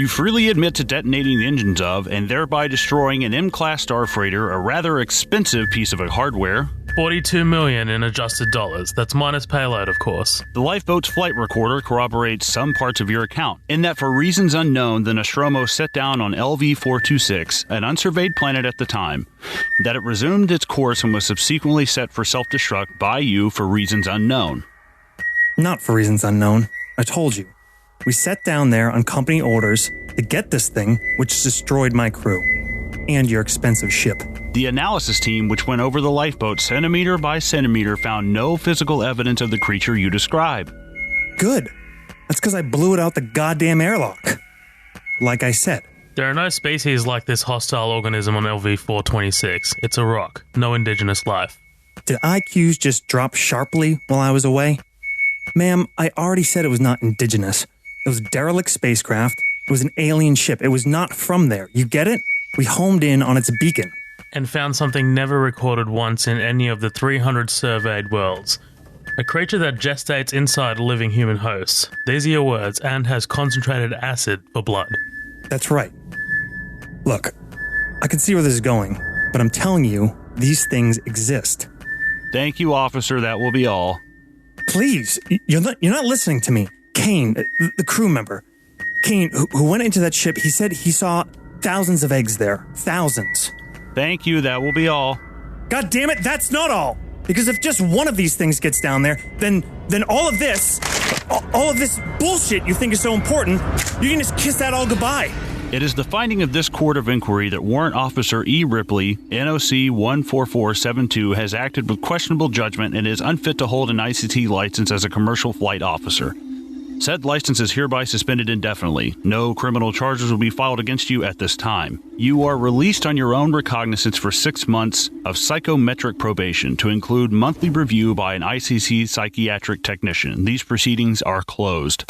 You freely admit to detonating the engines of and thereby destroying an M-class starfreighter, a rather expensive piece of hardware. 42 million in adjusted dollars. That's minus payload, of course. The lifeboat's flight recorder corroborates some parts of your account, in that for reasons unknown, the Nostromo set down on LV-426, an unsurveyed planet at the time, that it resumed its course and was subsequently set for self-destruct by you for reasons unknown. Not for reasons unknown. I told you. We sat down there on company orders to get this thing, which destroyed my crew. And your expensive ship. The analysis team, which went over the lifeboat centimeter by centimeter, found no physical evidence of the creature you describe. Good. That's because I blew it out the goddamn airlock. Like I said. There are no species like this hostile organism on LV-426. It's a rock. No indigenous life. Did IQs just drop sharply while I was away? Ma'am, I already said it was not indigenous. It was a derelict spacecraft. It was an alien ship. It was not from there. You get it? We homed in on its beacon. And found something never recorded once in any of the 300 surveyed worlds. A creature that gestates inside a living human host. These are your words, and has concentrated acid for blood. That's right. Look, I can see where this is going, but I'm telling you, these things exist. Thank you, officer. That will be all. Please, you're not listening to me. Kane, the crew member. Kane, who went into that ship, he said he saw thousands of eggs there. Thousands. Thank you, that will be all. God damn it, that's not all! Because if just one of these things gets down there, then all of this bullshit you think is so important, you can just kiss that all goodbye. It is the finding of this court of inquiry that Warrant Officer E. Ripley, NOC 14472, has acted with questionable judgment and is unfit to hold an ICT license as a commercial flight officer. Said license is hereby suspended indefinitely. No criminal charges will be filed against you at this time. You are released on your own recognizance for 6 months of psychometric probation to include monthly review by an ICC psychiatric technician. These proceedings are closed.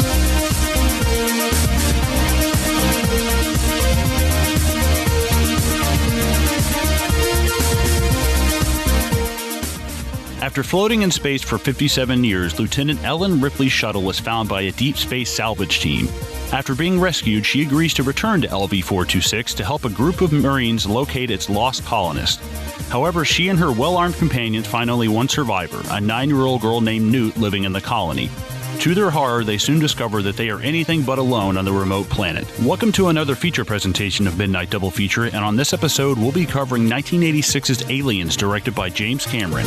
After floating in space for 57 years, Lieutenant Ellen Ripley's shuttle was found by a deep space salvage team. After being rescued, she agrees to return to LV-426 to help a group of Marines locate its lost colonist. However, she and her well-armed companions find only one survivor, a 9-year-old girl named Newt living in the colony. To their horror, they soon discover that they are anything but alone on the remote planet. Welcome to another feature presentation of Midnight Double Feature, and on this episode, we'll be covering 1986's Aliens, directed by James Cameron.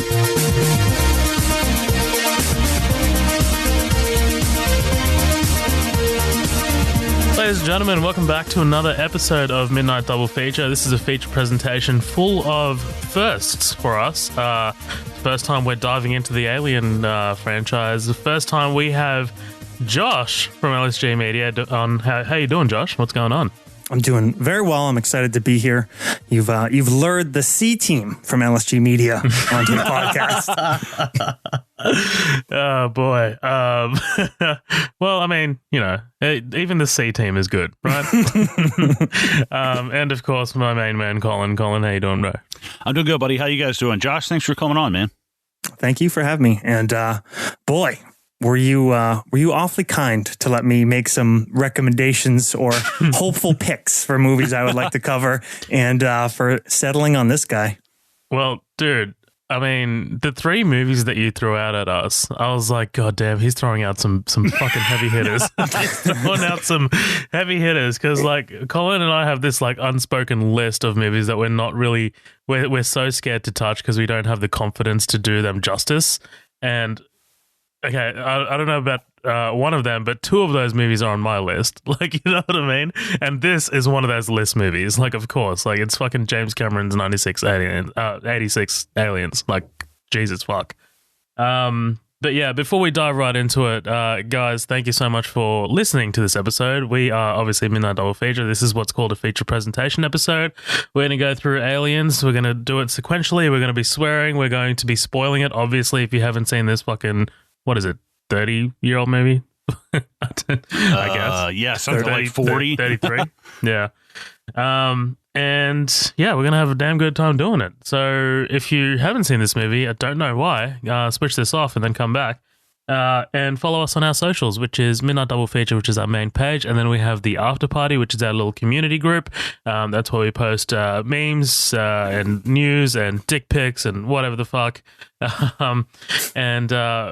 Ladies and gentlemen, welcome back to another episode of Midnight Double Feature. This is a feature presentation full of firsts for us. First time we're diving into the Alien franchise. The first time we have Josh from LSG Media on. How you doing, Josh? What's going on? I'm doing very well. I'm excited to be here. You've lured the C team from LSG Media onto the podcast. Oh boy. Well, I mean, you know, even the C team is good, right? And of course, my main man, Colin. Colin, how you doing, bro? I'm doing good, buddy. How you guys doing? Josh, thanks for coming on, man. Thank you for having me. And boy, were you awfully kind to let me make some recommendations or hopeful picks for movies I would like to cover, and for settling on this guy. Well, dude, I mean, the 3 movies that you threw out at us, I was like, God damn, he's throwing out some fucking heavy hitters. He's throwing out some heavy hitters because, like, Colin and I have this, like, unspoken list of movies that we're not really, we're so scared to touch because we don't have the confidence to do them justice. And okay, I don't know about one of them, but 2 of those movies are on my list. Like, you know what I mean? And this is one of those list movies. Like, of course, like, it's fucking James Cameron's 86 Aliens. Like, Jesus fuck. But yeah, before we dive right into it, guys, thank you so much for listening to this episode. We are obviously Midnight Double Feature. This is what's called a feature presentation episode. We're going to go through Aliens. We're going to do it sequentially. We're going to be swearing. We're going to be spoiling it. Obviously, if you haven't seen this fucking, what is it, 30-year-old movie? I guess. Yeah, something like 40. 33. Yeah. And yeah, we're going to have a damn good time doing it. So if you haven't seen this movie, I don't know why, switch this off and then come back. And follow us on our socials, which is Midnight Double Feature, which is our main page. And then we have the After Party, which is our little community group. That's where we post memes and news and dick pics and whatever the fuck. And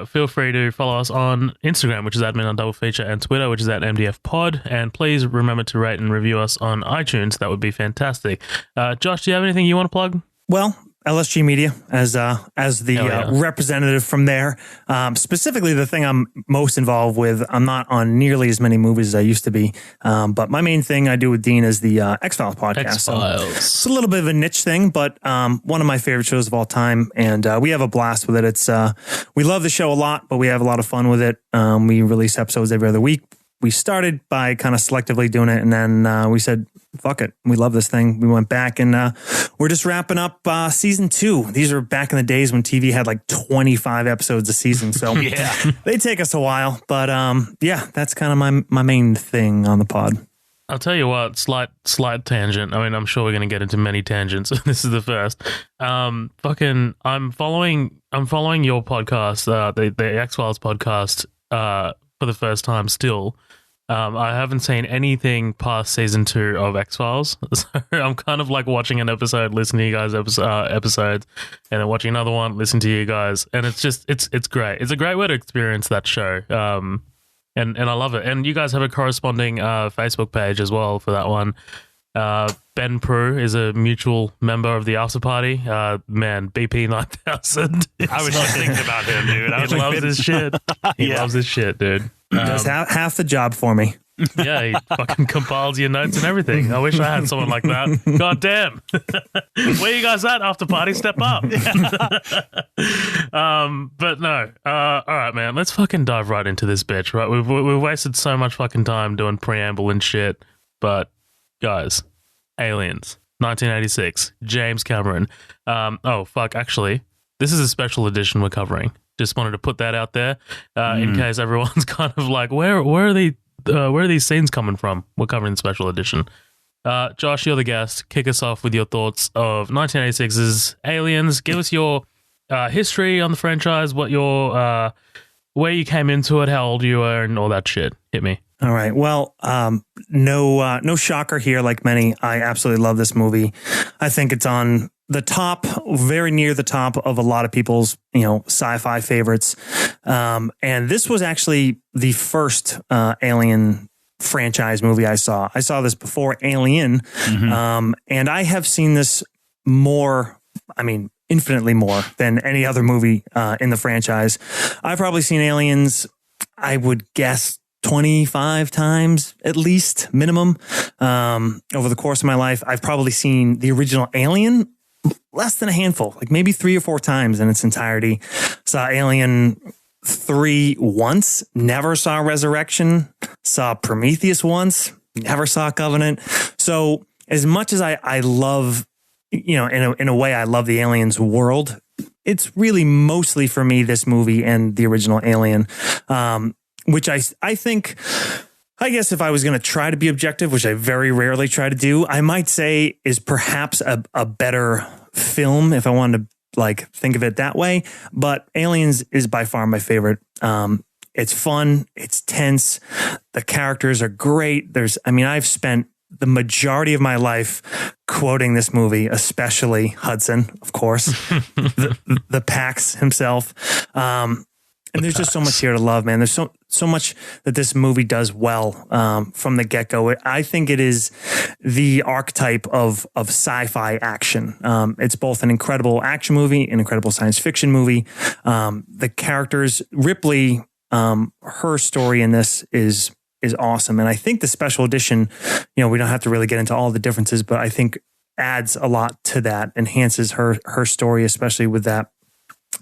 feel free to follow us on Instagram, which is at Midnight Double Feature, and Twitter, which is at MDF Pod. And please remember to rate and review us on iTunes. That would be fantastic. Josh, do you have anything you want to plug? Well, LSG Media as the representative from there. Specifically, the thing I'm most involved with, I'm not on nearly as many movies as I used to be. But my main thing I do with Dean is the X-Files podcast. X-Files. So it's a little bit of a niche thing, but one of my favorite shows of all time. And we have a blast with it. It's we love the show a lot, but we have a lot of fun with it. We release episodes every other week. We started by kind of selectively doing it, and then we said, fuck it. We love this thing. We went back, and we're just wrapping up season 2. These are back in the days when TV had like 25 episodes a season. So they take us a while. But yeah, that's kind of my main thing on the pod. I'll tell you what, slight tangent. I mean, I'm sure we're going to get into many tangents. This is the first. I'm following your podcast, the X-Files podcast, for the first time still. I haven't seen anything past season 2 of X-Files, so I'm kind of like watching an episode, listening to you guys' episodes, and then watching another one, listening to you guys, and it's just it's great. It's a great way to experience that show, and I love it. And you guys have a corresponding Facebook page as well for that one. Ben Prue is a mutual member of the After Party. Man, BP 9000. I was just thinking about him, dude. He loves his shit. He loves his shit, dude. He does half the job for me. Yeah, he fucking compiles your notes and everything. I wish I had someone like that. God damn. Where you guys at, After Party? Step up. But no. All right, man. Let's fucking dive right into this bitch, right? We've wasted so much fucking time doing preamble and shit. But, guys, Aliens, 1986, James Cameron. Oh, fuck, actually, this is a special edition we're covering. Just wanted to put that out there in case everyone's kind of like, where are these scenes coming from? We're covering the special edition. Josh, you're the guest. Kick us off with your thoughts of 1986's Aliens. Give us your history on the franchise, what your where you came into it, how old you were, and all that shit. Hit me. All right. Well, no shocker here. Like many, I absolutely love this movie. I think it's on the top, very near the top of a lot of people's, sci-fi favorites. And this was actually the first Alien franchise movie I saw. I saw this before Alien, and I have seen this infinitely more than any other movie in the franchise. I've probably seen Aliens, I would guess, 25 times at least, minimum, over the course of my life. I've probably seen the original Alien less than a handful, like maybe 3 or 4 times in its entirety. Saw Alien 3 once, never saw Resurrection, saw Prometheus once, never saw Covenant. So as much as I love, in a way I love the Aliens world, it's really mostly for me this movie and the original Alien, which I think, I guess if I was going to try to be objective, which I very rarely try to do, I might say is perhaps a better film if I wanted to think of it that way. But Aliens is by far my favorite. It's fun. It's tense. The characters are great. I've spent the majority of my life quoting this movie, especially Hudson, of course, the Pax himself. And there's just so much here to love, man. There's so much that this movie does well from the get-go. I think it is the archetype of sci-fi action. It's both an incredible action movie, an incredible science fiction movie. The characters, Ripley, her story in this is awesome. And I think the special edition, we don't have to really get into all the differences, but I think adds a lot to that, enhances her story, especially with that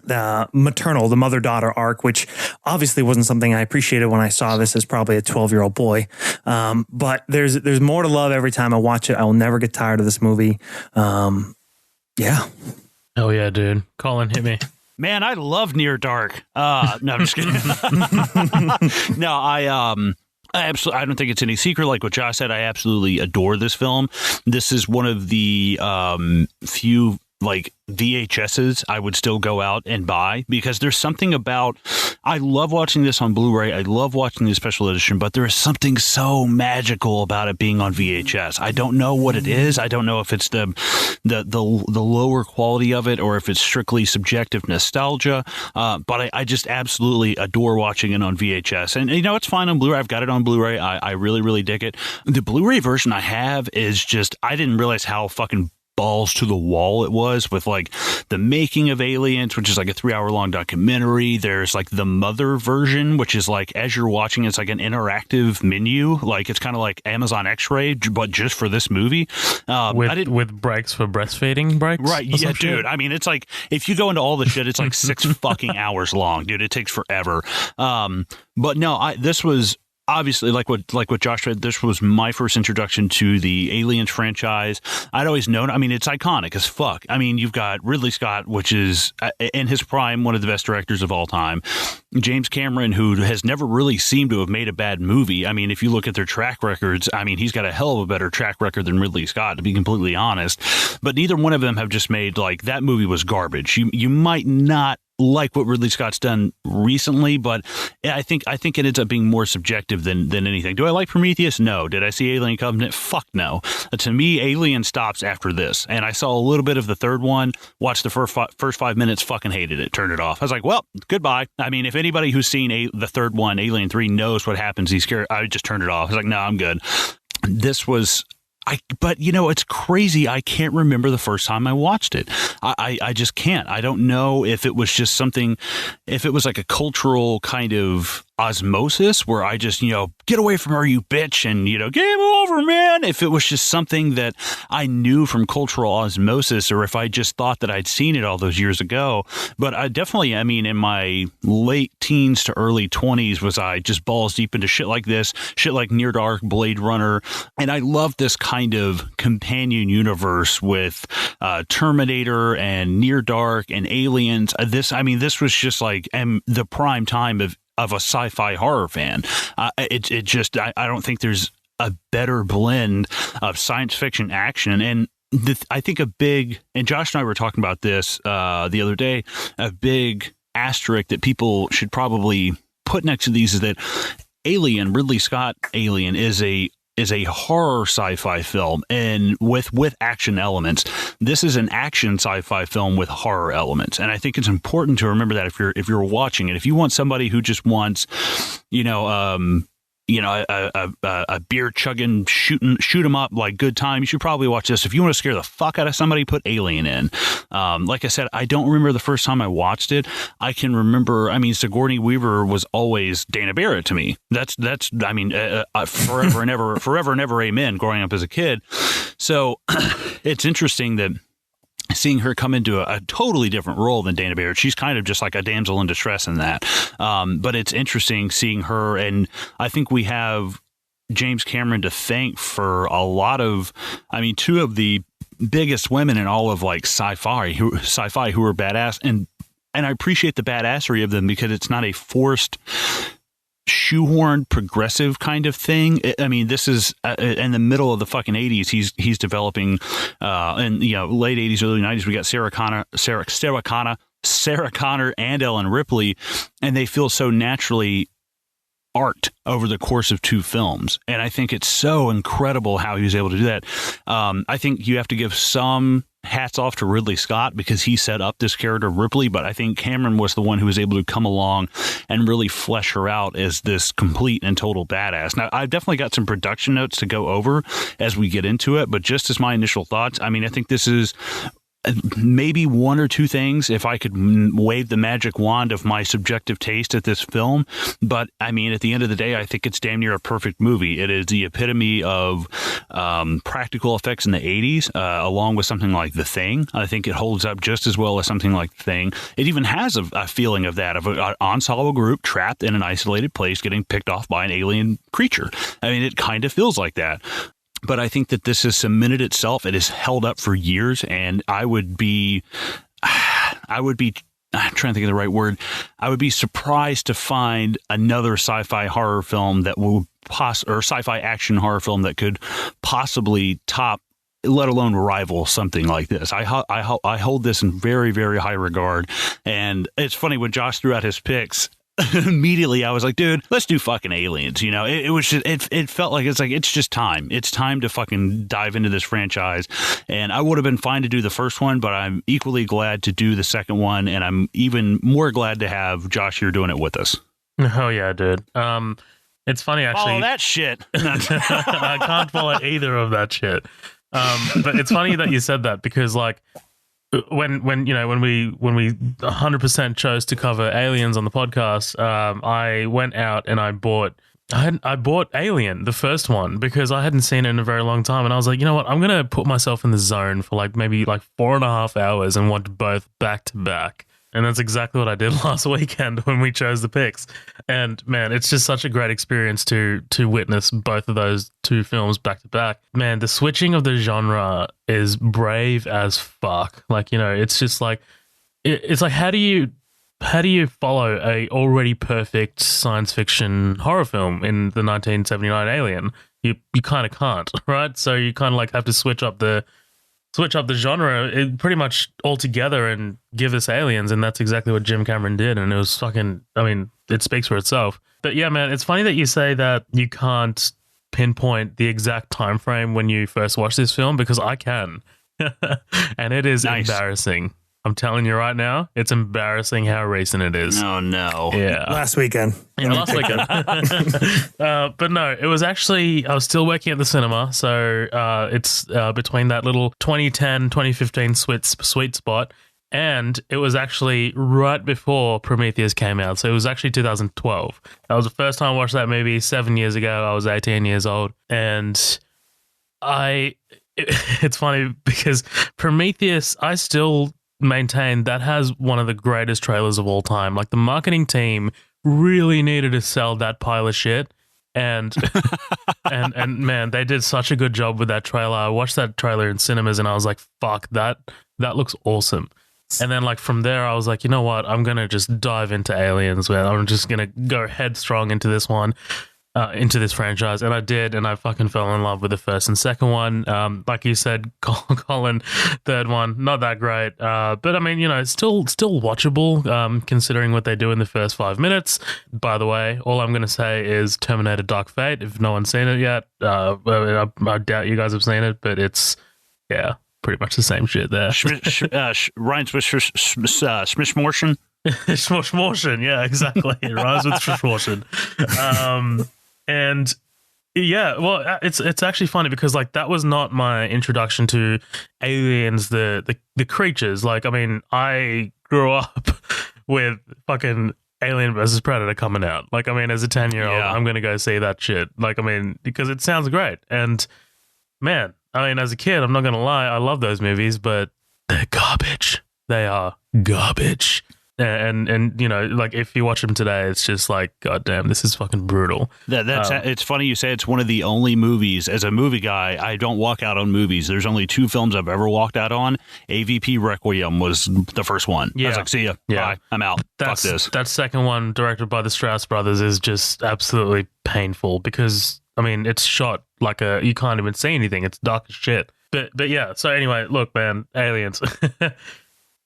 the mother-daughter arc, which obviously wasn't something I appreciated when I saw this as probably a 12-year-old boy. But there's more to love every time I watch it. I will never get tired of this movie. Yeah. Oh yeah, dude. Colin, hit me. Man, I love Near Dark. No, I'm just kidding. No, I don't think it's any secret. Like what Josh said, I absolutely adore this film. This is one of the few like VHSs I would still go out and buy, because there's something about, I love watching this on Blu-ray, I love watching the special edition, but there is something so magical about it being on VHS. I don't know what it is. I don't know if it's the lower quality of it or if it's strictly subjective nostalgia, but I just absolutely adore watching it on VHS. And you know, it's fine on Blu-ray. I've got it on Blu-ray. I really, really dig it. The Blu-ray version I have is just, I didn't realize how fucking balls to the wall it was, with like the making of Aliens, which is like a 3-hour-long documentary. There's like the Mother version, which is like, as you're watching, it's like an interactive menu, like it's kind of like Amazon X-Ray, but just for this movie, with breaks for breastfeeding breaks, right? Yeah, dude. I mean, it's like, if you go into all the shit, it's like 6 fucking hours long, dude. It takes forever. But no, this was obviously, like what Josh said, this was my first introduction to the Aliens franchise. I'd always known, I mean, it's iconic as fuck. I mean, you've got Ridley Scott, which is, in his prime, one of the best directors of all time. James Cameron, who has never really seemed to have made a bad movie. I mean, if you look at their track records, I mean, he's got a hell of a better track record than Ridley Scott, to be completely honest. But neither one of them have just made, like, that movie was garbage. You might not like what Ridley Scott's done recently, but I think it ends up being more subjective than anything. Do I like Prometheus? No. Did I see Alien Covenant? Fuck no. To me, Alien stops after this, and I saw a little bit of the third one, watched the first 5 minutes, fucking hated it, turned it off. I was like, well, goodbye. I mean, if anybody who's seen the third one, Alien 3, knows what happens, he's scared, I just turned it off. I was like, no, I'm good. This was... But, you know, it's crazy. I can't remember the first time I watched it. I just can't. I don't know if it was just something, if it was like a cultural kind of osmosis where I just, you know, get away from her, you bitch, and, you know, game over, man. If it was just something that I knew from cultural osmosis, or if I just thought that I'd seen it all those years ago. But I definitely, I mean, in my late teens to early 20s was I just balls deep into shit like this, shit like Near Dark, Blade Runner. And I love this kind of companion universe with Terminator and Near Dark and Aliens. This was just like the prime time of a sci-fi horror fan. It just, I don't think there's a better blend of science fiction action. And I think a big, and Josh and I were talking about this the other day, a big asterisk that people should probably put next to these is that Alien, Ridley Scott Alien, is a horror sci-fi film, and with action elements. This is an action sci-fi film with horror elements, and I think it's important to remember that if you're watching it. If you want somebody who just wants, a beer chugging, shoot 'em up, like good time, you should probably watch this. If you want to scare the fuck out of somebody, put Alien in. Like I said, I don't remember the first time I watched it. I can remember, I mean, Sigourney Weaver was always Dana Barrett to me. That's I mean, forever and ever, amen, growing up as a kid. So it's interesting that seeing her come into a totally different role than Dana Barrett. She's kind of just like a damsel in distress in that. But it's interesting seeing her, and I think we have James Cameron to thank for a lot of, I mean, two of the biggest women in all of like sci-fi who are badass, and I appreciate the badassery of them because it's not a forced, shoehorned progressive kind of thing. I mean, this is in the middle of the fucking 80s. He's developing, and you know, late 80s, early 90s. We got Sarah Connor, and Ellen Ripley, and they feel so naturally art over the course of two films. And I think it's so incredible how he was able to do that. I think you have to give some hats off to Ridley Scott because he set up this character Ripley, but I think Cameron was the one who was able to come along and really flesh her out as this complete and total badass. Now, I've definitely got some production notes to go over as we get into it, but just as my initial thoughts, I mean, I think this is maybe one or two things if I could wave the magic wand of my subjective taste at this film. But I mean, at the end of the day, I think it's damn near a perfect movie. It is the epitome of practical effects in the 80s, along with something like The Thing. I think it holds up just as well as something like The Thing. It even has a feeling of that, of an ensemble group trapped in an isolated place getting picked off by an alien creature. I mean, it kind of feels like that. But I think that this has cemented itself. It has held up for years, and I would be I'm trying to think of the right word. I would be surprised to find another sci-fi horror film that will or sci-fi action horror film that could possibly top let alone rival something like this. I hold this in very, very high regard. And it's funny when Josh threw out his picks. Immediately I was like, dude, let's do fucking Aliens. You know, it was just, it felt like it's just time. It's time to fucking dive into this franchise. And I would have been fine to do the first one, but I'm equally glad to do the second one. And I'm even more glad to have Josh here doing it with us. Oh yeah, dude. It's funny actually. Follow that shit. I can't follow either of that shit. But it's funny that you said that because like, when we 100% chose to cover Aliens on the podcast, I went out and I bought Alien, the first one, because I hadn't seen it in a very long time, and I was like, you know what, I'm gonna put myself in the zone for like maybe like 4.5 hours and watch both back to back. And that's exactly what I did last weekend when we chose the picks. And man, it's just such a great experience to witness both of those two films back to back. Man, the switching of the genre is brave as fuck. Like, you know, it's just like it's like how do you follow a already perfect science fiction horror film in the 1979 Alien? You kind of can't, right? So you kind of like have to switch up the genre pretty much altogether and give us Aliens, and that's exactly what Jim Cameron did, and it was fucking, I mean, it speaks for itself. But yeah, man, it's funny that you say that you can't pinpoint the exact time frame when you first watched this film, because I can. And it is embarrassing. I'm telling you right now, it's embarrassing how recent it is. Oh, no. Yeah. Last weekend. Yeah, last weekend. But no, it was actually, I was still working at the cinema. So it's between that little 2010, 2015 sweet spot. And it was actually right before Prometheus came out. So it was actually 2012. That was the first time I watched that movie 7 years ago. I was 18 years old. And it's funny because Prometheus, I still maintain that has one of the greatest trailers of all time. Like, the marketing team really needed to sell that pile of shit, and and man, they did such a good job with that trailer. I watched that trailer in cinemas and I was like, fuck, that looks awesome. And then like from there I was like, you know what, I'm gonna just dive into Aliens, man. I'm just gonna go headstrong into this one, into this franchise. And I did, and I fucking fell in love with the first and second one. Like you said, Colin, third one, not that great. But I mean, you know, it's still watchable, considering what they do in the first 5 minutes. By the way, all I'm going to say is Terminator Dark Fate, if no one's seen it yet. I doubt you guys have seen it, but it's, yeah, pretty much the same shit there. Ryan Smishmortion. Smortion, yeah, exactly. It rhymes with Smortion. And yeah, well, it's actually funny because like that was not my introduction to Aliens, the creatures. Like, I mean, I grew up with fucking Alien versus Predator coming out. Like, I mean, as a 10-year-old, I'm gonna go see that shit. Like, I mean, because it sounds great. And man, I mean, as a kid, I'm not gonna lie, I love those movies, but they're garbage. They are garbage. And you know, like if you watch them today, it's just like, God damn, this is fucking brutal. It's funny you say it's one of the only movies. As a movie guy, I don't walk out on movies. There's only 2 films I've ever walked out on. AVP Requiem was the first one. Yeah. I was like, see ya. Bye. I'm out. Fuck this. That second one, directed by the Strauss brothers, is just absolutely painful because, I mean, it's shot like you can't even see anything. It's dark as shit. But yeah, so anyway, look, man, Aliens.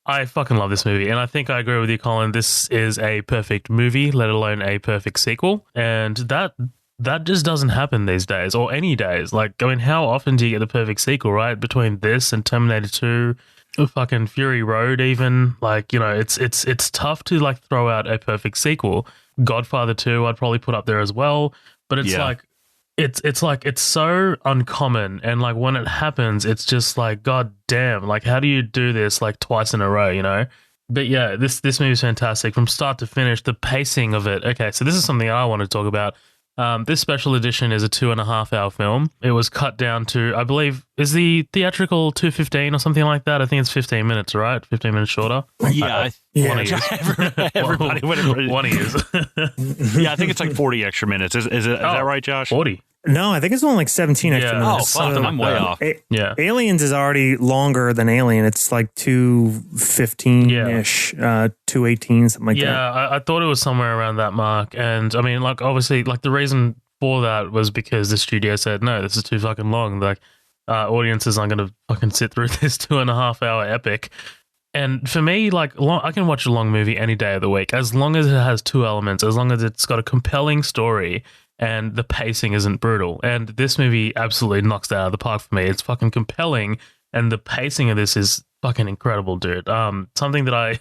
I fucking love this movie, and I think I agree with you, Colin. This is a perfect movie, let alone a perfect sequel, and that just doesn't happen these days, or any days. Like, I mean, how often do you get the perfect sequel, right? Between this and Terminator 2, fucking Fury Road even, like, you know, it's tough to, like, throw out a perfect sequel. Godfather 2 I'd probably put up there as well, but it's like, it's like, it's so uncommon, and like when it happens, it's just like, God damn, like how do you do this like twice in a row, you know? But yeah, this movie is fantastic from start to finish. The pacing of it. Okay, so this is something I want to talk about. This special edition is a 2.5 hour film. It was cut down to, I believe, is the theatrical 2:15 or something like that? I think it's 15 minutes, right? 15 minutes shorter. Yeah, one of everybody. One of yours. Yeah, I think it's like 40 extra minutes. Is that right, Josh? 40. No, I think it's only like 17 extra minutes. Oh, fuck, I'm way off. Aliens is already longer than Alien. It's like 2:15-ish, 2:18, something like that. Yeah, I thought it was somewhere around that mark. And I mean, like, obviously, like the reason for that was because the studio said, no, this is too fucking long. Like, audiences aren't going to fucking sit through this 2.5-hour epic. And for me, like, I can watch a long movie any day of the week, as long as it has two elements, as long as it's got a compelling story and the pacing isn't brutal. And this movie absolutely knocks that out of the park for me. It's fucking compelling, and the pacing of this is fucking incredible, dude. Something that I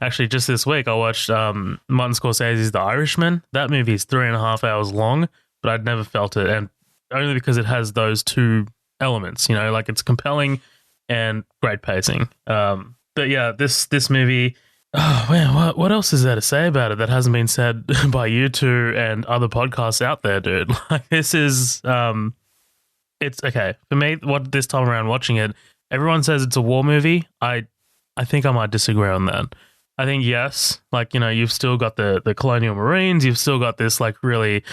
actually just this week I watched Martin Scorsese's The Irishman. That movie is 3.5 hours long, but I'd never felt it, and only because it has those two elements. You know, like it's compelling and great pacing. But yeah, this movie. Oh man, what else is there to say about it that hasn't been said by you two and other podcasts out there, dude? Like this is it's okay for me. What this time around watching it, everyone says it's a war movie. I think I might disagree on that. I think yes, like, you know, you've still got the colonial marines, you've still got this like really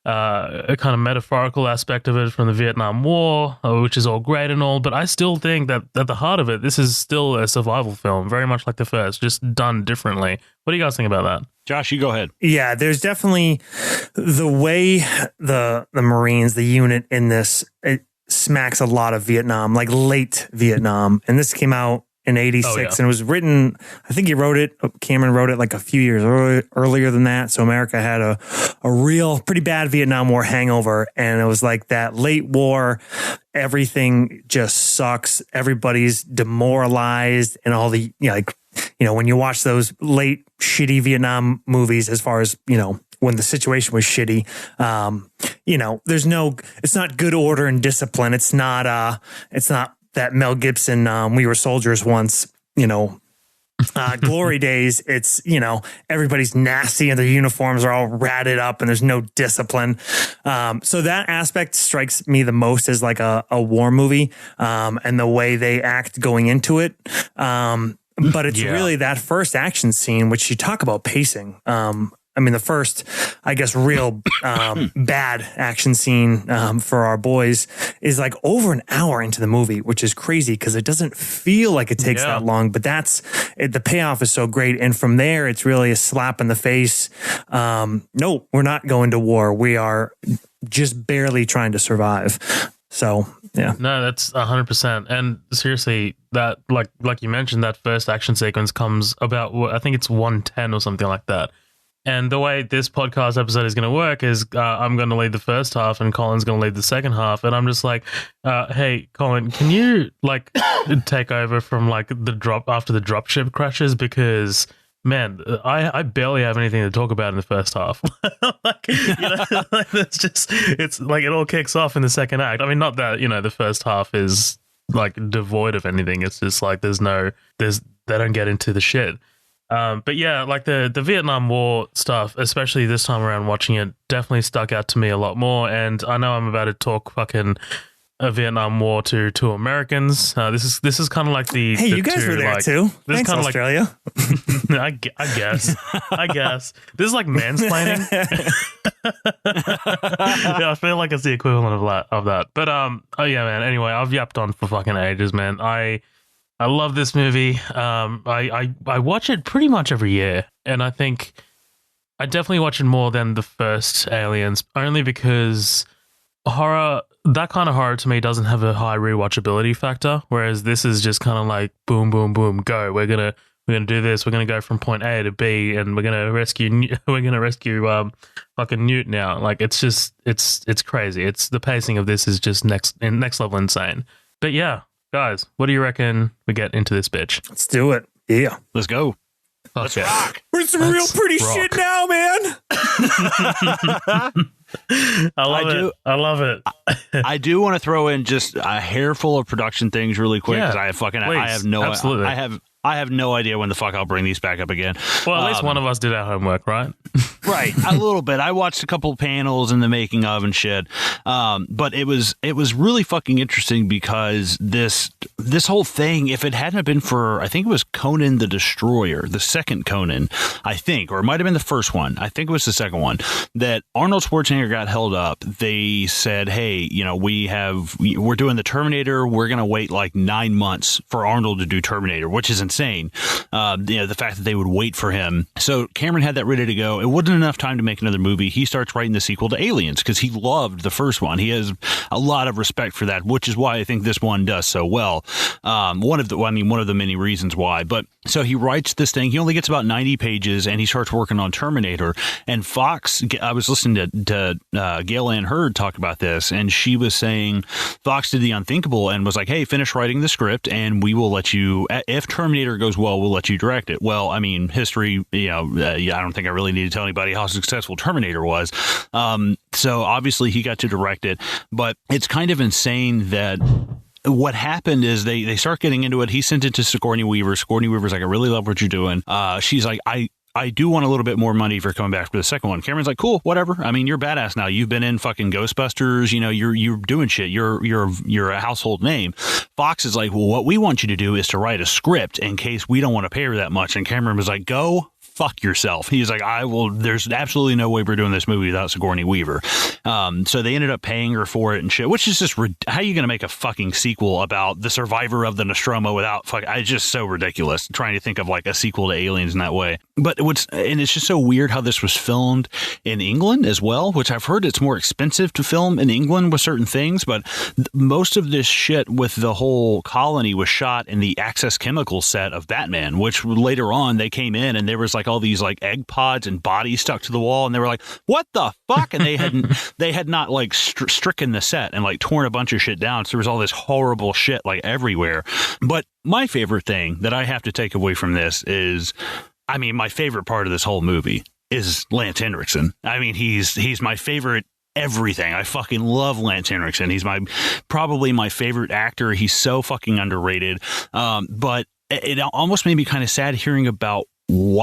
a kind of metaphorical aspect of it from the Vietnam War, which is all great and all, but I still think that at the heart of it, this is still a survival film, very much like the first, just done differently. What do you guys think about that? Josh, you go ahead. Yeah, there's definitely the way the Marines, the unit in this, it smacks a lot of Vietnam, like late Vietnam, and this came out in 86 and it was written, I think Cameron wrote it like a few years earlier than that. So America had a real pretty bad Vietnam War hangover, and it was like that late war, everything just sucks. Everybody's demoralized, and all the, when you watch those late shitty Vietnam movies, as far as, when the situation was shitty, it's not good order and discipline. It's not that Mel Gibson, We Were Soldiers Once, glory days. It's, everybody's nasty and their uniforms are all ratted up and there's no discipline. So that aspect strikes me the most as like a war movie, and the way they act going into it. But it's really that first action scene, which you talk about pacing. The first, I guess, real bad action scene for our boys is like over an hour into the movie, which is crazy because it doesn't feel like it takes that long. But the payoff is so great. And from there, it's really a slap in the face. No, we're not going to war. We are just barely trying to survive. So, yeah. No, that's 100%. And seriously, that like you mentioned, that first action sequence comes about, I think it's 1:10 or something like that. And the way this podcast episode is going to work is I'm going to lead the first half and Colin's going to lead the second half. And I'm just like, hey, Colin, can you like take over from like the drop after the dropship crashes? Because, man, I barely have anything to talk about in the first half. It's like it all kicks off in the second act. I mean, not that, the first half is like devoid of anything. It's just like they don't get into the shit. But yeah, like the Vietnam War stuff, especially this time around watching it, definitely stuck out to me a lot more. And I know I'm about to talk fucking Vietnam War to Americans. This is kind of like the you guys were there too. Thanks, Australia. I guess. This is like mansplaining. Yeah, I feel like it's the equivalent of that. But oh yeah, man. Anyway, I've yapped on for fucking ages, man. I love this movie. I watch it pretty much every year, and I think I definitely watch it more than the first Aliens, only because that kind of horror to me doesn't have a high rewatchability factor, whereas this is just kind of like boom, boom, boom, go. We're gonna do this. We're gonna go from point A to B, and we're gonna rescue fucking Newt now. Like it's crazy. It's the pacing of this is just next level insane. But yeah. Guys, what do you reckon we get into this bitch? Let's do it. Yeah. Let's go. Let's rock. We're some real pretty shit now, man. I love it. I do want to throw in just a hairful of production things really quick because I have no idea when the fuck I'll bring these back up again. Well, at least one of us did our homework, right? Right, a little bit. I watched a couple panels in the making of and shit. But it was really fucking interesting because this whole thing, if it hadn't been for, I think it was Conan the Destroyer, the second Conan, I think, or it might have been the first one. I think it was the second one that Arnold Schwarzenegger got held up. They said, hey, we're doing the Terminator. We're going to wait like 9 months for Arnold to do Terminator, which is insane. The fact that they would wait for him. So Cameron had that ready to go. It wasn't enough time to make another movie. He starts writing the sequel to Aliens because he loved the first one. He has a lot of respect for that, which is why I think this one does so well. One of the many reasons why. But so he writes this thing. He only gets about 90 pages, and he starts working on Terminator. And Fox, I was listening to Gail Ann Hurd talk about this, and she was saying Fox did the unthinkable and was like, hey, finish writing the script, and we will let you, if Terminator goes well, we'll let you direct it. Well, I mean, history, I don't think I really need to tell anybody how successful Terminator was. So obviously he got to direct it, but it's kind of insane that what happened is they start getting into it. He sent it to Sigourney Weaver. Sigourney Weaver's like, I really love what you're doing. She's like, I do want a little bit more money for coming back for the second one. Cameron's like, cool, whatever. I mean, you're badass now. You've been in fucking Ghostbusters. You're doing shit. You're a household name. Fox is like, well, what we want you to do is to write a script in case we don't want to pay her that much. And Cameron was like, go fuck yourself. He's like, there's absolutely no way we're doing this movie without Sigourney Weaver. So they ended up paying her for it and shit, which is just, how are you going to make a fucking sequel about the survivor of the Nostromo without it's just so ridiculous trying to think of like a sequel to Aliens in that way. But it's just so weird how this was filmed in England as well, which I've heard it's more expensive to film in England with certain things, but most of this shit with the whole colony was shot in the Access Chemicals set of Batman, which later on they came in and there was like all these like egg pods and bodies stuck to the wall, and they were like, what the fuck? And they had not like stricken the set and like torn a bunch of shit down, so there was all this horrible shit like everywhere. But my favorite thing that I have to take away from this is, I mean, my favorite part of this whole movie is Lance Henriksen. I mean, he's my favorite everything. I fucking love Lance Henriksen. He's probably my favorite actor. He's so fucking underrated. But it almost made me kind of sad hearing about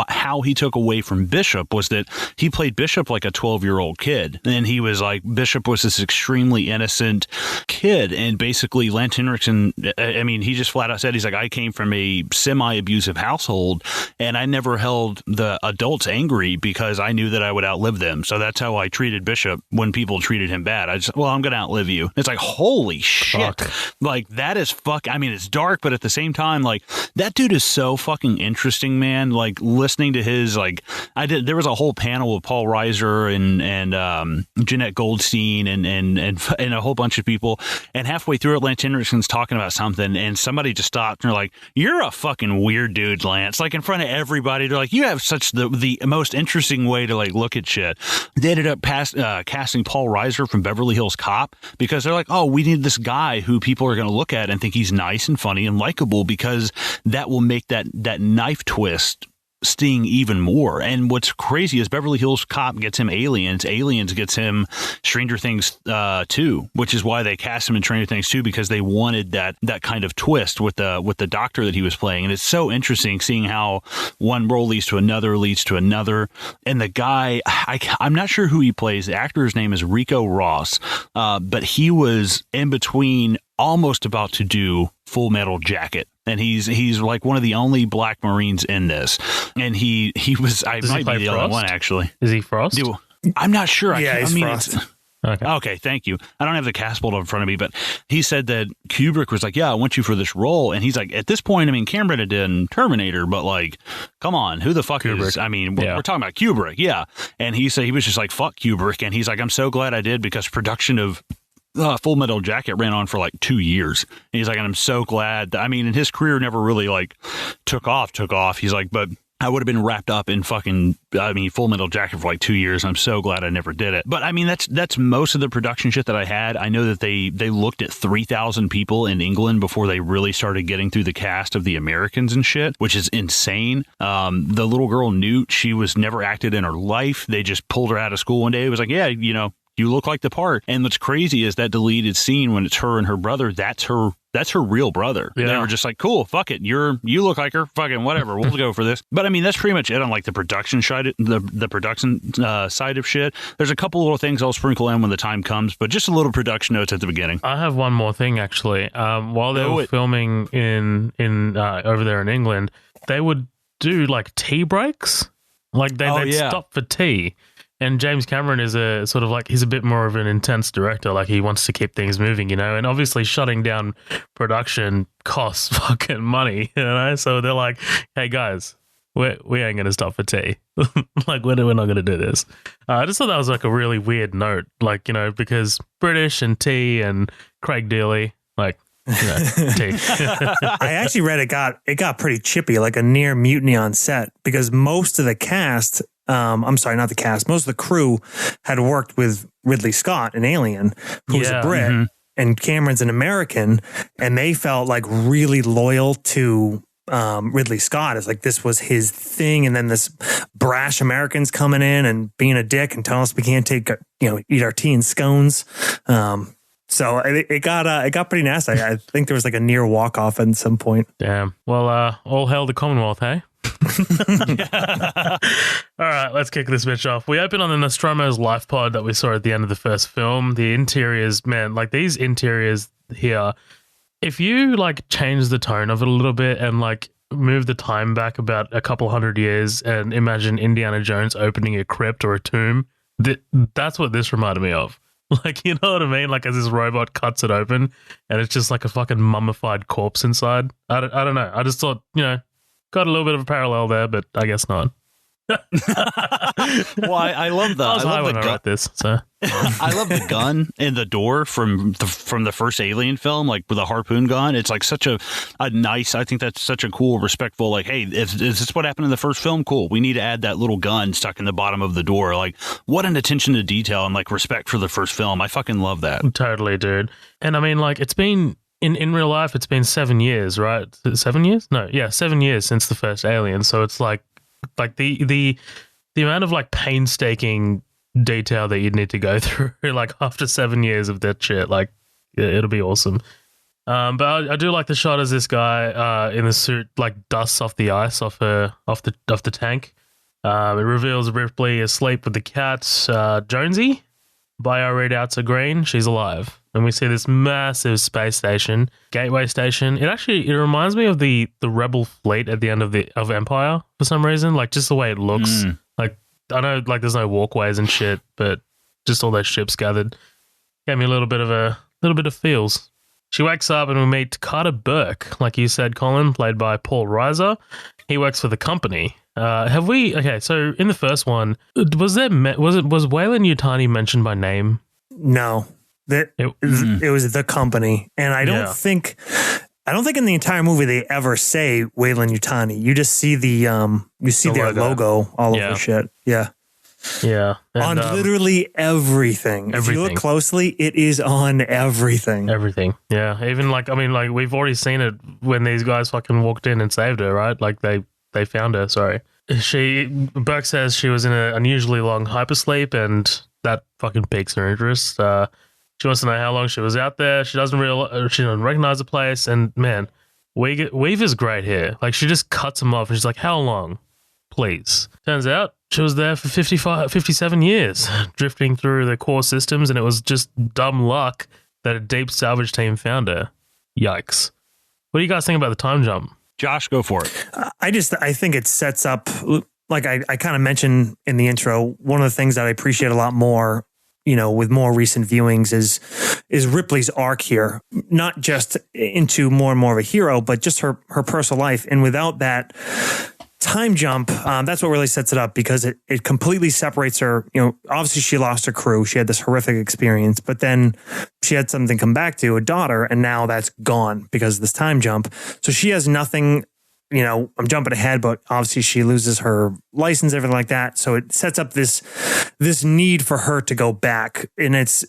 how he took away from Bishop. Was that he played Bishop like a 12-year-old kid, and he was like, Bishop was this extremely innocent kid, and basically Lance Henriksen, I mean, he just flat out said, he's like, I came from a semi-abusive household, and I never held the adults angry because I knew that I would outlive them. So that's how I treated Bishop when people treated him bad. I just, well, I'm gonna outlive you. It's like, holy shit. Fuck. Like, that is I mean, it's dark, but at the same time, like, that dude is so fucking interesting, man. Like, listening to his, like, there was a whole panel with Paul Reiser and Jeanette Goldstein and a whole bunch of people, and halfway through it, Lance Henriksen's talking about something, and somebody just stopped and they're like, you're a fucking weird dude, Lance. Like, in front of everybody, they're like, you have such the most interesting way to like look at shit. They ended up casting Paul Reiser from Beverly Hills Cop because they're like, oh, we need this guy who people are going to look at and think he's nice and funny and likable, because that will make that knife twist sting even more. And what's crazy is Beverly Hills Cop gets him Aliens gets him Stranger Things 2, which is why they cast him in Stranger Things 2, because they wanted that kind of twist with the doctor that he was playing. And it's so interesting seeing how one role leads to another, and the guy, I'm not sure who he plays. The actor's name is Rico Ross, but he was in between, almost about to do Full Metal Jacket. And he's like one of the only black Marines in this. And he was, I might be the only one, actually. Is he Frost? I'm not sure. Yeah, he's Frost. Okay, thank you. I don't have the cast pulled up in front of me, but he said that Kubrick was like, yeah, I want you for this role. And he's like, at this point, I mean, Cameron had done Terminator, but like, come on, who the fuck Kubrick is, I mean, we're talking about Kubrick, yeah. And he said he was just like, fuck Kubrick. And he's like, I'm so glad I did, because production of Full Metal Jacket ran on for like 2 years. And he's like, and I'm so glad I mean, and his career never really like took off. He's like, but I would have been wrapped up in Full Metal Jacket for like 2 years. I'm so glad I never did it. But I mean, that's most of the production shit that I had. I know that they looked at 3,000 people in England before they really started getting through the cast of the Americans and shit, which is insane. The little girl Newt, she was never acted in her life. They just pulled her out of school one day. It was like, yeah, you look like the part. And what's crazy is that deleted scene when it's her and her brother, that's her real brother. Yeah. They were just like, cool, fuck it. You look like her, fucking whatever. We'll go for this. But I mean, that's pretty much it on like the production side, the production side of shit. There's a couple little things I'll sprinkle in when the time comes, but just a little production notes at the beginning. I have one more thing, actually. While they were filming in over there in England, they would do like tea breaks. Like they'd stop for tea. And James Cameron is a sort of like, he's a bit more of an intense director. Like he wants to keep things moving, you know, and obviously shutting down production costs fucking money, you know? So they're like, hey guys, we ain't going to stop for tea. Like we're not going to do this. I just thought that was like a really weird note, like, you know, because British and tea and Craig Dealey, like, you know, tea. I actually read it got pretty chippy, like a near mutiny on set, because most of the cast, I'm sorry, not the cast, most of the crew had worked with Ridley Scott in Alien, who's a Brit, and Cameron's an American, and they felt like really loyal to Ridley Scott. It's like this was his thing, and then this brash American's coming in and being a dick and telling us we can't eat our tea and scones. So it got pretty nasty. I think there was like a near walk off at some point. Damn. Well, all hail the Commonwealth, hey? All right, let's kick this bitch off. We open on the Nostromo's life pod that we saw at the end of the first film. The interiors, man, like these interiors here, if you like change the tone of it a little bit and like move the time back about a couple hundred years and imagine Indiana Jones opening a crypt or a tomb, that's what this reminded me of. Like, you know what I mean? Like as this robot cuts it open and it's just like a fucking mummified corpse inside. I don't know. I just thought, you know, got a little bit of a parallel there, but I guess not. Well, I love that. I was high when I wrote this, so I love the gun and the door from the first Alien film, like with a harpoon gun. It's like such a nice. I think that's such a cool, respectful. Like, hey, if this is what happened in the first film, cool. We need to add that little gun stuck in the bottom of the door. Like, what an attention to detail and like respect for the first film. I fucking love that. Totally, dude. And I mean, like, it's been in real life, it's been 7 years, right? 7 years? No, yeah, 7 years since the first Alien. So it's like the amount of like painstaking detail that you'd need to go through like after 7 years of that shit, like it'll be awesome. But I do like the shot as this guy in the suit like dusts off the ice off the tank. It reveals Ripley asleep with the cats. Jonesy, by our readouts, are green. She's alive. And we see this massive space station, gateway station. It reminds me of the Rebel fleet at the end of Empire for some reason. Like just the way it looks. Like I know like there's no walkways and shit, but just all those ships gathered gave me a little bit of feels. She wakes up and we meet Carter Burke, like you said, Colin, played by Paul Reiser. He works for the company. Okay, so in the first one, was Weyland Yutani mentioned by name? No. It was the company, and I don't think in the entire movie they ever say Weyland Yutani. You just see their logo all over shit. Yeah, and, on literally everything. If you look closely, it is on everything. Everything. Yeah, even like we've already seen it when these guys fucking walked in and saved her, right? Like they found her. Sorry, Burke says she was in an unusually long hypersleep, and that fucking piques her interest. She wants to know how long she was out there. She doesn't recognize the place. And man, Weaver's great here. Like she just cuts him off and she's like, how long? Please. Turns out she was there for 57 years, drifting through the core systems, and it was just dumb luck that a deep salvage team found her. Yikes. What do you guys think about the time jump? Josh, go for it. I think it sets up, like I kind of mentioned in the intro, one of the things that I appreciate a lot more, you know, with more recent viewings is Ripley's arc here, not just into more and more of a hero, but just her personal life. And without that time jump, that's what really sets it up, because it completely separates her. You know, obviously she lost her crew. She had this horrific experience, but then she had something come back to, a daughter, and now that's gone because of this time jump. So she has nothing. You know, I'm jumping ahead, but obviously she loses her license, everything like that. So it sets up this need for her to go back, and it's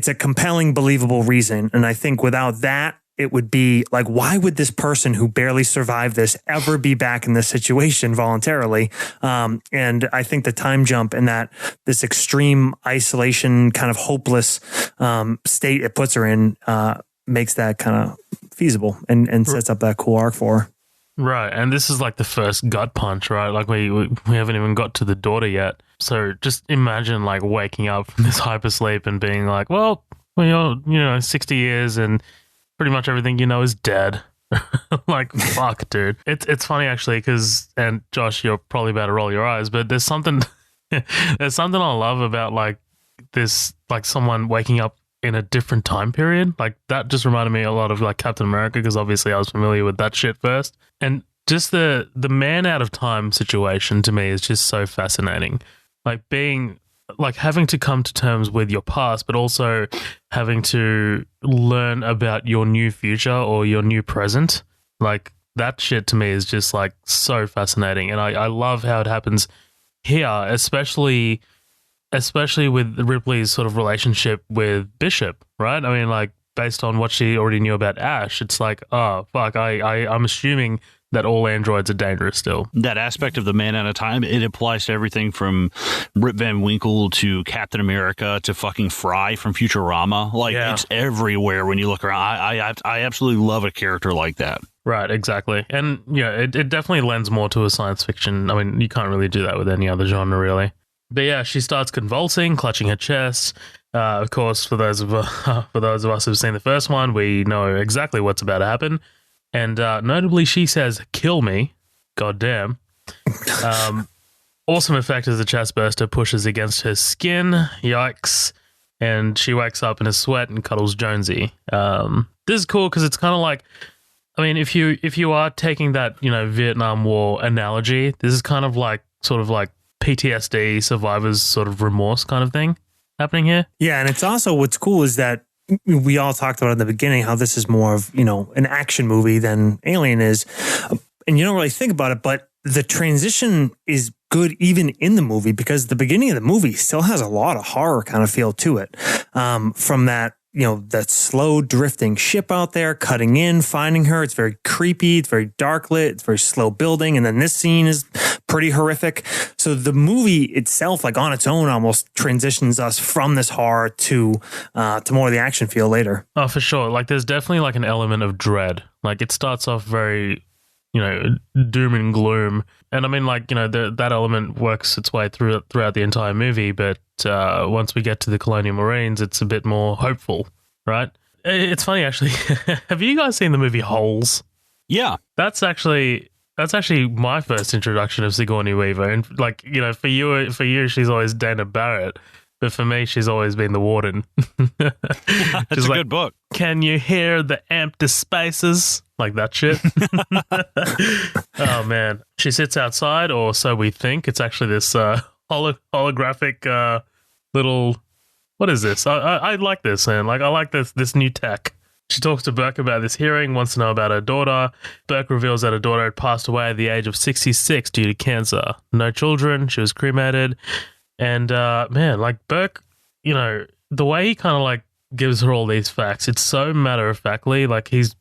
a compelling, believable reason. And I think without that, it would be like, why would this person who barely survived this ever be back in this situation voluntarily? And I think the time jump and that this extreme isolation, kind of hopeless state it puts her in makes that kind of feasible and sets up that cool arc for her. Right, and this is like the first gut punch, right? Like we haven't even got to the daughter yet. So just imagine like waking up from this hypersleep and being like, well, you're 60 years and pretty much everything you know is dead. Like, fuck, dude. It's funny actually, because, and Josh, you're probably about to roll your eyes, but there's something There's something I love about like this, like someone waking up in a different time period. Like that just reminded me a lot of like Captain America, because obviously I was familiar with that shit first. And just the man out of time situation to me is just so fascinating. Like being like having to come to terms with your past, but also having to learn about your new future or your new present. Like that shit to me is just like so fascinating. And I love how it happens here, especially with Ripley's sort of relationship with Bishop, right? I mean, like based on what she already knew about Ash, it's like, oh fuck, I'm assuming that all androids are dangerous still. That aspect of the man out of time, it applies to everything from Rip Van Winkle to Captain America to fucking Fry from Futurama. Like, It's everywhere when you look around. I absolutely love a character like that. Right, exactly. And yeah, it definitely lends more to a science fiction. I mean, you can't really do that with any other genre, really. But yeah, she starts convulsing, clutching her chest. Of course, for those of us who've seen the first one, we know exactly what's about to happen. And notably, she says, "Kill me." God damn. Awesome effect as the chest burster pushes against her skin. Yikes. And she wakes up in a sweat and cuddles Jonesy. This is cool because it's kind of like, I mean, if you are taking that, Vietnam War analogy, this is kind of like sort of like PTSD survivors sort of remorse kind of thing happening here. Yeah, and it's also what's cool is that we all talked about in the beginning how this is more of, an action movie than Alien is. And you don't really think about it, but the transition is good even in the movie because the beginning of the movie still has a lot of horror kind of feel to it. From that, that slow drifting ship out there, cutting in, finding her. It's very creepy. It's very dark lit. It's very slow building. And then this scene is pretty horrific. So the movie itself, like on its own, almost transitions us from this horror to more of the action feel later. Oh, for sure. Like there's definitely like an element of dread. Like it starts off very, doom and gloom. And I mean, like, that element works its way throughout the entire movie. But once we get to the Colonial Marines, it's a bit more hopeful, right? It's funny, actually. Have you guys seen the movie Holes? Yeah. That's actually my first introduction of Sigourney Weaver. And like, for you, she's always Dana Barrett. But for me, she's always been the warden. That's a good book. Can you hear the empty spaces? Like that shit. Oh, man. She sits outside, or so we think. It's actually this holographic little... What is this? I like this, man. Like, I like this new tech. She talks to Burke about this hearing, wants to know about her daughter. Burke reveals that her daughter had passed away at the age of 66 due to cancer. No children. She was cremated. And, man, like Burke, the way he kind of like gives her all these facts, it's so matter-of-factly. Like he's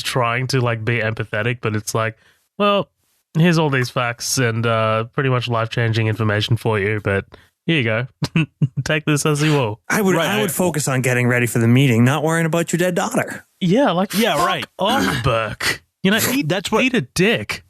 trying to like be empathetic, but it's like, well, here's all these facts and pretty much life-changing information for you, but here you go. Take this as you will. I would focus on getting ready for the meeting, not worrying about your dead daughter. Yeah, like, fuck off, Burke. Eat a dick.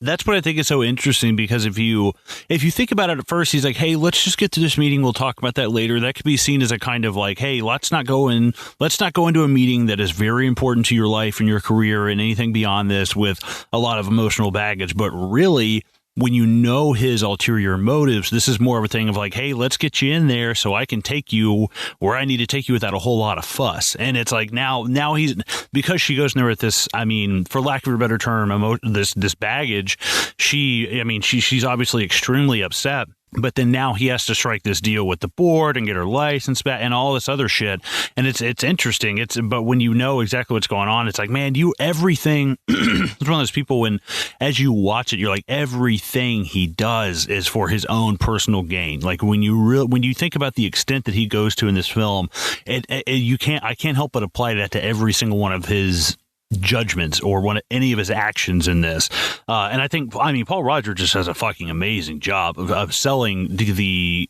That's what I think is so interesting, because if you think about it at first, he's like, hey, let's just get to this meeting. We'll talk about that later. That could be seen as a kind of like, hey, let's not go into a meeting that is very important to your life and your career and anything beyond this with a lot of emotional baggage. But really, when you know his ulterior motives, this is more of a thing of like, hey, let's get you in there so I can take you where I need to take you without a whole lot of fuss. And it's like now he's, because she goes in there with this, I mean, for lack of a better term, this baggage, she's obviously extremely upset. But then now he has to strike this deal with the board and get her license back and all this other shit. And it's interesting. But when you know exactly what's going on, it's like, man, everything. It's one of those people when, as you watch it, you're like, everything he does is for his own personal gain. Like when you think about the extent that he goes to in this film, I can't help but apply that to every single one of his judgments or any of his actions in this. And I think, Paul Roger just does a fucking amazing job of selling the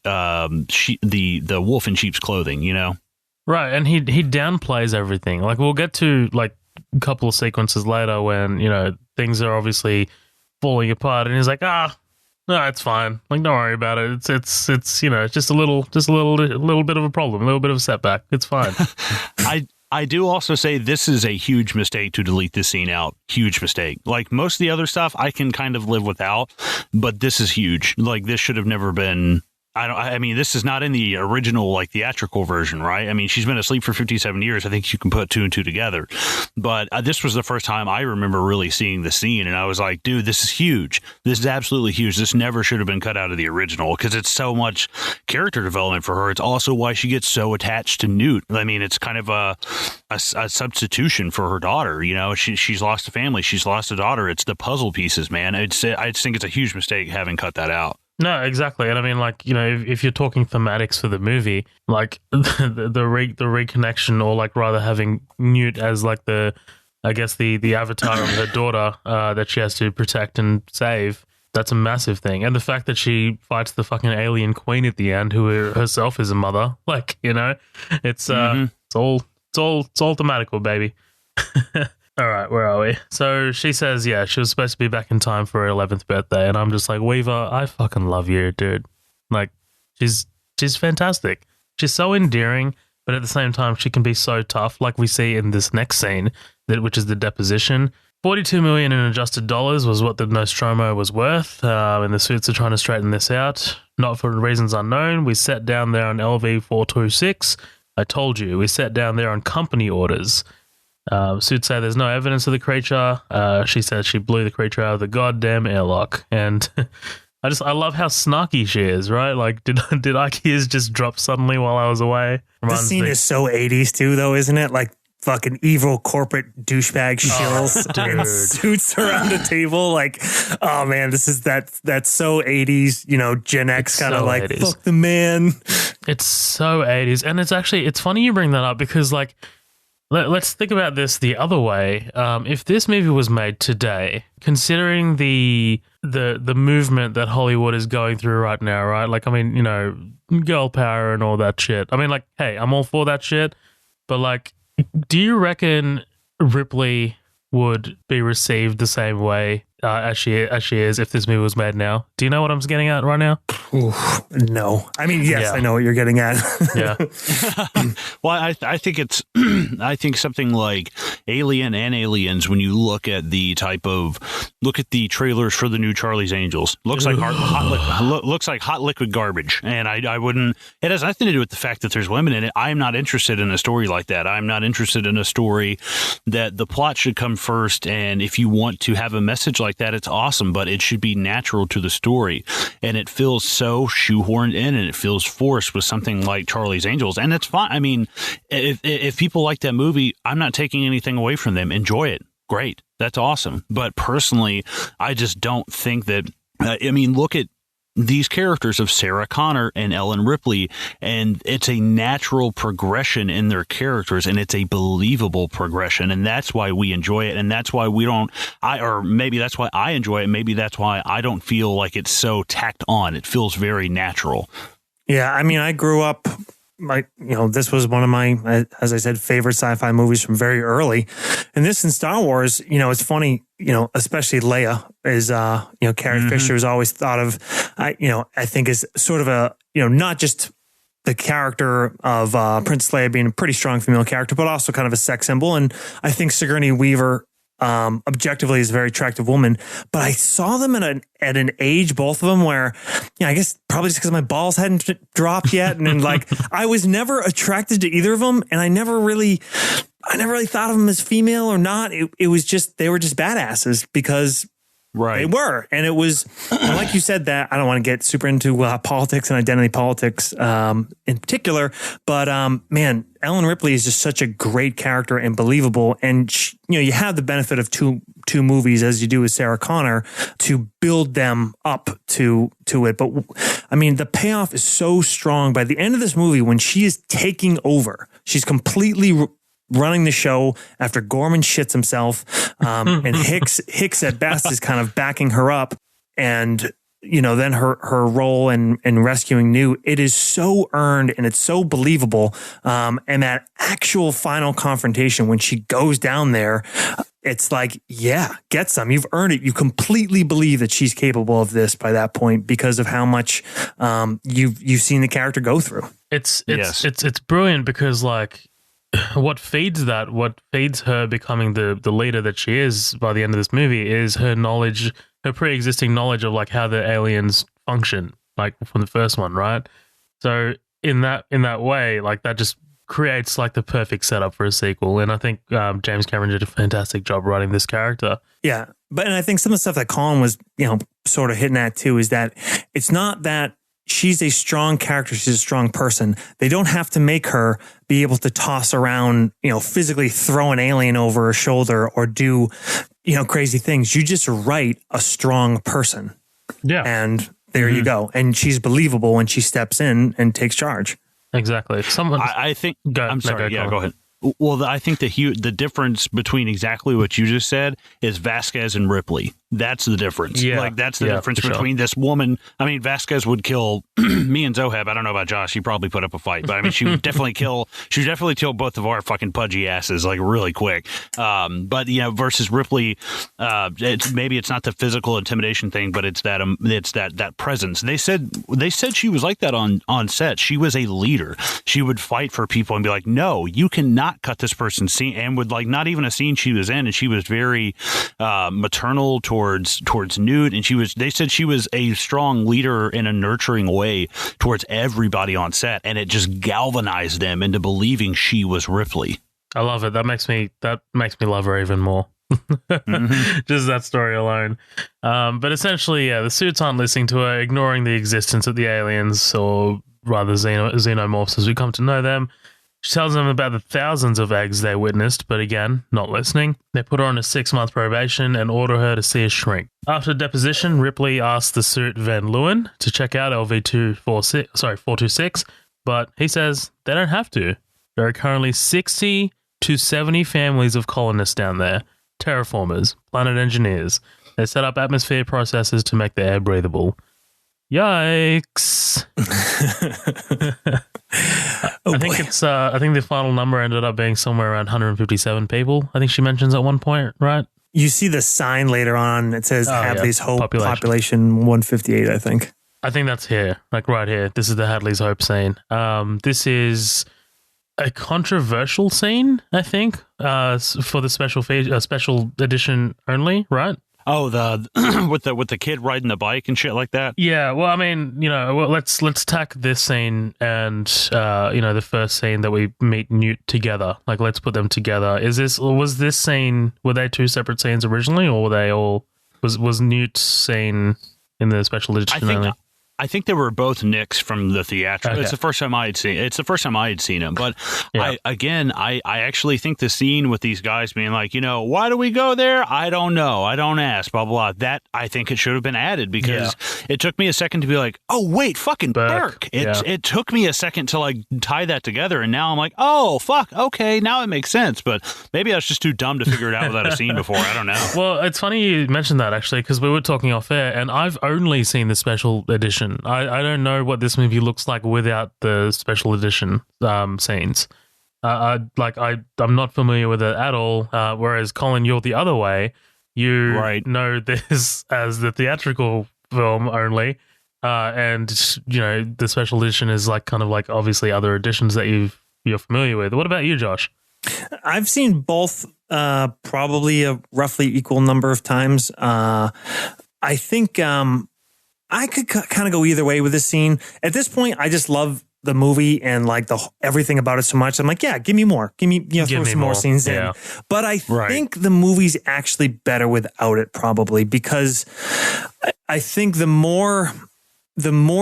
wolf in sheep's clothing, Right. And he downplays everything. Like we'll get to like a couple of sequences later when, things are obviously falling apart and he's like, no, it's fine. Like, don't worry about it. It's just a little bit of a problem, a little bit of a setback. It's fine. I do also say this is a huge mistake to delete this scene out. Huge mistake. Like most of the other stuff I can kind of live without, but this is huge. Like this should have never been I mean, this is not in the original, like, theatrical version, right? I mean, she's been asleep for 57 years. I think you can put two and two together. But this was the first time I remember really seeing the scene, and I was like, dude, this is huge. This is absolutely huge. This never should have been cut out of the original because it's so much character development for her. It's also why she gets so attached to Newt. I mean, it's kind of a substitution for her daughter. You know, she's lost a family. She's lost a daughter. It's the puzzle pieces, man. I just think it's a huge mistake having cut that out. No, exactly. And I mean, like, you know, if you're talking thematics for the movie, like the reconnection, or like rather having Newt as like the avatar of her daughter that she has to protect and save, that's a massive thing. And the fact that she fights the fucking alien queen at the end, who herself is a mother, like, you know, it's all thematical, baby. All right, where are we? So she says, yeah, she was supposed to be back in time for her 11th birthday, and I'm just like, Weaver, I fucking love you, dude. Like, she's fantastic. She's so endearing, but at the same time, she can be so tough, like we see in this next scene, which is the deposition. $42 million in adjusted dollars was what the Nostromo was worth, and the suits are trying to straighten this out. Not for reasons unknown. We sat down there on LV-426. I told you, we sat down there on company orders. Suits say there's no evidence of the creature. She says she blew the creature out of the goddamn airlock, and I love how snarky she is, right? Like, did IKEAs just drop suddenly while I was away? The scene is so 80s too, though, isn't it? Like fucking evil corporate douchebag shills in suits around a table. Like, oh man, this is that's so 80s. You know, Gen X kind of so like 80s. Fuck the man. It's so 80s, and it's funny you bring that up because like. Let's think about this the other way. If this movie was made today, considering the movement that Hollywood is going through right now, right? Like, I mean, you know, girl power and all that shit. I mean, like, hey, I'm all for that shit. But, like, do you reckon Ripley would be received the same way as she is if this movie was made now? Do you know what I'm getting at right now? Oof, no. I mean, yes, yeah. I know what you're getting at. Yeah. Well, I think it's I think something like Alien and Aliens, when you look at the trailers for the new Charlie's Angels, looks like hot liquid garbage, and I wouldn't. It has nothing to do with the fact that there's women in it. I'm not interested in a story like that. I'm not interested in a story that the plot should come first, and if you want to have a message like that, it's awesome, but it should be natural to the story, and it feels so shoehorned in, and it feels forced with something like Charlie's Angels, and it's fine. I mean, if people like that movie, I'm not taking anything away from them. Enjoy it. Great. That's awesome. But personally, I just don't think that, I mean, look at these characters of Sarah Connor and Ellen Ripley, and it's a natural progression in their characters, and it's a believable progression, and that's why we enjoy it, and that's why maybe that's why I enjoy it, maybe that's why I don't feel like it's so tacked on. It feels very natural. Yeah, I mean, I grew up, this was one of my, as I said, favorite sci-fi movies from very early. And this in Star Wars, it's funny, especially Leia is, Carrie Fisher is always thought of, I think is sort of a, not just the character of Princess Leia being a pretty strong female character, but also kind of a sex symbol. And I think Sigourney Weaver objectively is a very attractive woman, but I saw them at an age, both of them, where, I guess probably just because my balls hadn't dropped yet. And then like, I was never attracted to either of them. And I never really thought of them as female or not. It was just, they were just badasses because they were. And it was, like you said, that I don't want to get super into politics and identity politics in particular, but man, Ellen Ripley is just such a great character and believable. And you have the benefit of two movies, as you do with Sarah Connor, to build them up to it. But I mean, the payoff is so strong by the end of this movie when she is taking over. She's completely running the show after Gorman shits himself, and Hicks at best is kind of backing her up, and then her role in rescuing Newt, it is so earned and it's so believable, and that actual final confrontation when she goes down there, it's like, yeah, get some, you've earned it. You completely believe that she's capable of this by that point because of how much you've seen the character go through. It's brilliant because like, what feeds her becoming the leader that she is by the end of this movie is her knowledge, her pre-existing knowledge of like how the aliens function, like from the first one, right? So in that way, like that just creates like the perfect setup for a sequel. And I think James Cameron did a fantastic job writing this character. Yeah. And I think some of the stuff that Colin was, sort of hitting at too, is that it's not that she's a strong character. She's a strong person. They don't have to make her be able to toss around, physically throw an alien over her shoulder or do, crazy things. You just write a strong person. Yeah. And there you go. And she's believable when she steps in and takes charge. Exactly. I think. I'm sorry. Go Go ahead. Well, I think the difference between exactly what you just said is Vasquez and Ripley. That's the difference. Yeah. Like, that's the difference between this woman. I mean, Vasquez would kill me and Zohab. I don't know about Josh. He probably put up a fight. But, I mean, she would definitely kill both of our fucking pudgy asses, like, really quick. But, versus Ripley, it's not the physical intimidation thing, but it's that presence. They said she was like that on set. She was a leader. She would fight for people and be like, no, you cannot cut this person's scene, and would, like, not even a scene she was in, and she was very maternal towards Newt, and they said she was a strong leader in a nurturing way towards everybody on set, and it just galvanized them into believing she was Ripley. I love it. That makes me love her even more. Just that story alone. But essentially, the suits aren't listening to her, ignoring the existence of the aliens, or rather xenomorphs as we come to know them. She tells them about the thousands of eggs they witnessed, but again, not listening. They put her on a 6-month probation and order her to see a shrink. After deposition, Ripley asks the suit Van Leeuwen to check out LV-426, but he says they don't have to. There are currently 60 to 70 families of colonists down there, terraformers, planet engineers. They set up atmosphere processes to make the air breathable. Yikes. I think the final number ended up being somewhere around 157 people. I think she mentions at one point, right? You see the sign later on. It says Hadley's Hope population 158, I think. I think that's here, like right here. This is the Hadley's Hope scene. This is a controversial scene, I think, for the special edition only, right? Oh, the with the kid riding the bike and shit like that. Yeah, well, I mean, let's tack this scene and the first scene that we meet Newt together. Like, let's put them together. Was this scene? Were they two separate scenes originally, or were they all? Was Newt's scene in the special edition? I think they were both nicks from the theatrical. Okay. It's the first time I had seen him. But I actually think the scene with these guys being like, why do we go there? I don't know. I don't ask, blah, blah, blah. That, I think it should have been added, because it took me a second to be like, oh, wait, fucking Burke. It took me a second to, like, tie that together. And now I'm like, oh, fuck. Okay, now it makes sense. But maybe I was just too dumb to figure it out without a scene before. I don't know. Well, it's funny you mentioned that, actually, because we were talking off air, and I've only seen the special edition. I don't know what this movie looks like without the special edition scenes. I'm not familiar with it at all. Whereas Colin, you're the other way. You know this as the theatrical film only, and the special edition is like kind of like obviously other editions that you're familiar with. What about you, Josh? I've seen both, probably a roughly equal number of times. I think. I could kind of go either way with this scene. At this point, I just love the movie and like everything about it so much. I'm like, yeah, give me more. Give me, throw some more scenes in. But I think the movie's actually better without it, probably, because I think the more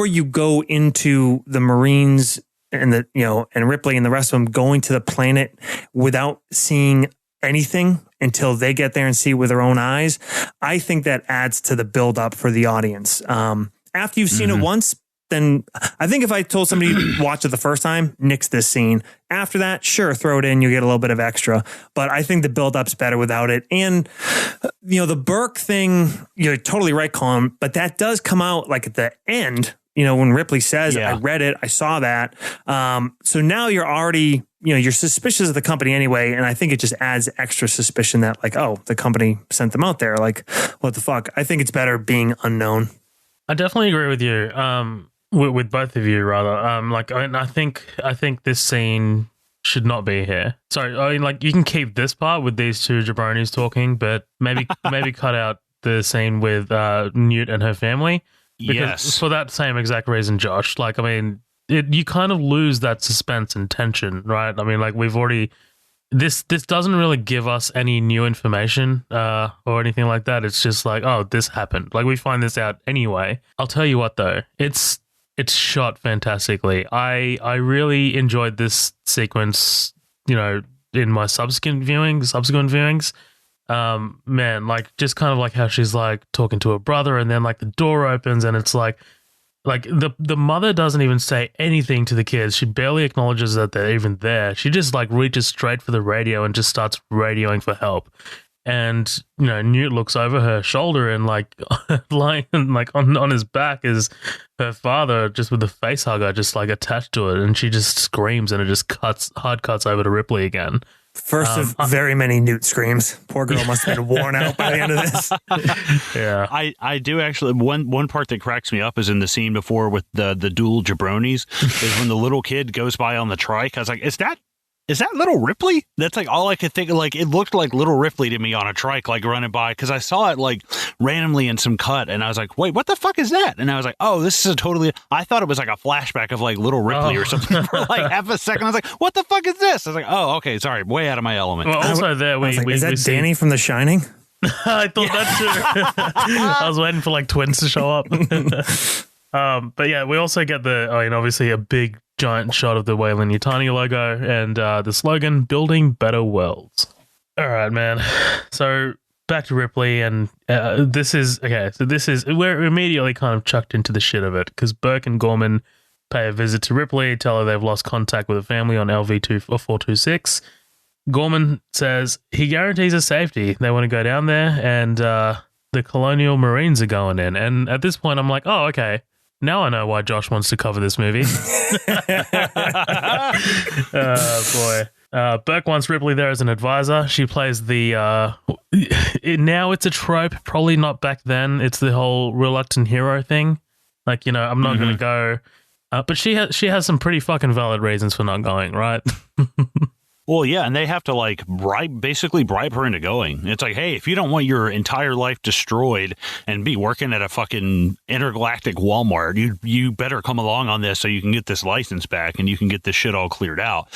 you go into the Marines and and Ripley and the rest of them going to the planet without seeing anything until they get there and see it with their own eyes, I think that adds to the build up for the audience. After you've seen it once, then I think if I told somebody to watch it the first time, nix this scene. After that, sure, throw it in, you get a little bit of extra. But I think the build up's better without it. And, the Burke thing, you're totally right, Colin, but that does come out like at the end, when Ripley says, I read it, I saw that. So now you're already, you're suspicious of the company anyway. And I think it just adds extra suspicion that like, oh, the company sent them out there. Like, what the fuck? I think it's better being unknown. I definitely agree with you. With both of you, rather. I think this scene should not be here. Sorry, I mean, like, you can keep this part with these two jabronis talking, but maybe cut out the scene with Newt and her family. Yes. For that same exact reason, Josh. Like, I mean, you kind of lose that suspense and tension, right? I mean, like, we've already... This doesn't really give us any new information or anything like that. It's just like, oh, this happened. Like, we find this out anyway. I'll tell you what, though. It's shot fantastically. I really enjoyed this sequence, you know, in my subsequent viewings. Man, like, just kind of like how she's like talking to her brother, and then like the door opens and it's like the mother doesn't even say anything to the kids. She barely acknowledges that they're even there. She just like reaches straight for the radio and just starts radioing for help. And, you know, Newt looks over her shoulder and like lying like on his back is her father, just with the face hugger just like attached to it, and she just screams and it just hard cuts over to Ripley again. First of very many Newt screams. Poor girl must have been worn out by the end of this. Yeah. I do actually, one part that cracks me up is in the scene before with the dual jabronis, is when the little kid goes by on the trike. I was like, is that little Ripley? That's like all I could think of. Like, it looked like little Ripley to me on a trike, like running by, because I saw it like randomly in some cut, and I was like, wait, what the fuck is that? And I was like, oh, this is I thought it was like a flashback of like little Ripley or something for like half a second. I was like, what the fuck is this? I was like, oh, okay, sorry, way out of my element. Well, also there, is that Danny from The Shining? I thought that too. I was waiting for like twins to show up. But yeah, we also get obviously a big giant shot of the Weyland-Yutani logo and the slogan, "Building Better Worlds." All right, man. So back to Ripley, and we're immediately kind of chucked into the shit of it, because Burke and Gorman pay a visit to Ripley, tell her they've lost contact with a family on LV-426. Gorman says he guarantees her safety. They want to go down there, and the Colonial Marines are going in. And at this point, I'm like, oh, okay. Now I know why Josh wants to cover this movie. Boy. Burke wants Ripley there as an advisor. She plays the... now it's a trope, probably not back then. It's the whole reluctant hero thing. Like, you know, I'm not going to go... but she has some pretty fucking valid reasons for not going, right? Well, yeah, and they have to like basically bribe her into going. It's like, hey, if you don't want your entire life destroyed and be working at a fucking intergalactic Walmart, you better come along on this so you can get this license back and you can get this shit all cleared out.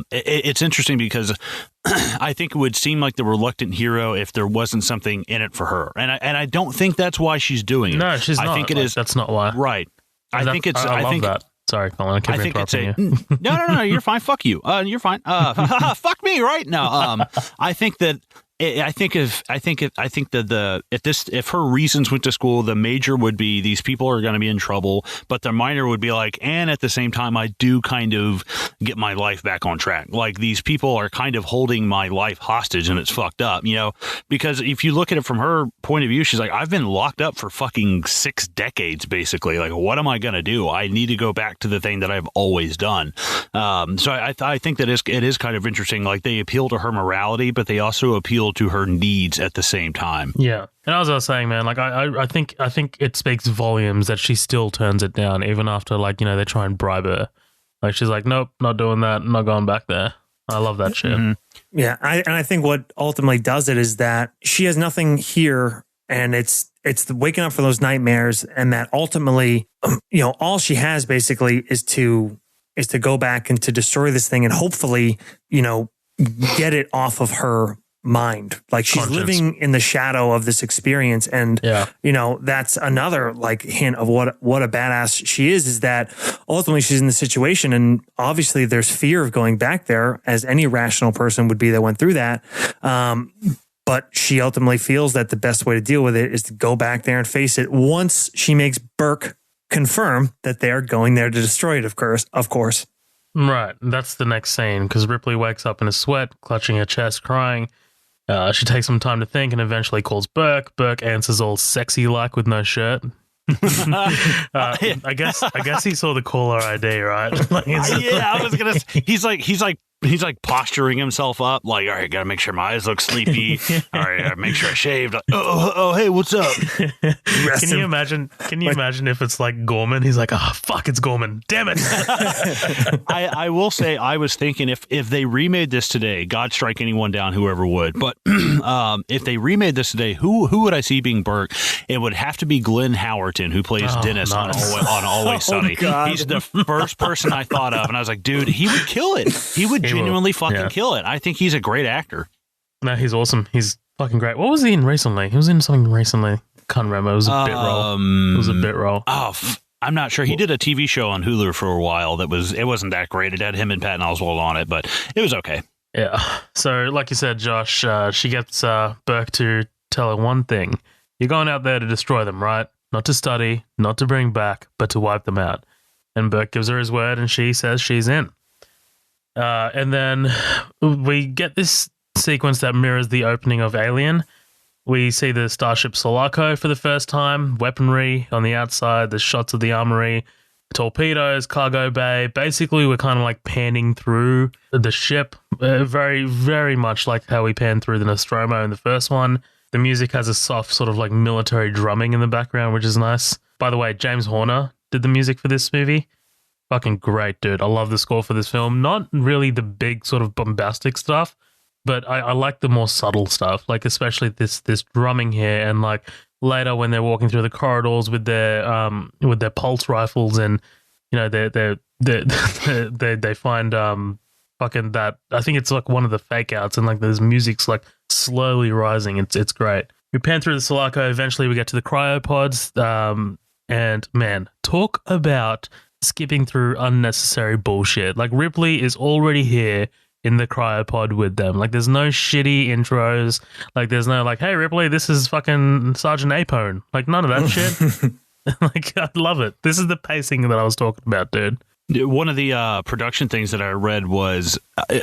It's interesting because I think it would seem like the reluctant hero if there wasn't something in it for her, and I don't think that's why she's doing it. No, she's not. I think it is. That's not why. Right. I think that. Sorry, Colin. I keep interrupting you. No, you're fine. Fuck you. You're fine. Fuck me, right? No. I think that. If her reasons went to school, the major would be these people are going to be in trouble, but the minor would be like, and at the same time, I do kind of get my life back on track. Like, these people are kind of holding my life hostage, and it's fucked up, you know, because if you look at it from her point of view, she's like, I've been locked up for fucking 6 decades, basically. Like, what am I going to do? I need to go back to the thing that I've always done. So I think that it is kind of interesting. Like, they appeal to her morality, but they also appeal to her needs at the same time. Yeah. And as I was saying, man, like I think it speaks volumes that she still turns it down even after, like, you know, they try and bribe her. Like, she's like, nope, not doing that, not going back there. I love that shit. Mm-hmm. Yeah, I think what ultimately does it is that she has nothing here, and it's the waking up from those nightmares, and that ultimately, you know, all she has basically is to go back and to destroy this thing, and hopefully, you know, get it off of her mind. Like, she's living in the shadow of this experience, and you know, that's another like hint of what a badass she is that ultimately she's in the situation, and obviously there's fear of going back there, as any rational person would be that went through that, but she ultimately feels that the best way to deal with it is to go back there and face it once she makes Burke confirm that they are going there to destroy it, of course. Right. That's the next scene, because Ripley wakes up in a sweat, clutching her chest, crying. She takes some time to think and eventually calls Burke. Burke answers all sexy like with no shirt. I guess he saw the caller ID, right? Yeah, I was gonna say, he's like he's like posturing himself up, like, all right, gotta make sure my eyes look sleepy. All right, gotta make sure I shaved. Like, oh, hey, what's up? Can you imagine if it's like Gorman? He's like, oh fuck, it's Gorman. Damn it. I will say, I was thinking if they remade this today, God strike anyone down, whoever would. But if they remade this today, who would I see being Burke? It would have to be Glenn Howerton, who plays Dennis on Always Sunny. He's the first person I thought of, and I was like, dude, he would kill it. He would genuinely fucking kill it. I think he's a great actor. No, he's awesome. He's fucking great. What was he in recently? He was in something recently. Can't remember. It was a bit role. It was a bit role. I'm not sure. He did a TV show on Hulu for a while. It wasn't that great. It had him and Patton Oswalt on it, but it was okay. Yeah. So, like you said, Josh, she gets Burke to tell her one thing. You're going out there to destroy them, right? Not to study, not to bring back, but to wipe them out. And Burke gives her his word, and she says she's in. And then we get this sequence that mirrors the opening of Alien. We see the starship Sulaco for the first time, weaponry on the outside, the shots of the armory, torpedoes, cargo bay. Basically, we're kind of like panning through the ship, very, very much like how we panned through the Nostromo in the first one. The music has a soft sort of like military drumming in the background, which is nice. By the way, James Horner did the music for this movie. Fucking great, dude. I love the score for this film. Not really the big sort of bombastic stuff, but I like the more subtle stuff, like especially this drumming here, and like later when they're walking through the corridors with their pulse rifles, and you know they find fucking that, I think it's like one of the fake outs, and like there's music's like slowly rising. It's great. We pan through the Sulaco. Eventually we get to the cryopods, and man, talk about skipping through unnecessary bullshit. Like Ripley is already here in the cryopod with them. Like there's no shitty intros. Like there's no like, hey Ripley, this is fucking Sergeant Apone. Like none of that shit. Like I love it. This is the pacing that I was talking about, dude. One of the production things that I read was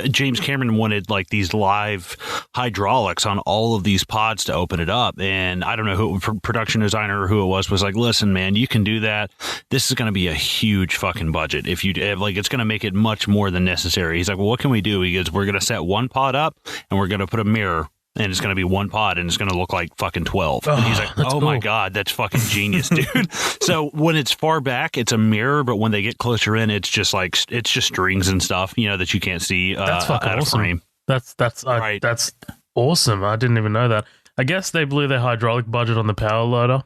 James Cameron wanted like these live hydraulics on all of these pods to open it up. And I don't know who, production designer or who it was like, listen, man, you can do that. This is going to be a huge fucking budget. If you like, it's going to make it much more than necessary. He's like, well, what can we do? He goes, we're going to set one pod up and we're going to put a mirror. And it's going to be one pod, and it's going to look like fucking 12. And he's like, oh my God, that's fucking genius, dude. So when it's far back, it's a mirror, but when they get closer in, it's just strings and stuff, you know, that you can't see that's fucking out of awesome. frame. That's right. That's awesome. I didn't even know that. I guess they blew their hydraulic budget on the power loader.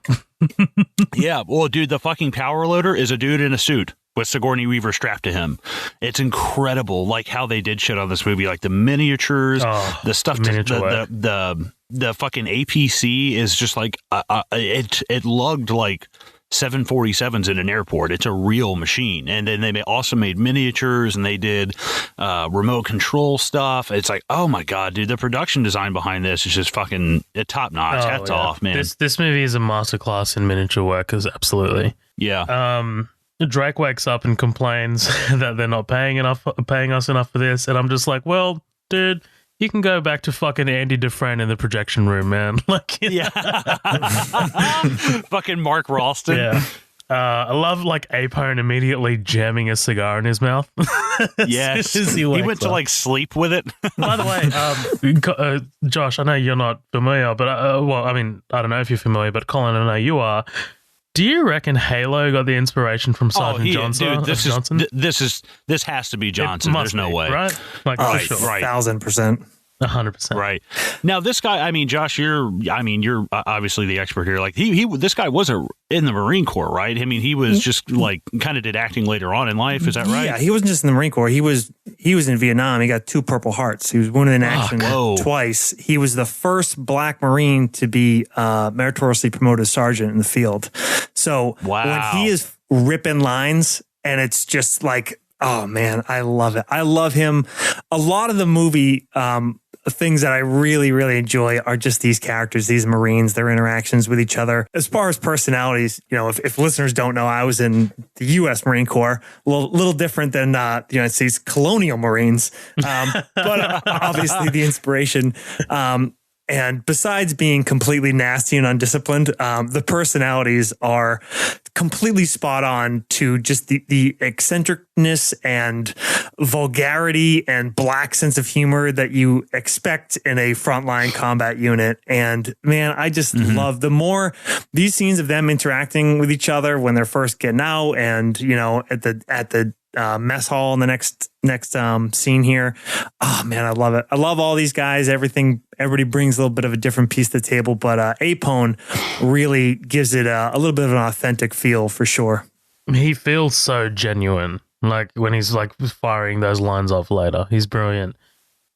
Yeah, well, dude, the fucking power loader is a dude in a suit with Sigourney Weaver strapped to him. It's incredible, like how they did shit on this movie, like the miniatures, the stuff, the fucking APC is just like it lugged like 747s in an airport. It's a real machine. And then they also made miniatures, and they did remote control stuff. It's like, oh my God, dude, the production design behind this is just fucking top notch. Hats off, man. This movie is a masterclass in miniature workers. Absolutely. Yeah. Drake wakes up and complains that they're not paying us enough for this, and I'm just like, well, dude, you can go back to fucking Andy Dufresne in the projection room, man. Like, yeah, fucking Mark Ralston. Yeah, I love like Apone immediately jamming a cigar in his mouth. Yes, he went to like sleep with it. By the way, Josh, I know you're not familiar, but well, I mean, I don't know if you're familiar, but Colin, I know you are. Do you reckon Halo got the inspiration from Sergeant Johnson? Dude, this has to be Johnson. There's no way, right? Like, right, sure. right, 1,000%. 100%. Right. Now, this guy, I mean, Josh, you're obviously the expert here. Like, this guy wasn't in the Marine Corps, right? I mean, he was just like kind of did acting later on in life. Is that right? Yeah, he wasn't just in the Marine Corps. He was in Vietnam. He got 2 Purple Hearts. He was wounded in action twice. He was the first Black Marine to be meritoriously promoted sergeant in the field. So when he is ripping lines, and it's just like, oh man, I love it. I love him. A lot of the movie things that I really, really enjoy are just these characters, these Marines, their interactions with each other. As far as personalities, you know, if listeners don't know, I was in the U.S. Marine Corps, a little different than the United States colonial Marines, but obviously the inspiration. And besides being completely nasty and undisciplined, the personalities are completely spot on to just the eccentricness and vulgarity and black sense of humor that you expect in a frontline combat unit. And man, I just love the more these scenes of them interacting with each other when they're first getting out, and you know, at the mess hall in the next scene here. Oh man, I love it. I love all these guys. Everybody brings a little bit of a different piece to the table, but Apone really gives it a little bit of an authentic feel for sure. He feels so genuine, like when he's like firing those lines off later. He's brilliant.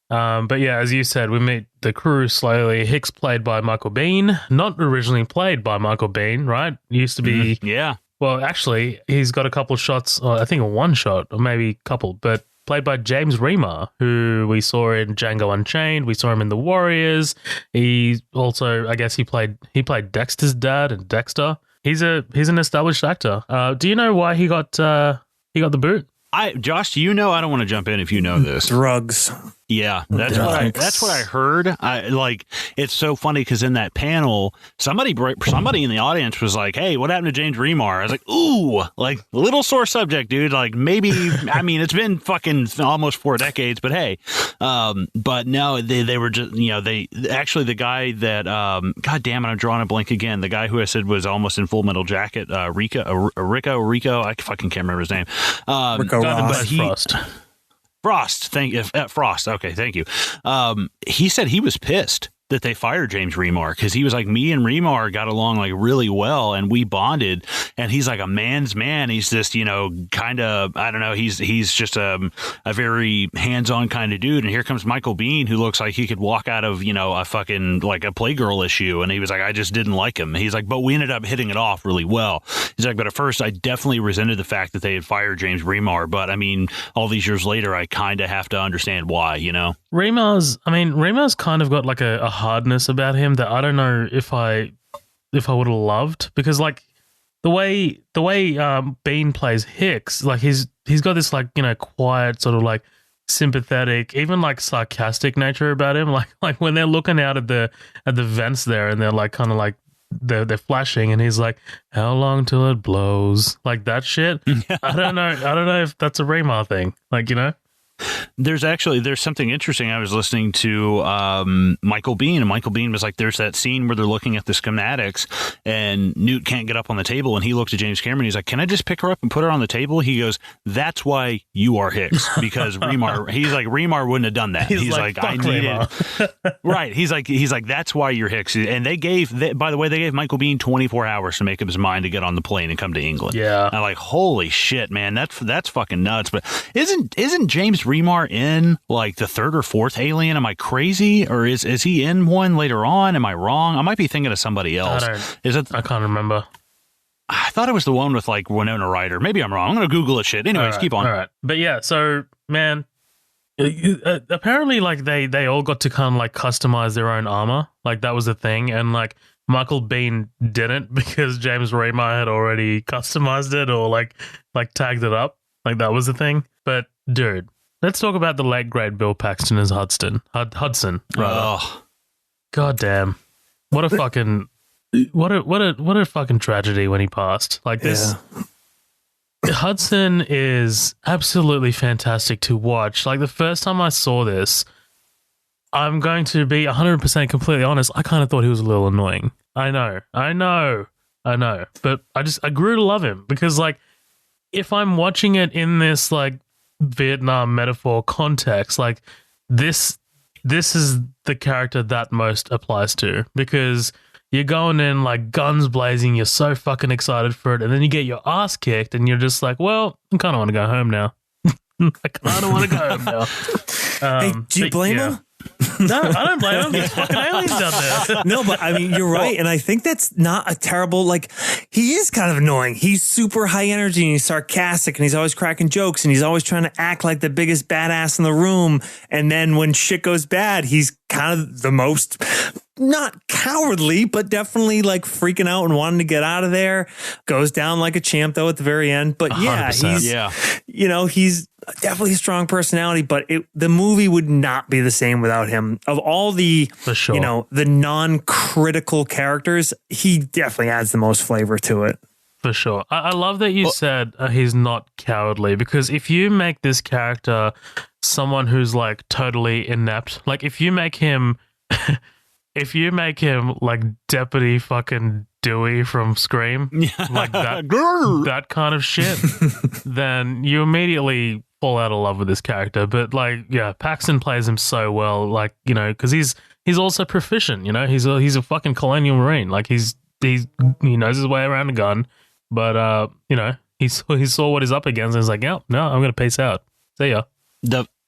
But yeah, as you said, we meet the crew slowly. Hicks played by Michael Biehn, not originally played by Michael Biehn, right? Used to be, yeah. Well, actually, he's got a couple of shots, I think a one shot, or maybe a couple, but played by James Remar, who we saw in Django Unchained. We saw him in The Warriors. He also, I guess he played Dexter's dad in Dexter. He's an established actor. Do you know why he got the boot? Josh, do you know? I don't want to jump in if you know this. Drugs. Yeah, that's what I heard. It's so funny because in that panel, somebody in the audience was like, "Hey, what happened to James Remar?" I was like, "Ooh, like little sore subject, dude. Like maybe, I mean, it's been fucking almost 4 decades, but hey, but no, they were just, you know, they actually the guy that, God damn it, I'm drawing a blank again. The guy who I said was almost in Full Metal Jacket, Rico, I fucking can't remember his name. Rico Ross. Frost. Frost, Frost. Okay, thank you. He said he was pissed that they fired James Remar because he was like, me and Remar got along like really well and we bonded, and he's like a man's man. He's just, you know, kind of, I don't know, he's just a very hands-on kind of dude. And here comes Michael Biehn, who looks like he could walk out of, you know, a fucking like a Playgirl issue, and he was like, I just didn't like him. He's like, but we ended up hitting it off really well. He's like, but at first I definitely resented the fact that they had fired James Remar, but I mean, all these years later I kind of have to understand why, you know. Remar's kind of got like a hardness about him that I don't know if I would have loved, because like the way Biehn plays Hicks, like he's got this like, you know, quiet sort of like sympathetic, even like sarcastic nature about him. Like when they're looking out at the vents there and they're like kind of like they're flashing and he's like, how long till it blows, like that shit. I don't know if that's a Remar thing, like, you know. There's something interesting. I was listening to Michael Biehn, and Michael Biehn was like, there's that scene where they're looking at the schematics and Newt can't get up on the table, and he looked at James Cameron. He's like, can I just pick her up and put her on the table? He goes, that's why you are Hicks, because Remar wouldn't have done that. He's like I needed right. He's like that's why you're Hicks. And they gave Michael Biehn 24 hours to make up his mind to get on the plane and come to England. Yeah. I'm like, holy shit, man, that's fucking nuts. But isn't James Remar in like the 3rd or 4th Alien? Am I crazy, or is he in one later on? Am I wrong? I might be thinking of somebody else. I can't remember. I thought it was the one with like Winona Ryder. Maybe I'm wrong. I'm gonna Google it. Shit. Anyways, keep on. All right, but yeah. So man, apparently like they all got to kind of like customize their own armor. Like that was the thing, and like Michael Biehn didn't, because James Remar had already customized it or like tagged it up. Like that was the thing. But dude, let's talk about the late great Bill Paxton as Hudson. Oh. God damn. What a fucking tragedy when he passed. Like this. Yeah. Hudson is absolutely fantastic to watch. Like the first time I saw this, I'm going to be 100% completely honest, I kind of thought he was a little annoying. I know. But I grew to love him, because like if I'm watching it in this like Vietnam metaphor context, like this is the character that most applies to, because you're going in like guns blazing, you're so fucking excited for it, and then you get your ass kicked and you're just like, well, I kind of want to go home now. I kind of want to go home now. Hey, do you blame him? No, I don't blame him. There's fucking aliens out there. No, but I mean, you're right. And I think that's not a terrible, like, he is kind of annoying. He's super high energy and he's sarcastic and he's always cracking jokes and he's always trying to act like the biggest badass in the room. And then when shit goes bad, he's kind of the most, not cowardly, but definitely like freaking out and wanting to get out of there. Goes down like a champ though at the very end. But yeah, he's, you know, he's definitely a strong personality, but the movie would not be the same without him. Of all the, For sure. you know, the non-critical characters, he definitely adds the most flavor to it. For sure. I love that you said he's not cowardly, because if you make this character someone who's like totally inept, like if you make him like Deputy fucking Dewey from Scream, like that kind of shit, then you immediately fall out of love with this character. But like, yeah, Paxton plays him so well, like, you know, because he's also proficient, you know, he's a fucking colonial marine, like he knows his way around a gun. But you know, he saw what he's up against and he's like, yeah, no, I'm gonna peace out. See ya.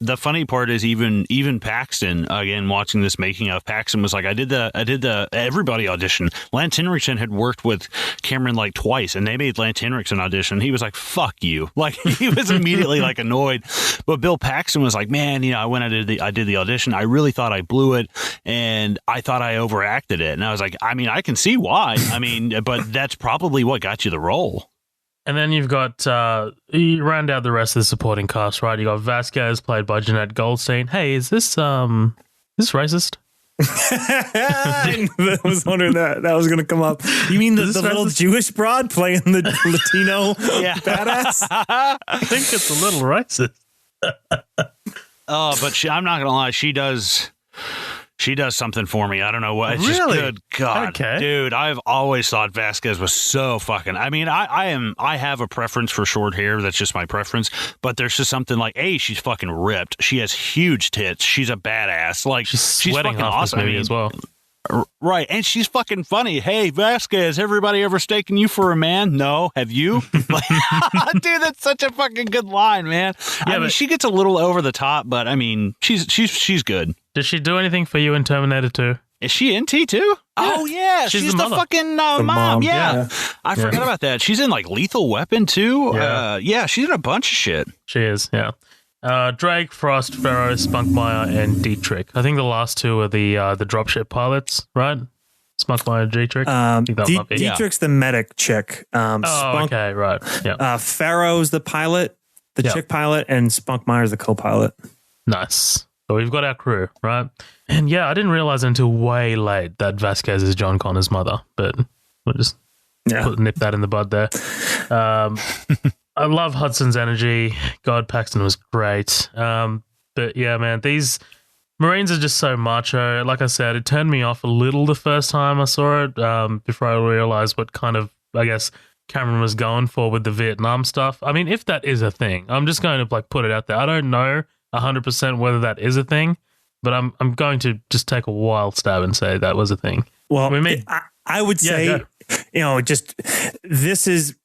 The funny part is even Paxton, again, watching this making of, Paxton was like, I did the everybody audition. Lance Henriksen had worked with Cameron like twice, and they made Lance Henriksen audition. He was like, fuck you. Like, he was immediately like annoyed. But Bill Paxton was like, man, you know, I did the audition. I really thought I blew it, and I thought I overacted it. And I was like, I mean, I can see why. I mean, but that's probably what got you the role. And then you've got, you round out the rest of the supporting cast, right? You got Vasquez, played by Jeanette Goldstein. Hey, is this racist? I was wondering that was going to come up. You mean the little Jewish broad playing the Latino badass? I think it's a little racist. Oh, but I'm not going to lie. She does something for me. I don't know what. It's Really? just good God. Okay. Dude, I've always thought Vasquez was so fucking, I mean, I have a preference for short hair. That's just my preference. But there's just something like, A, she's fucking ripped. She has huge tits. She's a badass. Like, she's sweating fucking off awesome. this movie as well. Right. And she's fucking funny. Hey, Vasquez, everybody ever mistaken you for a man? No. Have you? Like, dude, that's such a fucking good line, man. Yeah, I mean, she gets a little over the top, but I mean, she's good. Did she do anything for you in Terminator 2? Is she in T2? Yeah. Oh, yeah. She's the fucking mom. Yeah. I forgot about that. She's in like Lethal Weapon, too. Yeah, she's in a bunch of shit. She is, yeah. Drake, Frost, Pharaoh, Spunkmeyer, and Dietrich. I think the last two are the dropship pilots, right? Spunkmeyer, Dietrich. Dietrich's the medic chick. Okay, right. Yeah. Pharaoh's the pilot, chick pilot, and Spunkmeyer's the co-pilot. Nice. So we've got our crew, right? And yeah, I didn't realize until way late that Vasquez is John Connor's mother, but we'll just nip that in the bud there. I love Hudson's energy. God, Paxton was great. But yeah, man, these Marines are just so macho. Like I said, it turned me off a little the first time I saw it, before I realized what kind of, I guess, Cameron was going for with the Vietnam stuff. I mean, if that is a thing, I'm just going to like put it out there. I don't know 100% whether that is a thing, but I'm going to just take a wild stab and say that was a thing. Well, I would say, you know, just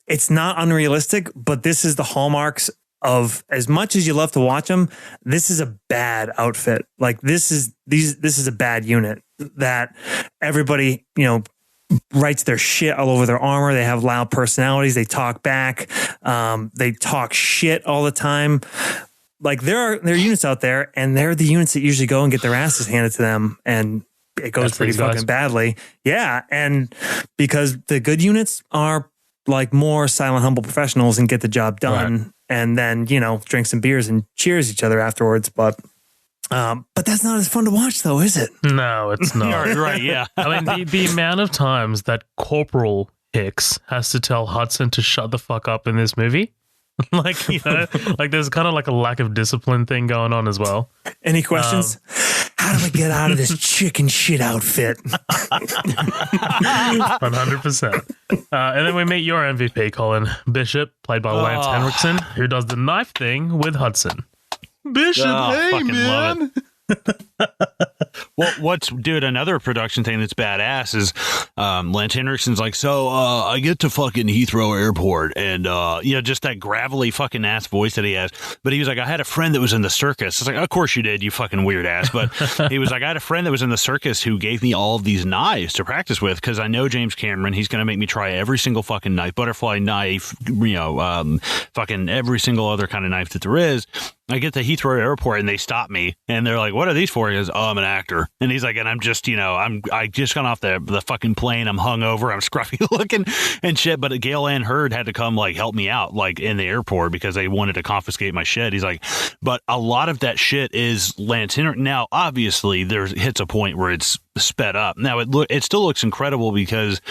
it's not unrealistic, but this is the hallmarks of, as much as you love to watch them, this is a bad outfit. Like this is a bad unit that everybody, you know, writes their shit all over their armor. They have loud personalities. They talk back. They talk shit all the time. Like there are units out there, and they're the units that usually go and get their asses handed to them, and it goes pretty fucking badly. Yeah, and because the good units are like more silent, humble professionals and get the job done, and then, you know, drink some beers and cheers each other afterwards. But that's not as fun to watch, though, is it? No, it's not. Right? Yeah. I mean, the amount of times that Corporal Hicks has to tell Hudson to shut the fuck up in this movie. Like, you know, like there's kind of like a lack of discipline thing going on as well. Any questions? How do I get out of this chicken shit outfit? 100%. And then we meet your MVP, Colin Bishop, played by Lance Henriksen, who does the knife thing with Hudson. Bishop, hey, man. Well, dude, another production thing that's badass is Lance Henriksen's like, so I get to fucking Heathrow Airport, and you know, just that gravelly fucking ass voice that he has. But he was like, I had a friend that was in the circus. It's like, of course you did, you fucking weird ass. But he was like, I had a friend that was in the circus who gave me all of these knives to practice with, because I know James Cameron, he's going to make me try every single fucking knife, butterfly knife, you know, fucking every single other kind of knife that there is. I get to Heathrow Airport and they stop me and they're like, "What are these for?" He goes, "Oh, I'm an actor." And he's like, "And I'm just, I just got off the fucking plane. I'm hungover. I'm scruffy looking and shit." But Gail Ann Hurd had to come like help me out like in the airport because they wanted to confiscate my shit. He's like, but a lot of that shit is lantern. Now, obviously, hits a point where it's sped up. Now it still looks incredible because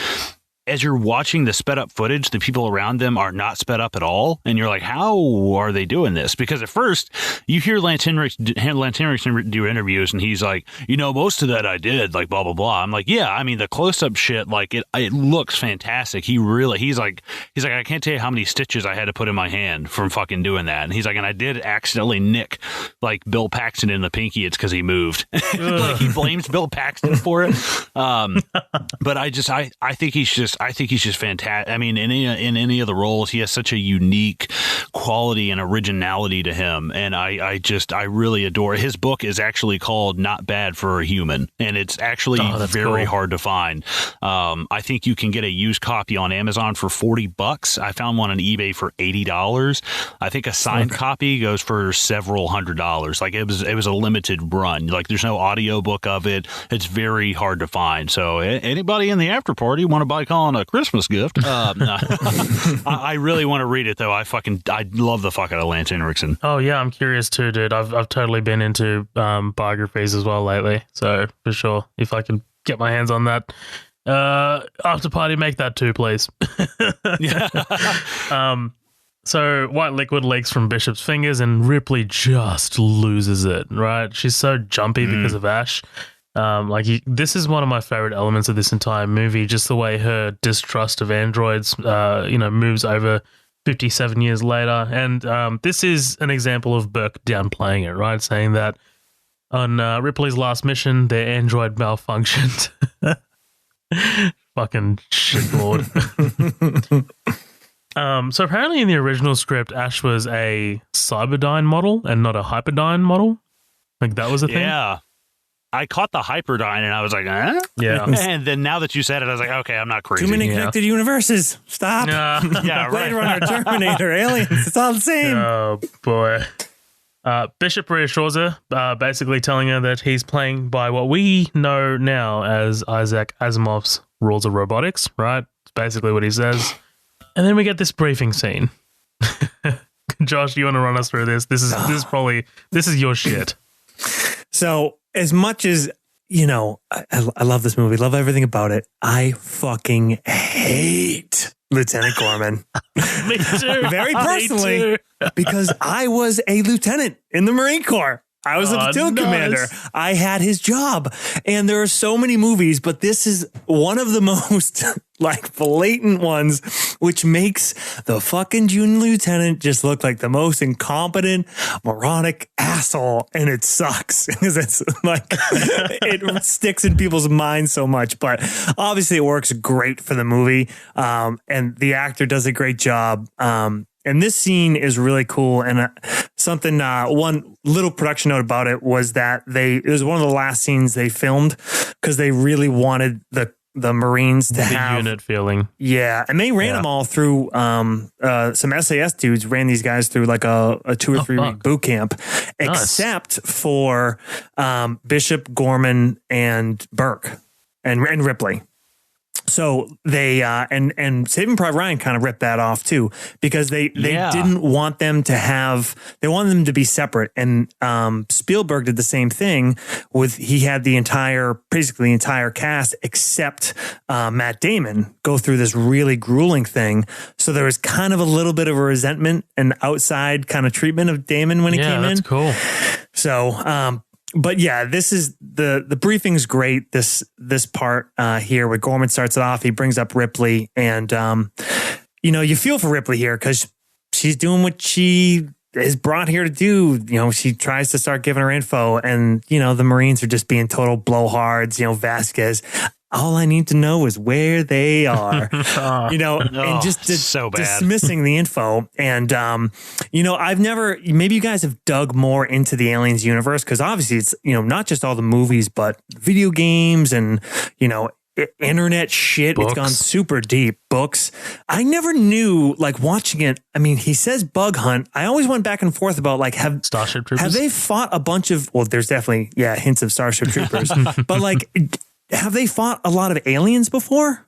as you're watching the sped up footage, the people around them are not sped up at all. And you're like, how are they doing this? Because at first you hear Lance Henriksen do interviews and he's like, most of that I did, like blah, blah, blah. I'm like, yeah, I mean, the close up shit, like it looks fantastic. He's like, I can't tell you how many stitches I had to put in my hand from fucking doing that. And he's like, and I did accidentally nick like Bill Paxton in the pinky. It's because he moved. Like he blames Bill Paxton for it. But I think he's just fantastic. I mean, in any of the roles, he has such a unique quality and originality to him, and I really adore it. His book is actually called "Not Bad for a Human," and it's actually very hard to find. I think you can get a used copy on Amazon for $40. I found one on eBay for $80. I think a signed copy goes for several $100s. Like it was a limited run. Like there's no audio book of it. It's very hard to find. So anybody in the after party want to buy Colin a Christmas gift? No. I really want to read it though. I love the fuck out of Lance Henriksen. Oh yeah, I'm curious too, dude. I've totally been into biographies as well lately. So for sure, if I can get my hands on that after party, make that too, please. Yeah. So white liquid leaks from Bishop's fingers, and Ripley just loses it. Right? She's so jumpy because of Ash. This is one of my favorite elements of this entire movie, just the way her distrust of androids, moves over 57 years later. And this is an example of Burke downplaying it, right? Saying that on Ripley's last mission, their android malfunctioned. Fucking shitlord. So apparently in the original script, Ash was a Cyberdyne model and not a Hyperdyne model. Like that was a thing? Yeah. I caught the Hyperdyne and I was like, eh? Yeah. And then now that you said it, I was like, okay, I'm not crazy. Too many connected universes. Stop. Yeah, Blade right. Runner, Terminator, Aliens. It's all the same. Oh, boy. Bishop reassures her, basically telling her that he's playing by what we know now as Isaac Asimov's rules of robotics, right? It's basically what he says. And then we get this briefing scene. Josh, do you want to run us through this? This is your shit. So as much as, I love this movie, love everything about it, I fucking hate Lieutenant Gorman. Me too. Very personally, because I was a lieutenant in the Marine Corps. I was a platoon commander. I had his job. And there are so many movies, but this is one of the most blatant ones, which makes the fucking junior lieutenant just look like the most incompetent, moronic asshole. And it sucks because it's like, it sticks in people's minds so much. But obviously it works great for the movie. And the actor does a great job. And this scene is really cool. And one little production note about it was that it was one of the last scenes they filmed because they really wanted the Marines to have the unit feeling. Yeah. And they ran them all through, some SAS dudes ran these guys through like a 2 or 3 week boot camp, except for Bishop, Gorman, and Burke and Ripley. So they and Saving Private Ryan kind of ripped that off too, because they didn't want them to they wanted them to be separate. And Spielberg did the same thing he had basically the entire cast except Matt Damon go through this really grueling thing. So there was kind of a little bit of a resentment and outside kind of treatment of Damon when he came in. Yeah, that's cool. So, but yeah, this is the briefing's great. This part here where Gorman starts it off, he brings up Ripley, and you feel for Ripley here because she's doing what she is brought here to do. She tries to start giving her info, and the Marines are just being total blowhards. Vasquez, all I need to know is where they are, and just so bad. Dismissing the info. And, maybe you guys have dug more into the Aliens universe, because obviously it's, not just all the movies, but video games and, internet shit. Books. It's gone super deep. Books. I never knew, like, watching it. I mean, he says bug hunt. I always went back and forth about, like, Starship Troopers. have they fought a bunch of, well, there's definitely, hints of Starship Troopers, but, like, have they fought a lot of aliens before?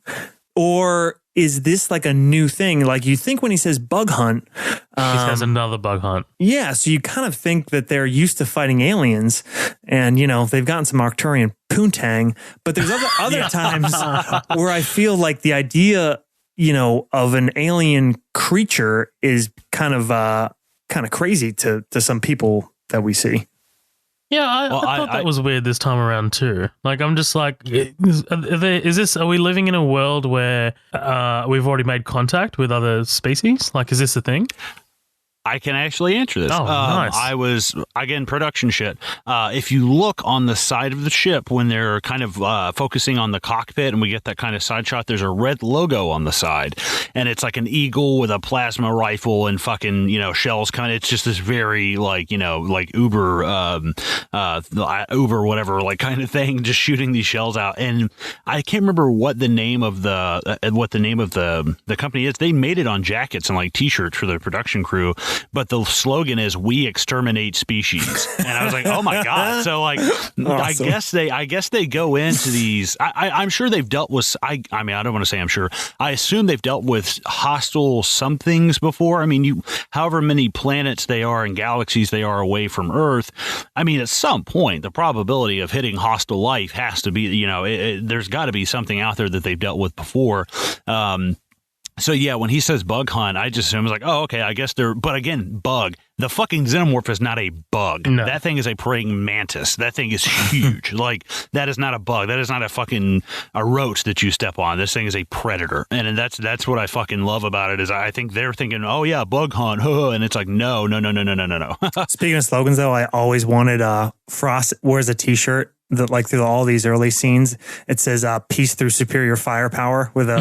Or is this like a new thing? Like, you think when he says bug hunt, he says another bug hunt. Yeah, so you kind of think that they're used to fighting aliens, and they've gotten some Arcturian poontang. But there's other times where I feel like the idea, of an alien creature is kind of crazy to some people that we see. Yeah, I thought that was weird this time around too. Like, I'm just like, are we living in a world where we've already made contact with other species? Like, is this a thing? I can actually answer this. Oh, nice. I was, again, production shit. If you look on the side of the ship when they're kind of focusing on the cockpit and we get that kind of side shot, there's a red logo on the side. And it's like an eagle with a plasma rifle and fucking, shells coming. It's just this very, like, like Uber whatever, like, kind of thing, just shooting these shells out. And I can't remember what the name of the company is. They made it on jackets and, like, T-shirts for the production crew. But the slogan is "We exterminate species," and I was like, "Oh my god!" So, like, awesome. I guess they go into these. I'm sure they've dealt with. I mean, I don't want to say I'm sure. I assume they've dealt with hostile somethings before. I mean, however many planets they are and galaxies they are away from Earth. I mean, at some point, the probability of hitting hostile life has to be. There's got to be something out there that they've dealt with before. So, yeah, when he says bug hunt, I just assume, like, oh, okay, I guess they're, but again, bug. The fucking xenomorph is not a bug. No. That thing is a praying mantis. That thing is huge. Like, that is not a bug. That is not a roach that you step on. This thing is a predator. And that's what I fucking love about it is I think they're thinking, oh, yeah, bug hunt. And it's like, no. Speaking of slogans, though, I always wanted Frost wears a T-shirt that, like, through all these early scenes, it says "Peace through superior firepower" with a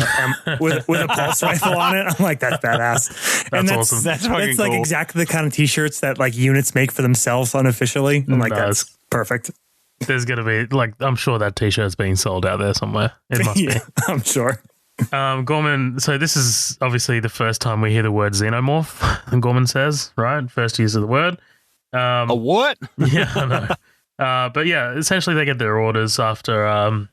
with a pulse rifle on it. I'm like, that's badass. That's awesome. That's fucking like cool. exactly the kind of T-shirts that, like, units make for themselves unofficially. I'm like, that's perfect. There's gonna be, like, I'm sure that T-shirt's being sold out there somewhere. It must be. I'm sure. Gorman, so this is obviously the first time we hear the word xenomorph, Gorman says, right? First use of the word. A what? Yeah, I know. But yeah, essentially they get their orders after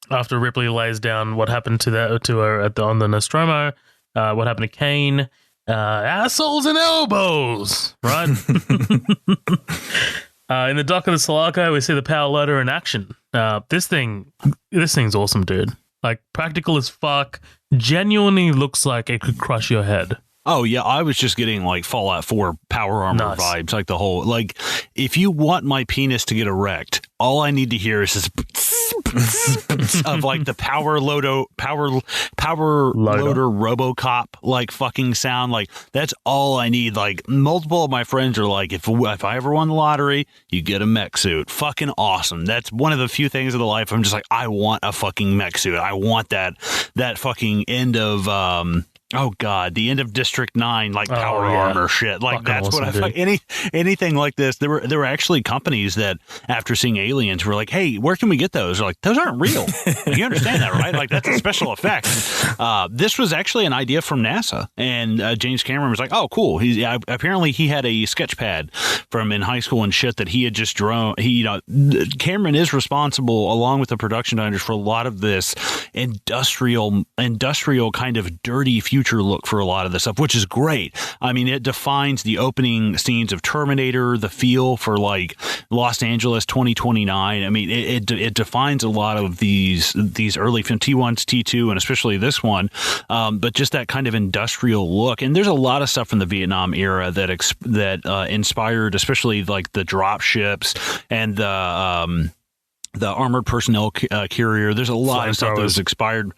Ripley lays down what happened to her on the Nostromo, what happened to Kane, assholes and elbows, right? In the dock of the Sulaco, we see the power loader in action. This thing's awesome, dude. Like, practical as fuck. Genuinely looks like it could crush your head. Oh, yeah, I was just getting, like, Fallout 4 power armor vibes, like the whole, like, if you want my penis to get erect, all I need to hear is this of, like, the power loader RoboCop, like, fucking sound. Like, that's all I need. Like, multiple of my friends are like, if I ever won the lottery, you get a mech suit. Fucking awesome. That's one of the few things in the life I'm just like, I want a fucking mech suit. I want that fucking end of, oh God, the end of District 9, like power armor shit. Like, fucking that's awesome, what I like. Anything like this. There were actually companies that, after seeing Aliens, were like, hey, where can we get those? They're like, those aren't real. You understand that, right? Like, that's a special effect. This was actually an idea from NASA, and James Cameron was like, oh, cool. Apparently he had a sketch pad from in high school and shit that he had just drawn. Cameron is responsible, along with the production designers, for a lot of this industrial kind of dirty future look for a lot of this stuff, which is great. I mean, it defines the opening scenes of Terminator, the feel for, like, Los Angeles 2029. I mean, it defines a lot of these early film, T1s, T2, and especially this one. But just that kind of industrial look. And there's a lot of stuff from the Vietnam era that inspired, especially, like, the drop ships and the armored personnel carrier. There's a lot of stuff that was expired.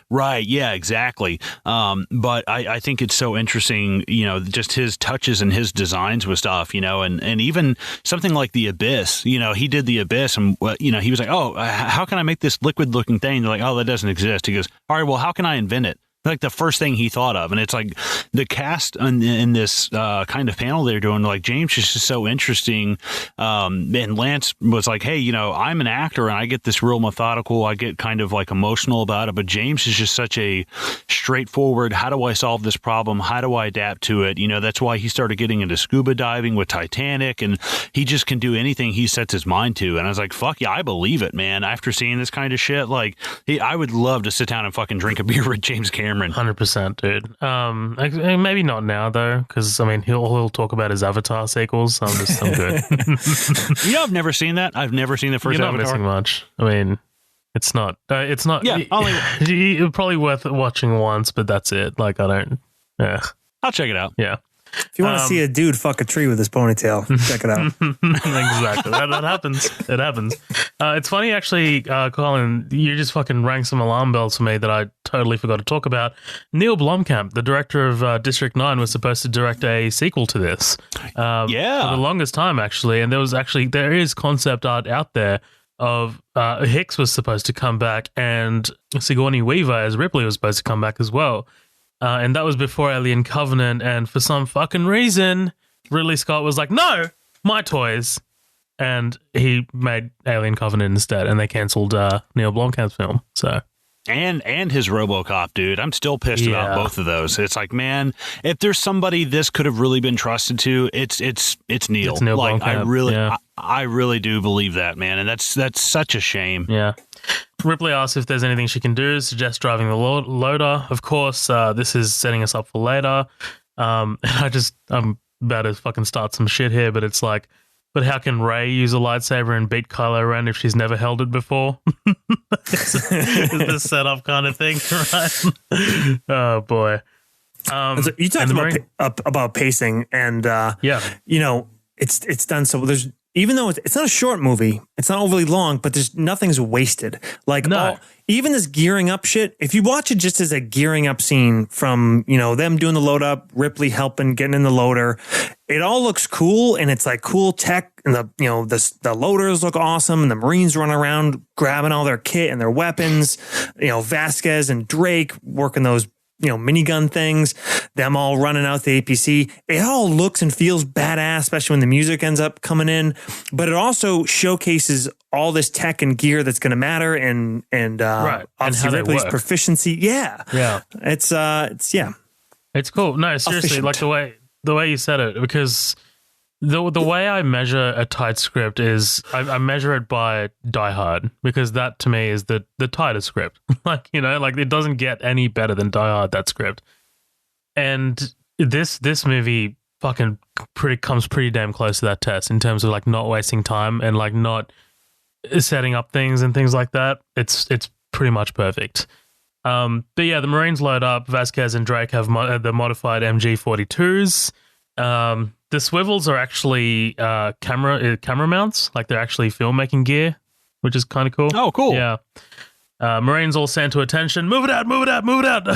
Right. Yeah, exactly. But I think it's so interesting, just his touches and his designs with stuff, and even something like the Abyss, he did the Abyss and, he was like, oh, how can I make this liquid looking thing? They're like, oh, that doesn't exist. He goes, all right, well, how can I invent it? like the first thing he thought of. And it's like the cast in this kind of panel they're doing, like James is just so interesting. And Lance was like, hey, I'm an actor and I get this real methodical, I get kind of like emotional about it, but James is just such a straightforward, how do I solve this problem, how do I adapt to it? That's why he started getting into scuba diving with Titanic, and he just can do anything he sets his mind to. And I was like, fuck yeah, I believe it, man. After seeing this kind of shit, like I would love to sit down and fucking drink a beer with James Cameron. 100%, dude. Maybe not now though, because he'll talk about his Avatar sequels. I'm good. I've never seen that. I've never seen the first You're not Avatar. missing much. I mean, it's not. Yeah, only probably worth watching once, but that's it. Like I don't. Yeah, I'll check it out. Yeah. If you want to see a dude fuck a tree with his ponytail, check it out. Exactly. That happens. It happens. It's funny, actually, Colin, you just fucking rang some alarm bells for me that I totally forgot to talk about. Neil Blomkamp, the director of District 9, was supposed to direct a sequel to this. For the longest time, actually. And there is concept art out there of Hicks was supposed to come back, and Sigourney Weaver as Ripley was supposed to come back as well. And that was before Alien Covenant, and for some fucking reason, Ridley Scott was like, no, my toys. And he made Alien Covenant instead, and they cancelled Neil Blomkamp's film. So, and his RoboCop, dude. I'm still pissed about both of those. It's like, man, if there's somebody this could have really been trusted to, it's Neil. It's Neil like Blomkamp, I really do believe that, man, and that's such a shame. Yeah. Ripley asks if there's anything she can do, suggests driving the loader. Of course, this is setting us up for later. I'm about to fucking start some shit here, but it's like, but how can Rey use a lightsaber and beat Kylo Ren if she's never held it before? It's the setup kind of thing, right? Oh, boy. So you talked about pacing, and it's done so. There's, even though it's not a short movie, it's not overly long, but nothing's wasted. Like even this gearing up shit, if you watch it just as a gearing up scene from, them doing the load up, Ripley helping, getting in the loader, it all looks cool, and it's like cool tech, and the loaders look awesome, and the Marines run around grabbing all their kit and their weapons, Vasquez and Drake working those minigun things, them all running out the APC. It all looks and feels badass, especially when the music ends up coming in. But it also showcases all this tech and gear that's going to matter, and obviously Ripley's proficiency. Yeah. It's cool. No, seriously, efficient. like the way you said it, because the way I measure a tight script is I measure it by Die Hard, because that to me is the tightest script. like it doesn't get any better than Die Hard, that script. And this movie fucking comes pretty damn close to that test in terms of like not wasting time and like not setting up things and things like that. It's pretty much perfect. But yeah, the Marines load up. Vasquez and Drake have the modified MG-42s. The swivels are actually camera mounts, like they're actually filmmaking gear, which is kind of cool. Oh, cool. Yeah. Marines all stand to attention. Move it out, move it out, move it out.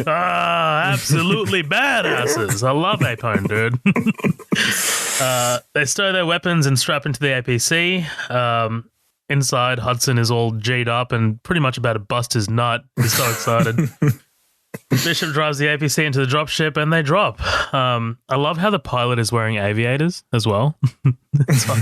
Absolutely badasses. I love Apone, dude. They stow their weapons and strap into the APC. Inside, Hudson is all G'd up and pretty much about to bust his nut. He's so excited. Bishop drives the APC into the dropship, and they drop. I love how the pilot is wearing aviators as well.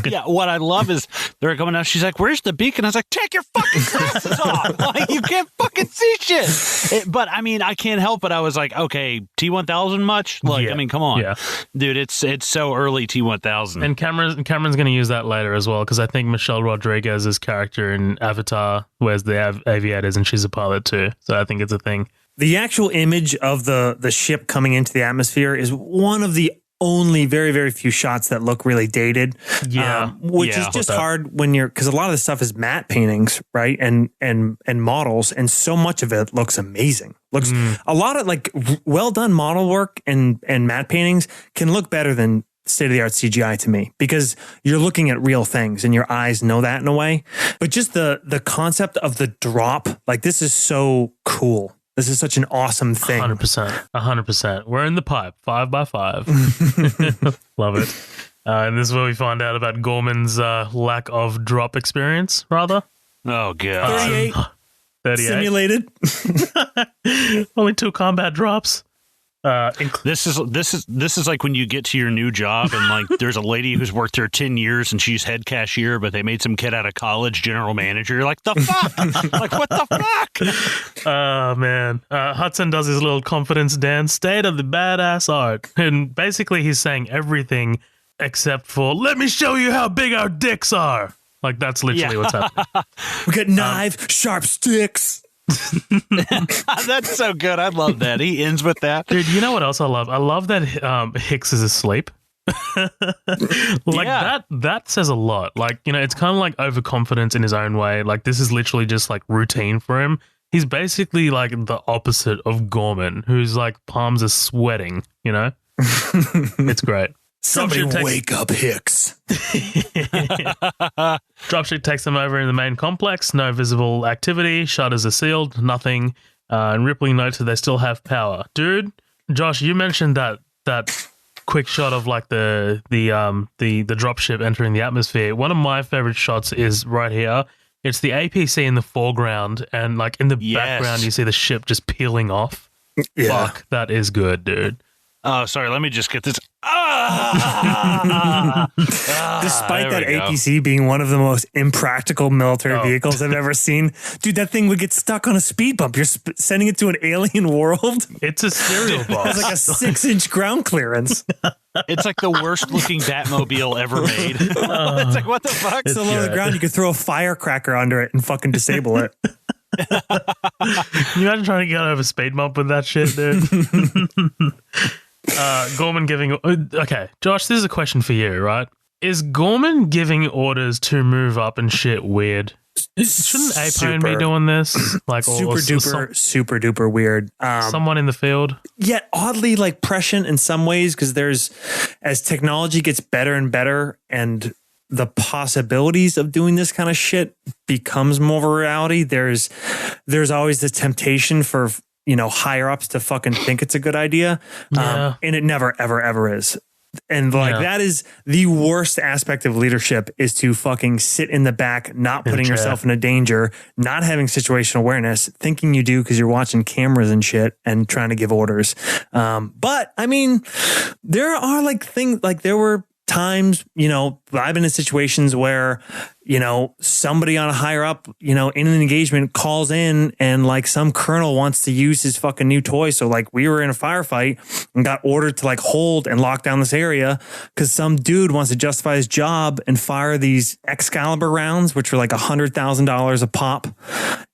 Yeah, what I love is they're coming out. She's like, "Where's the beacon?" I was like, "Take your fucking glasses off! Like, you can't fucking see shit." But I mean, I can't help it. I was like, "Okay, T1000 much?" Like, I mean, come on, dude. It's so early T1000. And Cameron's going to use that later as well, because I think Michelle Rodriguez's character in Avatar wears the aviators, and she's a pilot too. So I think it's a thing. The actual image of the ship coming into the atmosphere is one of the only very, very few shots that look really dated. Which is just hard when because a lot of the stuff is matte paintings, right? And models, and so much of it looks amazing. Looks a lot of like well done model work and matte paintings can look better than state-of-the-art CGI to me, because you're looking at real things and your eyes know that in a way. But just the concept of the drop, like, this is so cool. This is such an awesome thing. 100%. We're in the pipe, 5x5. Love it. And this is where we find out about Gorman's lack of drop experience, rather. Oh, God. 38. Simulated. Only 2 combat drops. This is like when you get to your new job and like there's a lady who's worked there 10 years and she's head cashier, but they made some kid out of college general manager. You're like, the fuck? Like, what the fuck? Oh, man. Hudson does his little confidence dance, state of the badass art. And basically he's saying everything except for, let me show you how big our dicks are. Like, that's literally what's happening. We got knives, sharp sticks. That's so good. I love that. He ends with that. Dude, you know what else I love? I love that Hicks is asleep. That says a lot. Like, you know, it's kind of like overconfidence in his own way. Like, this is literally just like routine for him. He's basically like the opposite of Gorman, whose like palms are sweating, you know? It's great. Somebody wake up, Hicks. Dropship takes them over in the main complex. No visible activity. Shutters are sealed. Nothing. And Ripley notes that they still have power. Dude, Josh, you mentioned that quick shot of like the dropship entering the atmosphere. One of my favorite shots is right here. It's the APC in the foreground, and like in the background, you see the ship just peeling off. Yeah. Fuck, that is good, dude. Oh, sorry. Let me just get this. Despite that APC being one of the most impractical military vehicles I've ever seen, dude, that thing would get stuck on a speed bump. You're sending it to an alien world. It's a cereal box. It's like a 6-inch ground clearance. It's like the worst looking Batmobile ever made. It's like, what the fuck? It's so low to the ground, you could throw a firecracker under it and fucking disable it. Can you imagine trying to get over speed bump with that shit, dude? Gorman giving... Okay, Josh, this is a question for you, right? Is Gorman giving orders to move up and shit weird? Shouldn't Apone be doing this? Like super duper weird. Someone in the field? Yet oddly like prescient in some ways, because as technology gets better and better and the possibilities of doing this kind of shit becomes more of a reality, there's always the temptation for, you know, higher ups to fucking think it's a good idea. And it never, ever, ever is. And like that is the worst aspect of leadership, is to fucking sit in the back, not putting yourself in a danger, not having situational awareness, thinking you do because you're watching cameras and shit and trying to give orders. But I mean, there are like things, like there were times, you know, I've been in situations where, you know, somebody on a higher up, you know, in an engagement calls in and like some colonel wants to use his fucking new toy. So like we were in a firefight and got ordered to like hold and lock down this area because some dude wants to justify his job and fire these Excalibur rounds, which were like $100,000 a pop,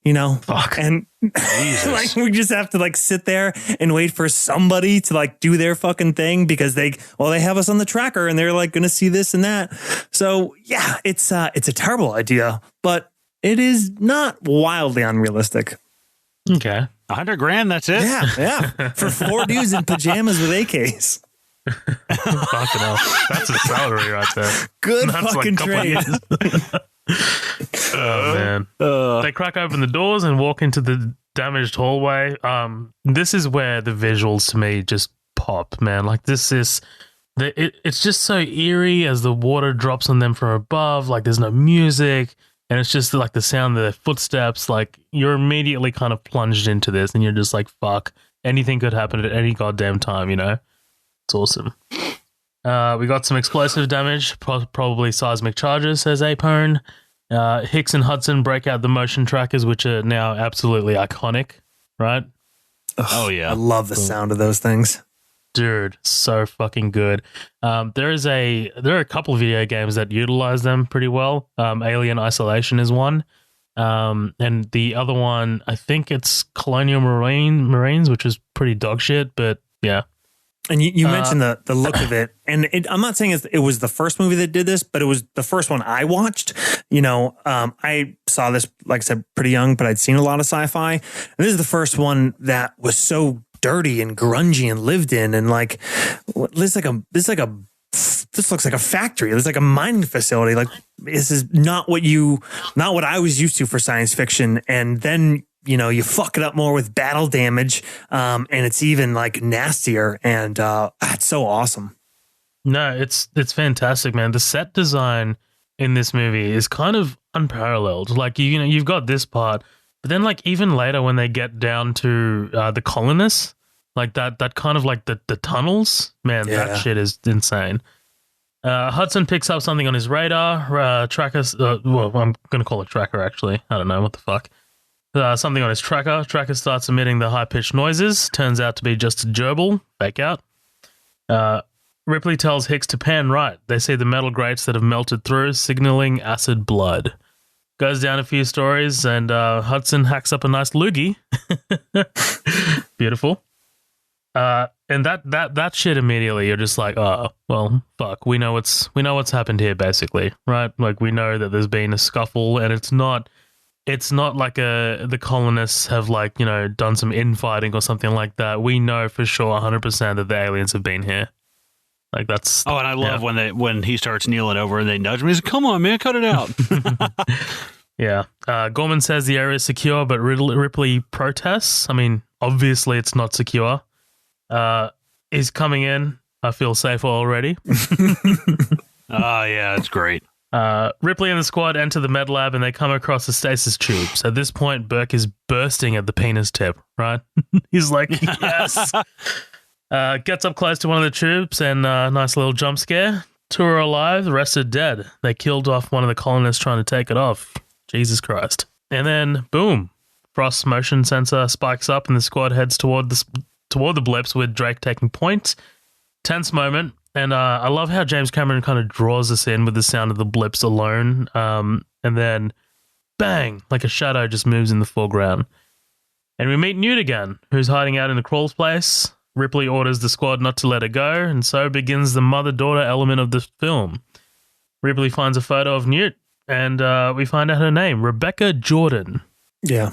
you know. Fuck. And like we just have to like sit there and wait for somebody to like do their fucking thing because they have us on the tracker and they're like going to see this and that. So yeah, it's a terrible idea, but it is not wildly unrealistic. Okay. $100,000, that's it? Yeah. For 4 dudes in pajamas with AKs. Fucking hell. That's a salary right there. Good That's fucking like trade. Oh, man. They crack open the doors and walk into the damaged hallway. This is where the visuals to me just pop, man. Like this is... It's just so eerie as the water drops on them from above. Like there's no music, and it's just like the sound of their footsteps. Like you're immediately kind of plunged into this, and you're just like, "Fuck!" Anything could happen at any goddamn time. You know, it's awesome. We got some explosive damage, probably seismic charges, says Apone. Hicks and Hudson break out the motion trackers, which are now absolutely iconic. Right? Oh yeah, I love the sound of those things. Dude, so fucking good. There are a couple of video games that utilize them pretty well. Alien Isolation is one. And the other one, I think it's Colonial Marines, which is pretty dog shit, but yeah. And you mentioned the look of it. And I'm not saying it was the first movie that did this, but it was the first one I watched. You know, I saw this, like I said, pretty young, but I'd seen a lot of sci-fi. And this is the first one that was so dirty and grungy and lived in, and like this looks like a factory. It's like a mining facility. Like this is not what I was used to for science fiction. And then, you know, you fuck it up more with battle damage, and it's even like nastier. And it's so awesome. No, it's fantastic, man. The set design in this movie is kind of unparalleled. Like you've got this part But then, like, even later when they get down to the colonists, like that kind of like the tunnels, man, that shit is insane. Hudson picks up something on his radar. Tracker, well, I'm going to call it tracker, actually. I don't know, what the fuck. Something on his tracker. Tracker starts emitting the high-pitched noises. Turns out to be just a gerbil. Fake out. Ripley tells Hicks to pan right. They see the metal grates that have melted through, signaling acid blood. Goes down a few stories, and Hudson hacks up a nice loogie. Beautiful. And that shit immediately, you're just like, oh, well, fuck. We know what's happened here, basically, right? Like, we know that there's been a scuffle, and it's not like the colonists have, like, you know, done some infighting or something like that. We know for sure 100% that the aliens have been here. Like, that's... Oh, and I love when he starts kneeling over and they nudge him. He's like, come on, man, cut it out. Yeah. Gorman says the area is secure, but Ripley protests. I mean, obviously it's not secure. He's coming in. I feel safer already. Oh, yeah, it's great. Ripley and the squad enter the med lab and they come across a stasis tube. So at this point, Burke is bursting at the penis tip, right? He's like, yes. Gets up close to one of the tubes and nice little jump scare. Two are alive, the rest are dead. They killed off one of the colonists trying to take it off. Jesus Christ. And then, boom, Frost's motion sensor spikes up and the squad heads toward the blips with Drake taking point. Tense moment. And I love how James Cameron kind of draws us in with the sound of the blips alone. And then, bang, like a shadow just moves in the foreground. And we meet Newt again, who's hiding out in the crawl space. Ripley orders the squad not to let her go, and so begins the mother-daughter element of the film. Ripley finds a photo of Newt, and we find out her name, Rebecca Jordan. Yeah.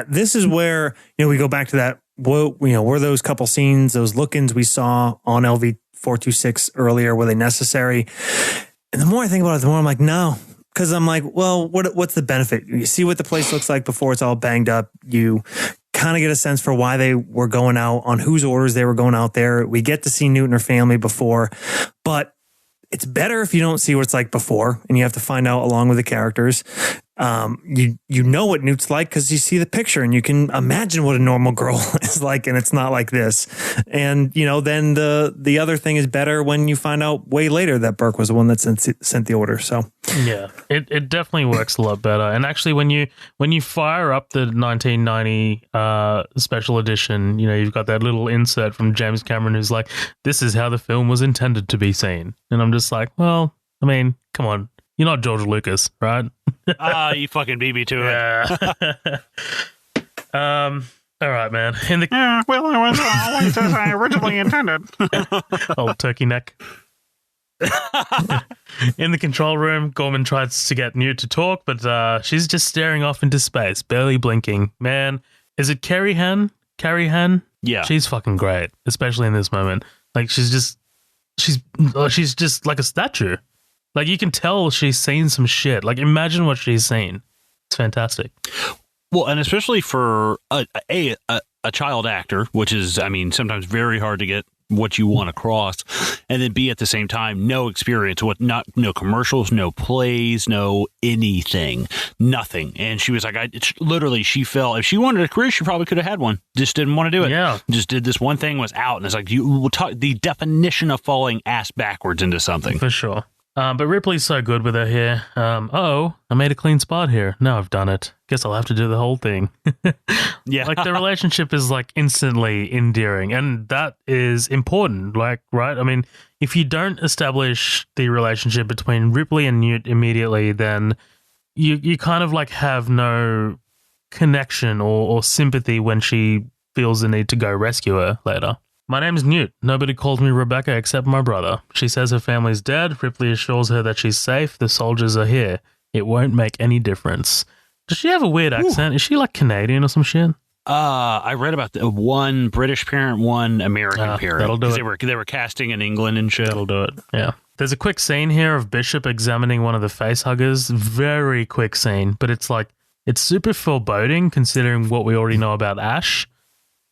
This is where, we go back to that, were those couple scenes, those look-ins we saw on LV-426 earlier, were they necessary? And the more I think about it, the more I'm like, no. Because I'm like, well, what's the benefit? You see what the place looks like before it's all banged up. You kind of get a sense for why they were going out, on whose orders they were going out there. We get to see Newt and her family before, but it's better if you don't see what it's like before, and you have to find out along with the characters. You know what Newt's like because you see the picture and you can imagine what a normal girl is like, and it's not like this. And then the other thing is better when you find out way later that Burke was the one that sent the order. So yeah, it definitely works a lot better. And actually, when you fire up the 1990 special edition, you've got that little insert from James Cameron who's like, "This is how the film was intended to be seen," and I'm just like, well, I mean, come on. You're not George Lucas, right? You fucking beat me to it. Yeah. All right, man. Well, I was always as I originally intended. Old turkey neck. In the control room, Gorman tries to get Newt to talk, but she's just staring off into space, barely blinking. Man, is it Carrie Henn? Yeah. She's fucking great, especially in this moment. Like, she's just like a statue. Like, you can tell she's seen some shit. Like, imagine what she's seen. It's fantastic. Well, and especially for a child actor, which is, I mean, sometimes very hard to get what you want across, and then B, at the same time, no experience, no commercials, no plays, no anything, nothing. And she was like, she felt, if she wanted a career, she probably could have had one. Just didn't want to do it. Yeah. Just did this one thing, was out. And it's like, you will talk the definition of falling ass backwards into something. For sure. But Ripley's so good with her here. I made a clean spot here. Now I've done it. Guess I'll have to do the whole thing. Yeah. Like, the relationship is, like, instantly endearing. And that is important, like, right? I mean, if you don't establish the relationship between Ripley and Newt immediately, then you kind of, like, have no connection or sympathy when she feels the need to go rescue her later. My name's Newt. Nobody calls me Rebecca except my brother. She says her family's dead. Ripley assures her that she's safe. The soldiers are here. It won't make any difference. Does she have a weird accent? Is she like Canadian or some shit? I read about one British parent, one American parent. That'll do it. They were casting in England and shit. That'll do it. Yeah. There's a quick scene here of Bishop examining one of the face huggers. Very quick scene, but it's super foreboding considering what we already know about Ash.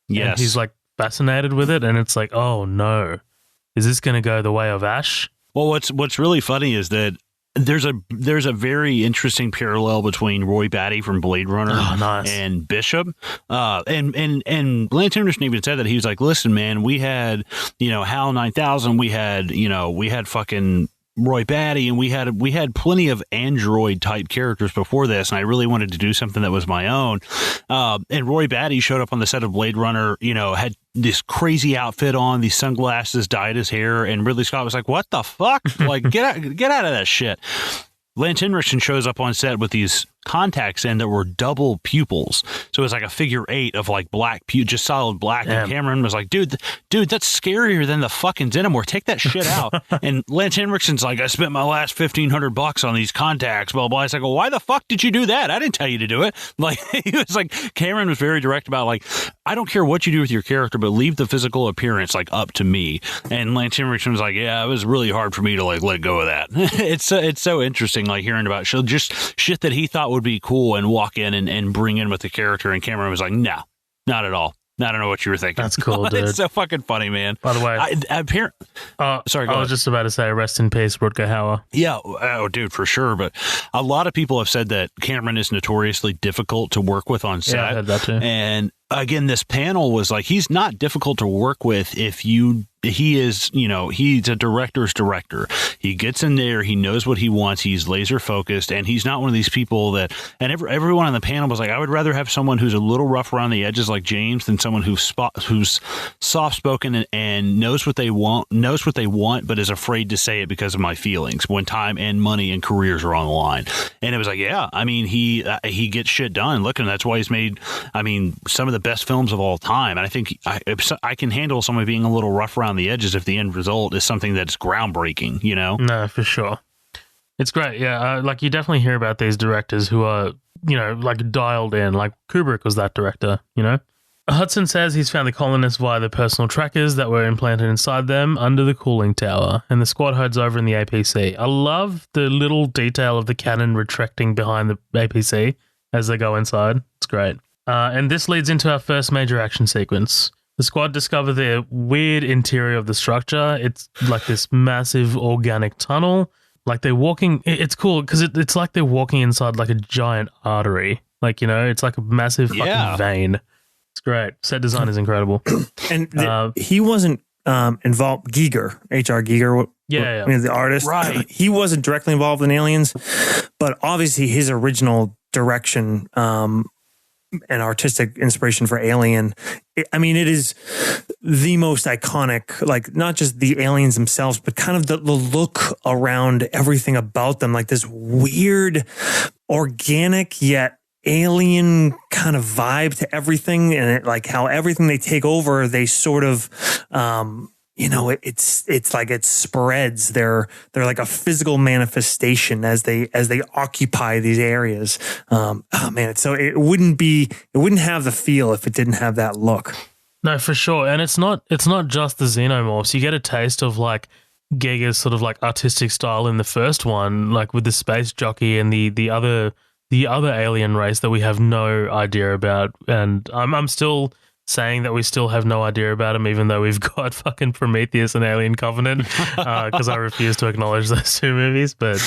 Yes. And he's like fascinated with it, and it's like, oh no, is this going to go the way of Ash? Well, what's really funny is that there's a very interesting parallel between Roy Batty from Blade Runner and Bishop. And Lance Henriksen even said that. He was like, listen, man, we had, HAL 9000, we had fucking Roy Batty, and we had plenty of android type characters before this, and I really wanted to do something that was my own. And Roy Batty showed up on the set of Blade Runner, had this crazy outfit on, these sunglasses, dyed his hair, and Ridley Scott was like, "What the fuck? Like, get out of that shit." Lance Henriksen shows up on set with these contacts in that were double pupils. So it was like a figure 8 of like black, just solid black. Damn. And Cameron was like, dude, that's scarier than the fucking Xenomorph. Take that shit out. And Lance Henriksen's like, I spent my last $1,500 on these contacts, blah, blah. It's like, well, why the fuck did you do that? I didn't tell you to do it. Like, he was like, Cameron was very direct about like, I don't care what you do with your character, but leave the physical appearance like up to me. And Lance Henriksen was like, yeah, it was really hard for me to like let go of that. It's so interesting, like hearing about just shit that he thought would be cool and walk in and bring in with the character, and Cameron was like, no, not at all. I don't know what you were thinking. That's cool, dude. It's so fucking funny, man. By the way, sorry, I was just about to say, rest in peace, Rutger Hauer. Yeah, oh, dude, for sure. But a lot of people have said that Cameron is notoriously difficult to work with on set. Yeah, I heard that too. And again, this panel was like, he's not difficult to work with if he is, he's a director's director. He gets in there, he knows what he wants, he's laser focused, and he's not one of these people that, and everyone on the panel was like, I would rather have someone who's a little rough around the edges like James than someone who's soft spoken and knows what they want, but is afraid to say it because of my feelings when time and money and careers are on the line. And it was like, yeah, I mean, he gets shit done. Look, and that's why he's made, I mean, some of the best films of all time. And I think I can handle someone being a little rough around the edges if the end result is something that's groundbreaking, No, for sure. It's great. Yeah. Like you definitely hear about these directors who are, like dialed in, like Kubrick was that director, Hudson says he's found the colonists via the personal trackers that were implanted inside them under the cooling tower, and the squad hides over in the APC. I love the little detail of the cannon retracting behind the APC as they go inside. It's great. And this leads into our first major action sequence. The squad discover the weird interior of the structure. It's like this massive organic tunnel. Like they're walking. It's cool because it's like they're walking inside like a giant artery. Like, it's like a massive fucking vein. It's great. Set design is incredible. And he wasn't involved. Giger, H.R. Giger. Yeah. I mean, the artist. Right. He wasn't directly involved in Aliens, but obviously his original direction and artistic inspiration for Alien. It is the most iconic, like not just the aliens themselves, but kind of the look around everything about them, like this weird, organic yet alien kind of vibe to everything, and like how everything they take over, they sort of, it's like it spreads. They're like a physical manifestation as they occupy these areas. It wouldn't have the feel if it didn't have that look. No, for sure. And it's not just the xenomorphs. You get a taste of like Giger's sort of like artistic style in the first one, like with the space jockey and the other alien race that we have no idea about. And I'm still saying that we still have no idea about him, even though we've got fucking Prometheus and Alien Covenant, because I refuse to acknowledge those two movies. But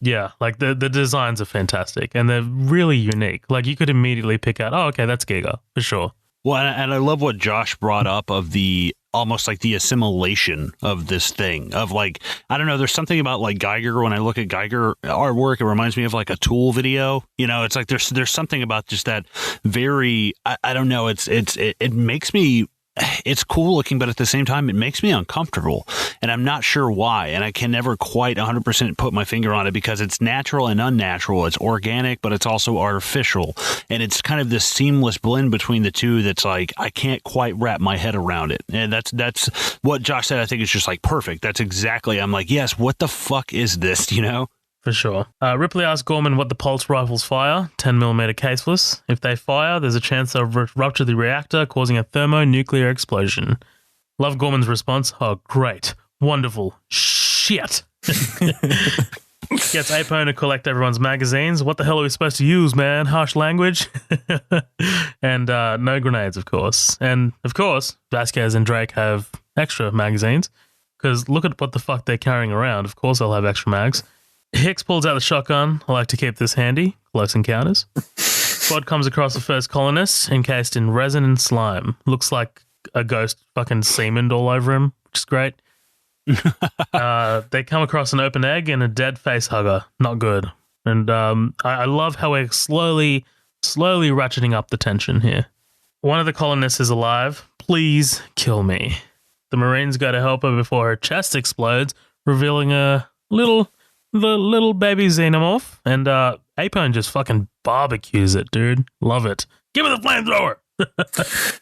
yeah, like the designs are fantastic and they're really unique. Like you could immediately pick out, oh, okay, that's Giger for sure. Well, and I love what Josh brought up of the almost like the assimilation of this thing of like, I don't know, there's something about like Giger. When I look at Giger artwork, it reminds me of like a Tool video. It's like there's something about just that very, I don't know. It makes me, it's cool looking, but at the same time, it makes me uncomfortable, and I'm not sure why. And I can never quite 100% put my finger on it because it's natural and unnatural. It's organic, but it's also artificial. And it's kind of this seamless blend between the two that's like, I can't quite wrap my head around it. And that's what Josh said. I think it's just like perfect. That's exactly, I'm like, yes, what the fuck is this, For sure. Ripley asks Gorman what the pulse rifles fire, 10mm caseless. If they fire, there's a chance they'll rupture the reactor, causing a thermonuclear explosion. Love Gorman's response, oh, great, wonderful, shit. Gets Apone to collect everyone's magazines. What the hell are we supposed to use, man? Harsh language. And no grenades, of course. And, of course, Vasquez and Drake have extra magazines. because look at what the fuck they're carrying around. Of course they'll have extra mags. Hicks pulls out the shotgun. I like to keep this handy. Close encounters. Squad comes across the first colonists encased in resin and slime. Looks like a ghost fucking semened all over him, which is great. They come across an open egg and a dead face hugger. Not good. And I love how we're slowly ratcheting up the tension here. One of the colonists is alive. Please kill me. The Marines go to help her before her chest explodes, revealing a little baby xenomorph. And Apone just fucking barbecues it, dude. Love it. Give me the flamethrower.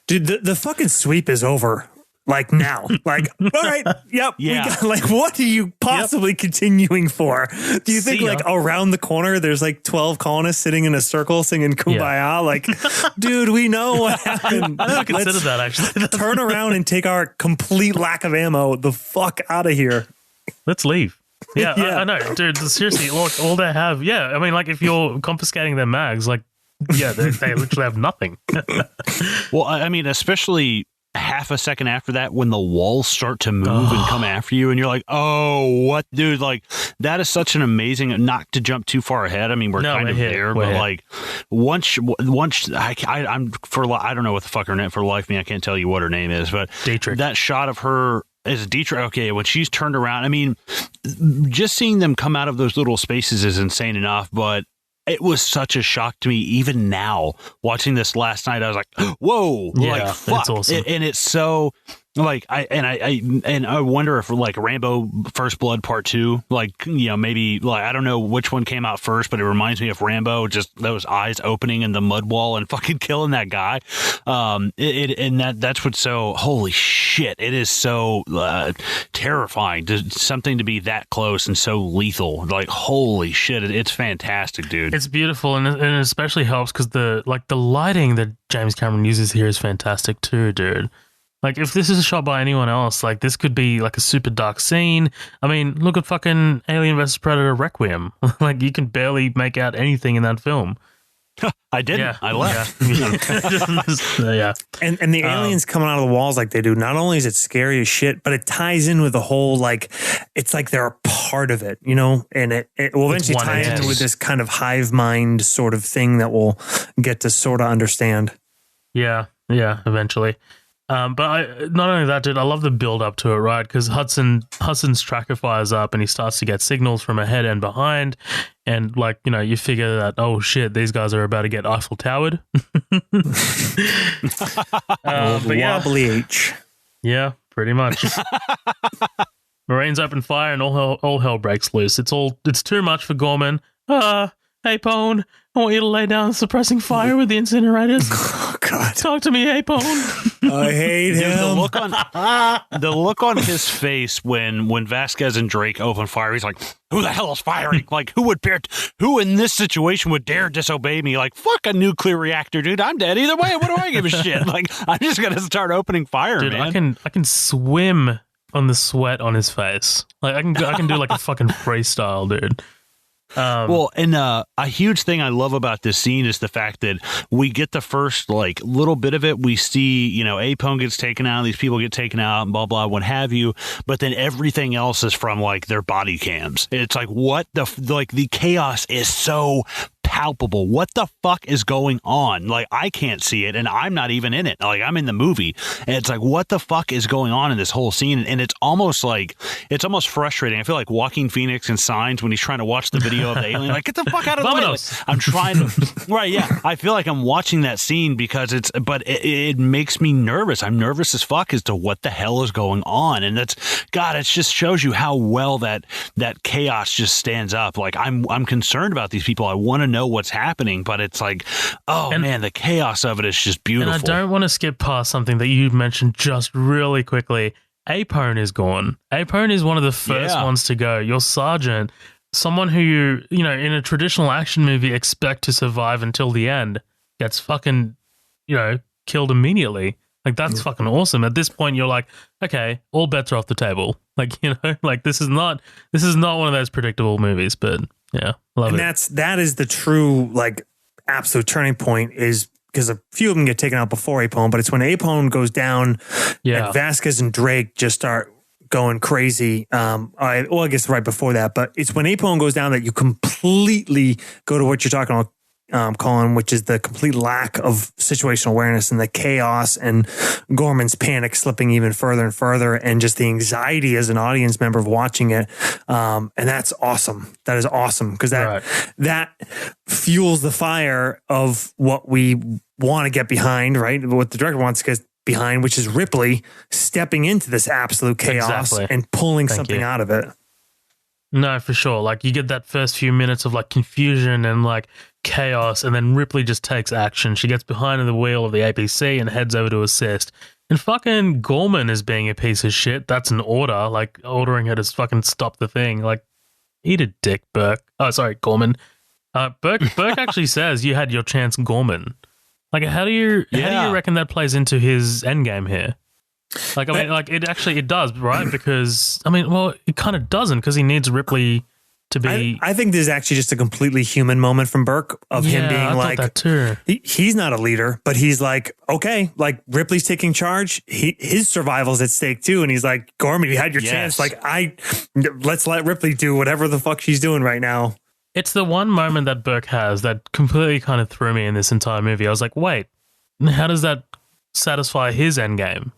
Dude, the fucking sweep is over. Like now. Like, all right, yep. Yeah. We got, like, what are you possibly continuing for? Do you think, like, around the corner there's like 12 colonists sitting in a circle singing Kumbaya? Yeah. Like, dude, we know what happened. I never considered that, actually. Turn around and take our complete lack of ammo the fuck out of here. Let's leave. Yeah, yeah. I know, dude. Seriously, all they have. Yeah, I mean, like, if you're confiscating their mags, like, yeah, they literally have nothing. Well, I mean, especially half a second after that, when the walls start to move and come after you, and you're like, "Oh, what, dude!" Like, that is such an amazing. Not to jump too far ahead. I mean, we're kind of there, but like, once I don't know what the fuck her name for the life of me. I can't tell you what her name is, but Dietrich. That shot of her. Is Dietrich, okay, when she's turned around, I mean, just seeing them come out of those little spaces is insane enough, but it was such a shock to me, even now, watching this last night. I was like, whoa, yeah, like, fuck. It's awesome. And it's so, like, I wonder if, like, Rambo First Blood Part 2, like, you know, maybe, like, I don't know which one came out first, but it reminds me of Rambo, just those eyes opening in the mud wall and fucking killing that guy. And that's what's so, holy shit, it is so terrifying, something to be that close and so lethal. Like, holy shit, it's fantastic, dude. It's beautiful, and it especially helps because the lighting that James Cameron uses here is fantastic too, dude. Like, if this is shot by anyone else, like, this could be, like, a super dark scene. I mean, look at fucking Alien vs. Predator Requiem. Like, you can barely make out anything in that film. I didn't. Yeah. I left. Yeah. And the aliens coming out of the walls like they do, not only is it scary as shit, but it ties in with the whole, like, it's like they're a part of it, you know? And it will eventually tie in with this kind of hive mind sort of thing that we'll get to sort of understand. Yeah, eventually. But not only that, dude, I love the build up to it, right? Because Hudson's tracker fires up and he starts to get signals from ahead and behind. And, like, you know, you figure that, oh shit, these guys are about to get Eiffel Towered. Wobbly H. Yeah, pretty much. Marines open fire and all hell breaks loose. It's too much for Gorman. Hey, Pone, I want you to lay down suppressing fire with the incinerators. Oh, God. Talk to me, hey, Pone. I hate him. The look on his face when Vasquez and Drake open fire, he's like, who the hell is firing? Like, who in this situation would dare disobey me? Like, fuck a nuclear reactor, dude. I'm dead either way. What do I give a shit? Like, I'm just going to start opening fire, dude, man. I can swim on the sweat on his face. Like, I can do like a fucking freestyle, dude. Well, and a huge thing I love about this scene is the fact that we get the first, like, little bit of it. We see, you know, Apone gets taken out, these people get taken out, and blah, blah, what have you. But then everything else is from, like, their body cams. It's like, the chaos is so palpable. What the fuck is going on? Like, I can't see it, and I'm not even in it. Like, I'm in the movie, and it's like, what the fuck is going on in this whole scene? And it's almost frustrating. I feel like Joaquin Phoenix in Signs when he's trying to watch the video of the alien. Like, get the fuck out of the way. Like, I'm trying to, right? Yeah, I feel like I'm watching that scene because it makes me nervous. I'm nervous as fuck as to what the hell is going on, and it just shows you how well that chaos just stands up. Like, I'm concerned about these people. I want to know what's happening, but it's like, man, the chaos of it is just beautiful. And I don't want to skip past something that you mentioned just really quickly. Apone is gone. Apone is one of the first ones to go. Your sergeant, someone who you know, in a traditional action movie expect to survive until the end, gets fucking, you know, killed immediately. Like, that's fucking awesome. At this point, you're like, okay, all bets are off the table. Like, you know, like, this is not one of those predictable movies, but yeah, love it. And that is the true, like, absolute turning point, is because a few of them get taken out before Apone, but it's when Apone goes down and Vasquez and Drake just start going crazy. I guess right before that, but it's when April goes down that you completely go to what you're talking about, Colin, which is the complete lack of situational awareness and the chaos and Gorman's panic slipping even further and further, and just the anxiety as an audience member of watching it. And that's awesome. That is awesome because that fuels the fire of what we want to get behind, right? What the director wants to get behind, which is Ripley stepping into this absolute chaos and pulling something out of it. No, for sure. Like you get that first few minutes of like confusion and like chaos, and then Ripley just takes action. She gets behind the wheel of the APC and heads over to assist. And fucking Gorman is being a piece of shit. That's an order, like ordering her to fucking stop the thing. Like, eat a dick, Burke. Oh, sorry, Gorman. Burke actually says you had your chance, Gorman. Like, how do you reckon that plays into his endgame here? Like, I mean, like it does, right? Because I mean, well, it kind of doesn't because he needs Ripley to be. I think this is actually just a completely human moment from Burke of him being that too. He's not a leader, but he's like, okay, like Ripley's taking charge. His survival's at stake too, and he's like, Gorman, you had your chance. Like, let's let Ripley do whatever the fuck she's doing right now. It's the one moment that Burke has that completely kind of threw me in this entire movie. I was like, wait, how does that satisfy his endgame?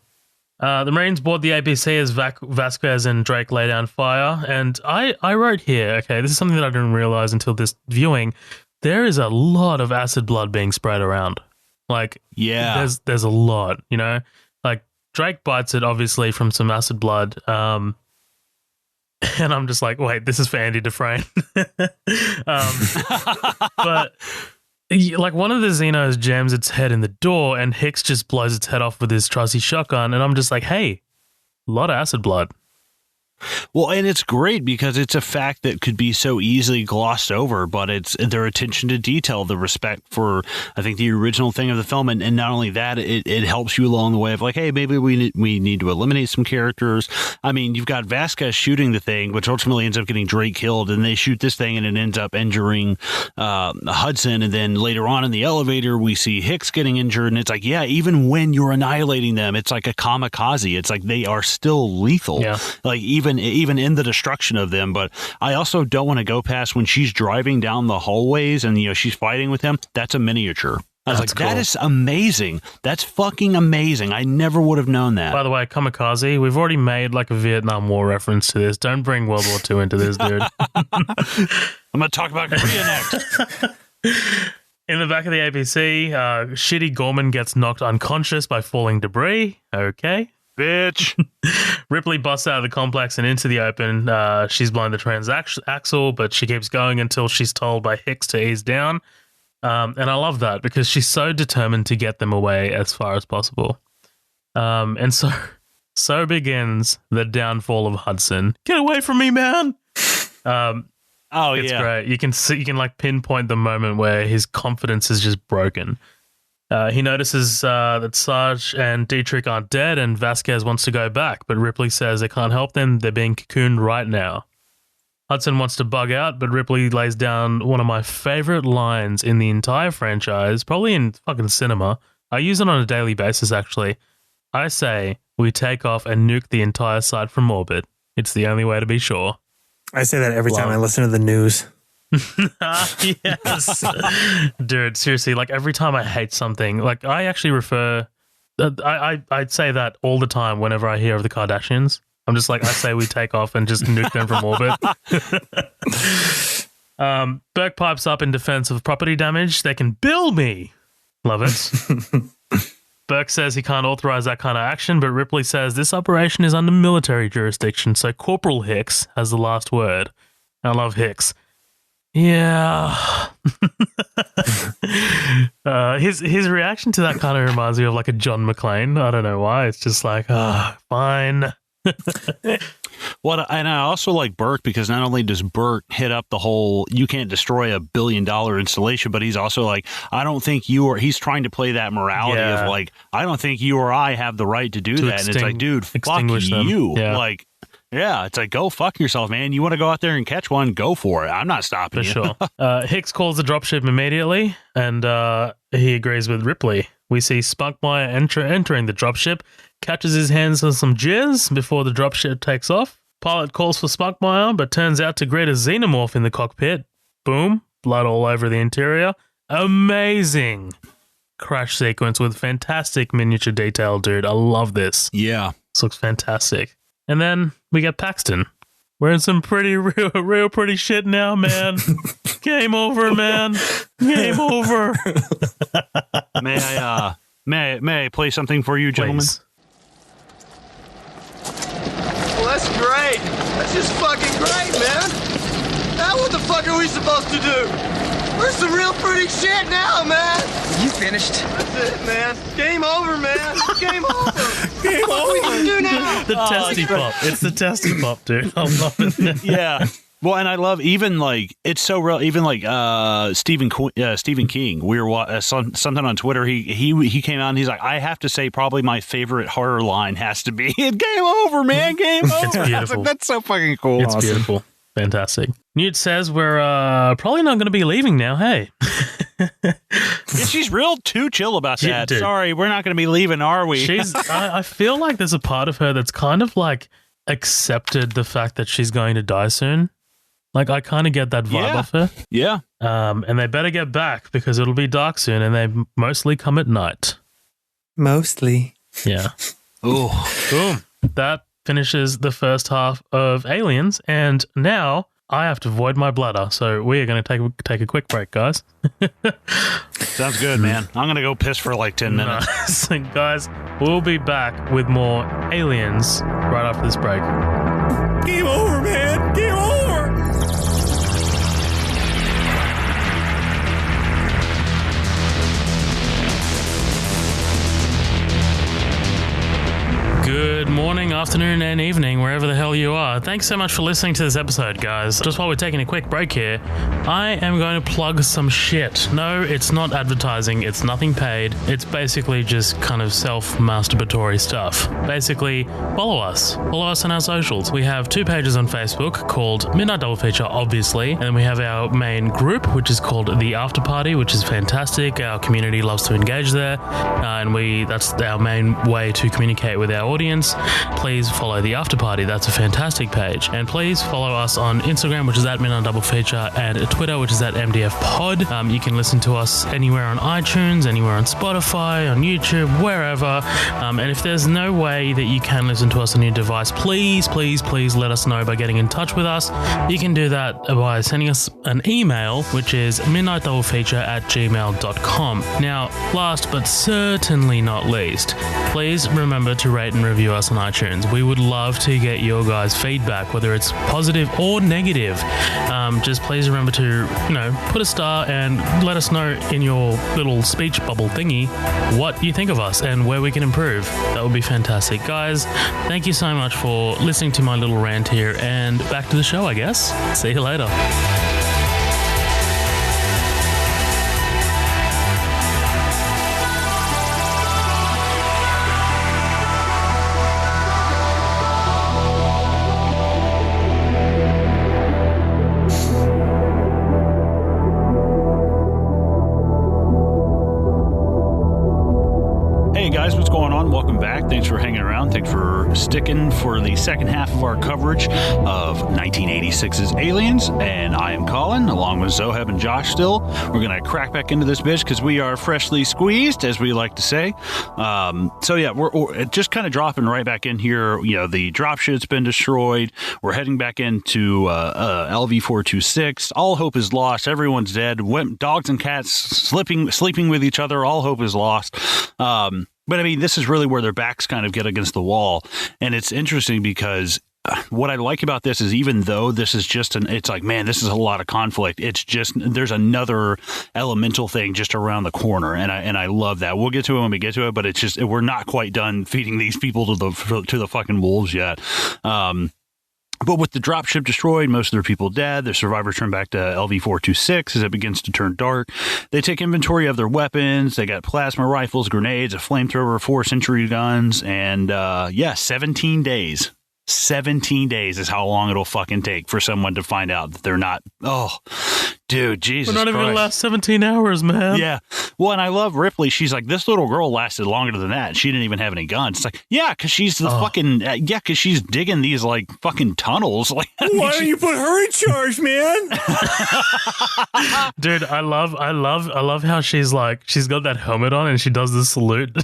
The Marines board the APC as Vasquez and Drake lay down fire. And I wrote here, okay, this is something that I didn't realize until this viewing. There is a lot of acid blood being sprayed around. Like, there's a lot, you know? Like, Drake bites it, obviously, from some acid blood. And I'm just like, wait, this is for Andy Dufresne. But like one of the Xenos jams its head in the door and Hicks just blows its head off with his trusty shotgun. And I'm just like, hey, a lot of acid blood. Well, and it's great because it's a fact that could be so easily glossed over, but it's their attention to detail, the respect for, I think, the original thing of the film. And not only that, it helps you along the way of like, hey, maybe we need to eliminate some characters. I mean, you've got Vasquez shooting the thing, which ultimately ends up getting Drake killed, and they shoot this thing and it ends up injuring Hudson. And then later on in the elevator, we see Hicks getting injured. And it's like, yeah, even when you're annihilating them, it's like a kamikaze. It's like they are still lethal. Yeah. Like even in the destruction of them. But I also don't want to go past when she's driving down the hallways and, you know, she's fighting with him. That's a miniature. I was like, cool. That is amazing. That's fucking amazing. I never would have known that. By the way, kamikaze, we've already made like a Vietnam War reference to this. Don't bring World War II into this, dude. I'm going to talk about Korea next. In the back of the APC, shitty Gorman gets knocked unconscious by falling debris. Okay. Bitch. Ripley busts out of the complex and into the open. She's blown the transaxle, but she keeps going until she's told by Hicks to ease down. And I love that because she's so determined to get them away as far as possible. And so begins the downfall of Hudson. Get away from me, man. It's great. You can like pinpoint the moment where his confidence is just broken. He notices that Sarge and Dietrich aren't dead and Vasquez wants to go back, but Ripley says they can't help them. They're being cocooned right now. Hudson wants to bug out, but Ripley lays down one of my favorite lines in the entire franchise, probably in fucking cinema. I use it on a daily basis, actually. I say, we take off and nuke the entire site from orbit. It's the only way to be sure. I say that every time I listen to the news. Yes. Dude, seriously, like every time I hate something, like I actually refer, I'd say that all the time whenever I hear of the Kardashians. I'm just like, I say we take off and just nuke them from orbit. Burke pipes up in defense of property damage. They can bill me. Love it. Burke says he can't authorize that kind of action, but Ripley says this operation is under military jurisdiction, so Corporal Hicks has the last word. I love Hicks. Yeah. His reaction to that kind of reminds me of like a John McClane. I don't know why. It's just like, fine. Well, and I also like Burke because not only does Burke hit up the whole you can't destroy $1 billion installation, but he's also like, I don't think he's trying to play that morality of like, I don't think you or I have the right to do that. And it's like, dude, fuck you. Yeah. Like, Yeah, it's like, go fuck yourself, man. You want to go out there and catch one, go for it. I'm not stopping For you. sure. Hicks calls the dropship immediately, and he agrees with Ripley. We see Spunkmeyer entering the dropship, catches his hands on some jizz before the dropship takes off. Pilot calls for Spunkmeyer, but turns out to greet a xenomorph in the cockpit. Boom, blood all over the interior. Amazing crash sequence with fantastic miniature detail, dude. I love this. Yeah. This looks fantastic. And then we get Paxton. We're in some pretty real pretty shit now, man. Game over, man. Game over. May I play something for you, gentlemen? Please. Well, that's great. That's just fucking great, man. Now what the fuck are we supposed to do? We're some real pretty shit now, man. You finished? That's it, man. Game over, man. Game over. Game What are we gonna do now? The testy pop. It's the testy pop, dude. I love it. Yeah. Well, and I love even like it's so real. Even like Stephen King. We were something on Twitter. He came out and he's like, I have to say, probably my favorite horror line has to be "Game over, man. Game over." It's beautiful. Like, that's so fucking cool. It's beautiful. Fantastic. Newt says we're probably not going to be leaving now. Hey. Yeah, she's real too chill about that. Dude. Sorry, we're not going to be leaving, are we? I feel like there's a part of her that's kind of like accepted the fact that she's going to die soon. Like, I kind of get that vibe off her. Yeah. And they better get back because it'll be dark soon and they mostly come at night. Mostly. Yeah. Ooh. Boom. That finishes the first half of Aliens, and now I have to void my bladder, so we are going to take a quick break, guys. Sounds good, man. I'm going to go piss for like 10 minutes. So, guys, we'll be back with more Aliens right after this break. Game over, man. Game over. Good morning, afternoon, and evening, wherever the hell you are. Thanks so much for listening to this episode, guys. Just while we're taking a quick break here, I am going to plug some shit. No, it's not advertising. It's nothing paid. It's basically just kind of self-masturbatory stuff. Basically, follow us. Follow us on our socials. We have 2 pages on Facebook called Midnight Double Feature, obviously, and then we have our main group, which is called The After Party, which is fantastic. Our community loves to engage there, and that's our main way to communicate with our audience. Please follow The After Party. That's a fantastic page. And please follow us on Instagram, which is at Midnight Double Feature, and Twitter, which is at MDF Pod. You can listen to us anywhere on iTunes, anywhere on Spotify, on YouTube, wherever. And if there's no way that you can listen to us on your device, please let us know by getting in touch with us. You can do that by sending us an email, which is midnightdoublefeature@gmail.com. Now, last but certainly not least, please remember to rate and review us on iTunes. We would love to get your guys' feedback, whether it's positive or negative. Just please remember to, put a star and let us know in your little speech bubble thingy what you think of us and where we can improve. That would be fantastic. Guys, thank you so much for listening to my little rant here, and back to the show, I guess. See you later. Thanks for hanging around. Thanks for sticking for the second half of our coverage of 1986's Aliens. And I am Colin, along with Zoheb and Josh still. We're going to crack back into this bitch because we are freshly squeezed, as we like to say. We're just kind of dropping right back in here. The dropship's been destroyed. We're heading back into LV-426. All hope is lost. Everyone's dead. Dogs and cats sleeping with each other. All hope is lost. But I mean, this is really where their backs kind of get against the wall. And it's interesting because what I like about this is, even though this is just it's like, man, this is a lot of conflict. It's just, there's another elemental thing just around the corner. And I love that. We'll get to it when we get to it, but it's just, we're not quite done feeding these people to the fucking wolves yet. But with the dropship destroyed, most of their people dead, their survivors turn back to LV-426 as it begins to turn dark. They take inventory of their weapons. They got plasma rifles, grenades, a flamethrower, 4 sentry guns, and 17 days. 17 days is how long it'll fucking take for someone to find out that they're not. Oh, dude, Jesus We're not even going to last 17 hours, man. Yeah. Well, and I love Ripley. She's like, this little girl lasted longer than that. She didn't even have any guns. It's like, yeah, because she's the fucking, because she's digging these like fucking tunnels. Like, why don't you put her in charge, man? Dude, I love how she's like, she's got that helmet on and she does the salute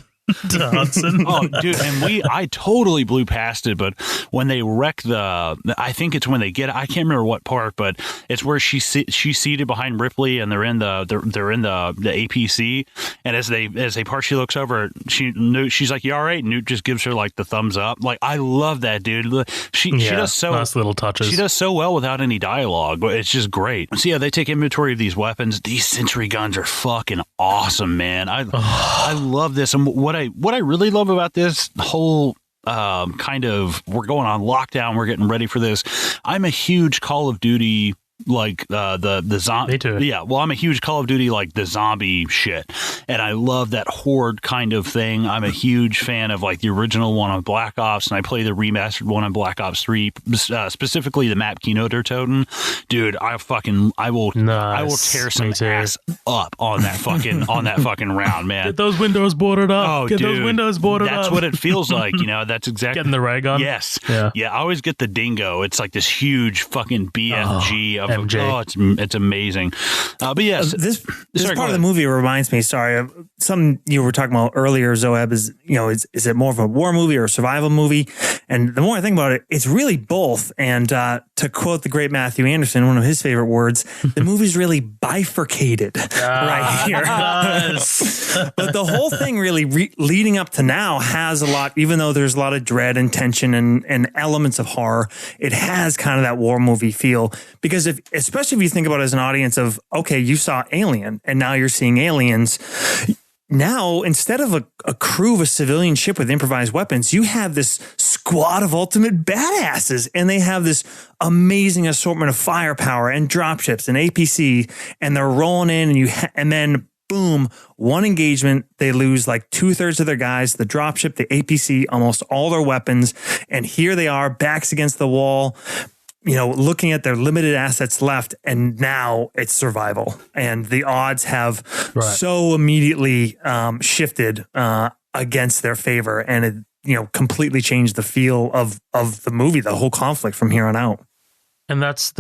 to Hudson. Oh, dude, and I totally blew past it, but when they wreck I think it's when they get, I can't remember what part, but it's where she's seated behind Ripley and they're in the APC, and as they part, she looks over, she's like, you all right? And Newt just gives her like the thumbs up. Like, I love that, dude. She does so nice little touches. She does so well without any dialogue. It's just great. So yeah, they take inventory of these weapons. These sentry guns are fucking awesome, man. I love this. And what I really love about this whole kind of, we're going on lockdown, we're getting ready for this. I'm a huge Call of Duty, like the zombie. Me too. Yeah, well, I'm a huge Call of Duty, like the zombie shit, and I love that horde kind of thing. I'm a huge fan of like the original one on Black Ops, and I play the remastered one on Black Ops 3, specifically the map Keynoter Toten. Dude, I will tear some ass up on that fucking round, man. Get those windows boarded up. Oh, Get dude, those windows boarded up. That's what it feels like, you know. That's exactly getting the ray gun. Yes, yeah. I always get the Dingo. It's like this huge fucking BFG of MJ. It's amazing. But yes, this part of the movie reminds me. Sorry, of something you were talking about earlier, Zoeb. Is is it more of a war movie or a survival movie? And the more I think about it, it's really both. And to quote the great Matthew Anderson, one of his favorite words, the movie's really bifurcated right here. But the whole thing really leading up to now has a lot, even though there's a lot of dread and tension and elements of horror, it has kind of that war movie feel. Because especially if you think about it as an audience of, okay, you saw Alien and now you're seeing aliens. Now, instead of a crew of a civilian ship with improvised weapons, you have this squad of ultimate badasses, and they have this amazing assortment of firepower and dropships and APC, and they're rolling in, and then boom, one engagement, they lose like 2/3 of their guys, the dropship, the APC, almost all their weapons, and here they are, backs against the wall, looking at their limited assets left, and now it's survival. And the odds have so immediately shifted against their favor, and it completely changed the feel of the movie, the whole conflict from here on out. And that's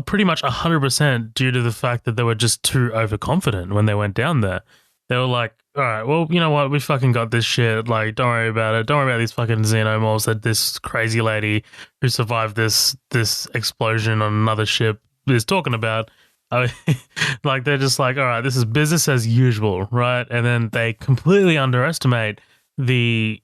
pretty much 100% due to the fact that they were just too overconfident when they went down there. They were like, all right, well, you know what? We fucking got this shit. Like, don't worry about it. Don't worry about these fucking xenomorphs that this crazy lady who survived this explosion on another ship is talking about. Like, they're just like, all right, this is business as usual, right? And then they completely underestimate the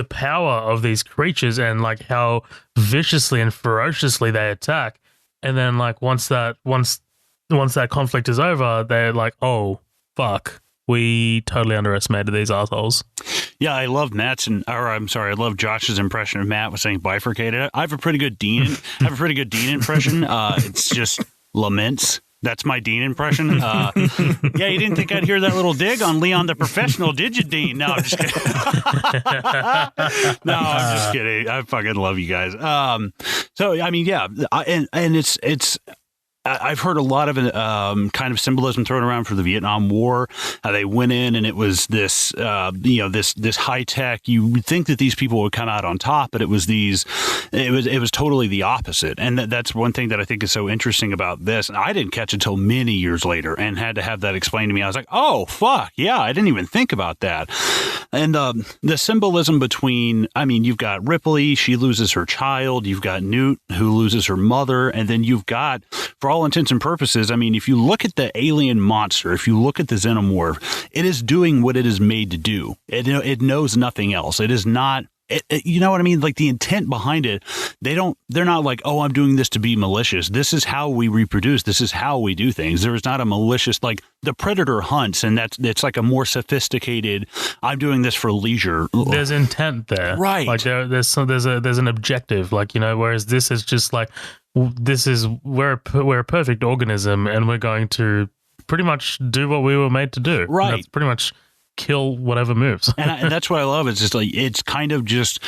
power of these creatures and like how viciously and ferociously they attack. And then like once that conflict is over, they're like, oh fuck, we totally underestimated these assholes. Yeah, I love I love Josh's impression of Matt was saying bifurcated. I have a pretty good Dean impression. It's just laments. That's my Dean impression. Yeah, you didn't think I'd hear that little dig on Leon the Professional, did you, Dean? No, I'm just kidding. No, I'm just kidding. I fucking love you guys. So, I mean, yeah, and it's I've heard a lot of kind of symbolism thrown around for the Vietnam War. How they went in and it was this, this high tech. You would think that these people would come out on top, but it was totally the opposite. And that's one thing that I think is so interesting about this. And I didn't catch it until many years later and had to have that explained to me. I was like, oh fuck, yeah, I didn't even think about that. And the symbolism between, I mean, you've got Ripley, she loses her child. You've got Newt, who loses her mother, and then you've got, for all intents and purposes, I mean, if you look at the alien monster, if you look at the xenomorph, it is doing what it is made to do. It knows nothing else. It is not, you know what I mean? Like the intent behind it, they're not like, oh, I'm doing this to be malicious. This is how we reproduce. This is how we do things. There is not a malicious, like the predator hunts, and it's like a more sophisticated, I'm doing this for leisure. There's intent there. Right. Like there's an objective, like, whereas this is just like, we're a perfect organism and we're going to pretty much do what we were made to do. Right. And that's pretty much kill whatever moves. And that's what I love. It's just like, it's kind of just,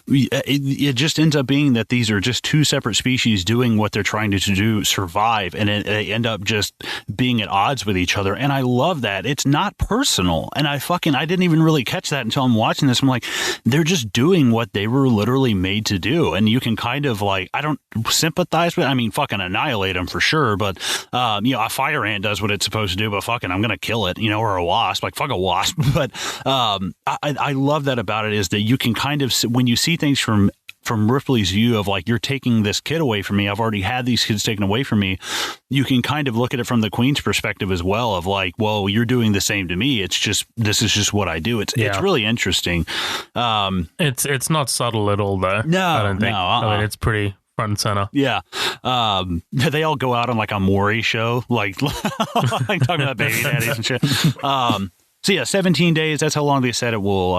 it just ends up being that these are just two separate species doing what they're trying to do, survive, and they end up just being at odds with each other. And I love that. It's not personal. And I didn't even really catch that until I'm watching this. I'm like, they're just doing what they were literally made to do. And you can kind of like, I don't sympathize with, I mean, fucking annihilate them for sure. But, a fire ant does what it's supposed to do, but fucking, I'm going to kill it, or a wasp, like fuck a wasp. But I love that about it, is that you can kind of, when you see things from Ripley's view of like, you're taking this kid away from me, I've already had these kids taken away from me, you can kind of look at it from the Queen's perspective as well, of like, well, you're doing the same to me, this is just what I do. It's really interesting. It's not subtle at all though. No, I don't think. I mean, it's pretty front and center. Yeah. They all go out on like a Maury show, like talking about baby daddies and shit. So yeah, 17 days. That's how long they said it will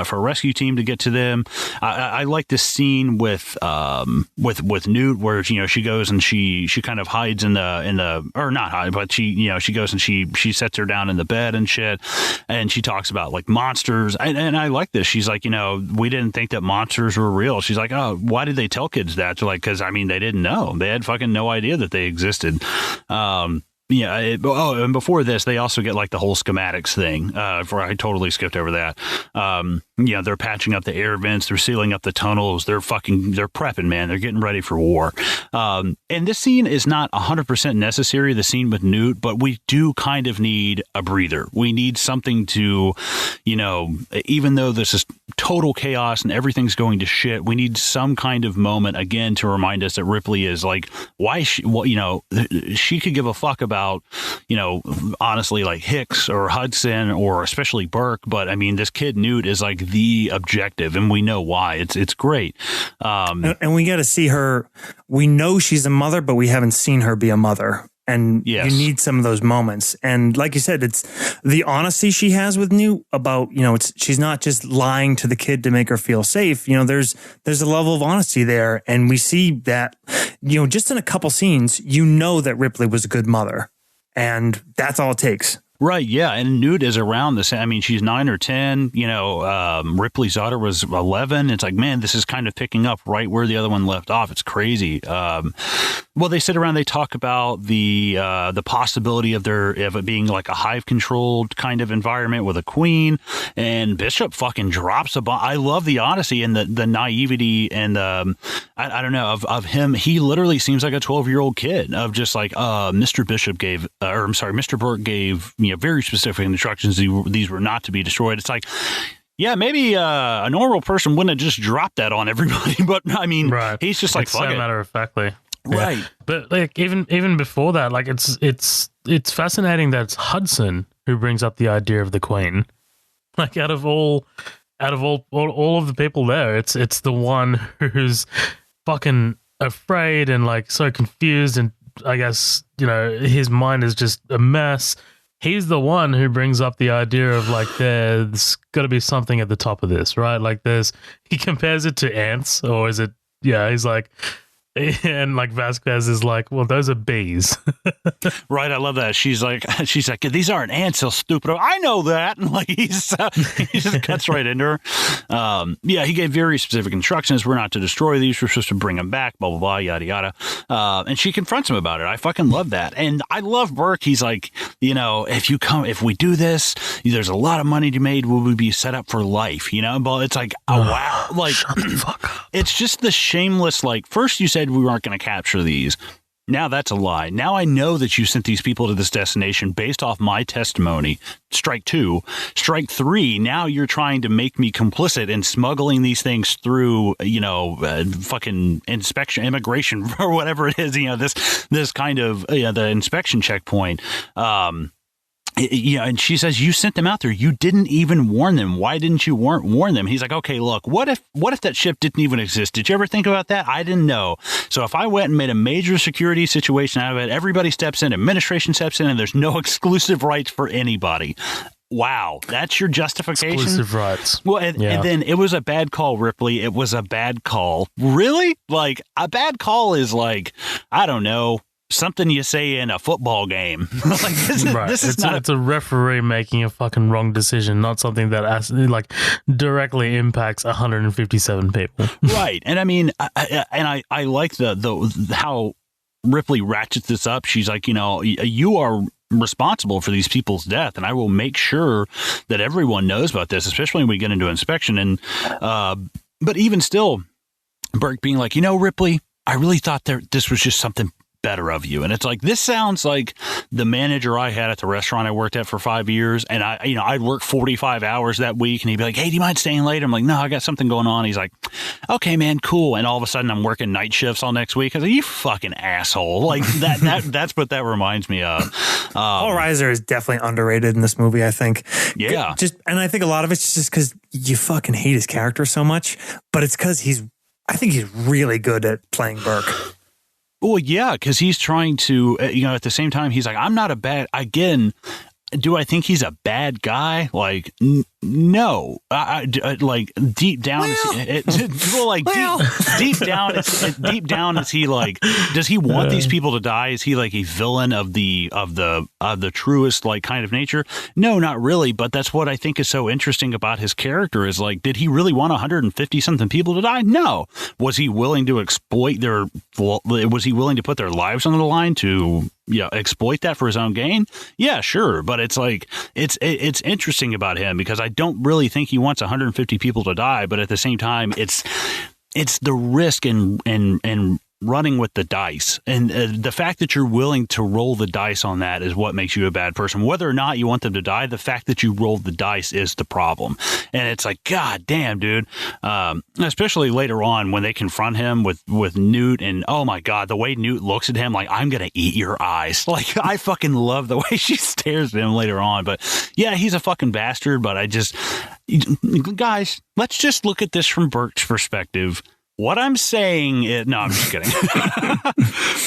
for a rescue team to get to them. I like this scene with Newt, where she goes and she kind of hides in the or not hide, but she goes and she sets her down in the bed and shit, and she talks about like monsters. And I like this. She's like, we didn't think that monsters were real. She's like, oh, why did they tell kids that? They're like, because I mean, they didn't know. They had fucking no idea that they existed. Yeah. And before this, they also get like the whole schematics thing. I totally skipped over that. They're patching up the air vents. They're sealing up the tunnels. They're prepping, man. They're getting ready for war. And this scene is not 100% necessary, the scene with Newt, but we do kind of need a breather. We need something to, even though this is total chaos and everything's going to shit, we need some kind of moment again to remind us that Ripley is like, why she could give a fuck about, honestly, like Hicks or Hudson or especially Burke, but I mean, this kid Newt is like the objective, and we know why. It's great. And we got to see her. We know she's a mother, but we haven't seen her be a mother. And yes, you need some of those moments. And like you said, it's the honesty she has with Newt about, she's not just lying to the kid to make her feel safe. There's a level of honesty there. And we see that, just in a couple scenes, that Ripley was a good mother. And that's all it takes. Right, yeah, and Newt is around the same. I mean, she's 9 or 10. Ripley's daughter was 11. It's like, man, this is kind of picking up right where the other one left off. It's crazy. Well, they sit around. They talk about the possibility of it being like a hive-controlled kind of environment with a queen. And Bishop fucking drops a bomb. I love the honesty and the naivety and I don't know of him. He literally seems like a 12-year-old kid. Of just like Mr. Burke gave very specific instructions. These were not to be destroyed. It's like, yeah, maybe a normal person wouldn't have just dropped that on everybody, but I mean, right. He's just like, fuck it. Matter of factly, right? Yeah. But like even before that, like it's fascinating that it's Hudson who brings up the idea of the Queen. Like out of all of the people there, it's the one who's fucking afraid and like so confused, and I guess his mind is just a mess. He's the one who brings up the idea of like, there's got to be something at the top of this, right? Like he compares it to ants, or is it, yeah, he's like, and like Vasquez is like, well, those are bees. Right. I love that. She's like, these aren't ants, so stupid. I know that. And like, he just cuts right into her. Yeah, he gave very specific instructions. We're not to destroy these. We're supposed to bring them back, blah, blah, blah, yada, yada. And she confronts him about it. I fucking love that. And I love Burke. He's like, if we do this, there's a lot of money to be made. Will we be set up for life? But it's like, oh, wow. Like, shut the fuck up. It's just the shameless, like, first you said we weren't going to capture these. Now that's a lie. Now I know that you sent these people to this destination based off my testimony. Strike 2. Strike 3. Now you're trying to make me complicit in smuggling these things through, fucking immigration or whatever it is. This kind of the inspection checkpoint. And she says, you sent them out there. You didn't even warn them. Why didn't you warn them? He's like, okay, look, what if that ship didn't even exist? Did you ever think about that? I didn't know. So if I went and made a major security situation out of it, everybody steps in, administration steps in, and there's no exclusive rights for anybody. Wow, that's your justification? Exclusive rights. Well, and then it was a bad call, Ripley. It was a bad call. Really? Like, a bad call is like, I don't know, something you say in a football game. Like this is not. It's a referee making a fucking wrong decision, not something that directly impacts 157 people. Right, and I mean, I like the how Ripley ratchets this up. She's like, you are responsible for these people's death, and I will make sure that everyone knows about this, especially when we get into inspection. And but even still, Burke being like, Ripley, I really thought this was just something better of you. And it's like, this sounds like the manager I had at the restaurant I worked at for 5 years. And I'd work 45 hours that week, and he'd be like, hey, do you mind staying later? I'm like, no, I got something going on. He's like, okay, man, cool. And all of a sudden I'm working night shifts all next week. I was like, you fucking asshole. Like that's what that reminds me of. Paul Reiser is definitely underrated in this movie, I think. Yeah. And I think a lot of it's just because you fucking hate his character so much, but it's because I think he's really good at playing Burke. Well, yeah, because he's trying to, at the same time, he's like, I'm not a bad, again, do I think he's a bad guy? Like, no. Like, deep down, deep down, is he like, does he want these people to die? Is he like a villain of the truest, like, kind of nature? No, not really. But that's what I think is so interesting about his character is like, did he really want 150 something people to die? No. Was he willing to exploit was he willing to put their lives on the line to, exploit that for his own gain? Yeah, sure. But it's like, it's interesting about him because I don't really think he wants 150 people to die. But at the same time, it's the risk and running with the dice. And the fact that you're willing to roll the dice on that is what makes you a bad person. Whether or not you want them to die, the fact that you rolled the dice is the problem. And it's like, God damn, dude. Especially later on when they confront him with Newt, and oh my God, the way Newt looks at him like, I'm going to eat your eyes. Like, I fucking love the way she stares at him later on. But yeah, he's a fucking bastard, but guys, let's just look at this from Burke's perspective. What I'm saying is, no, I'm just kidding.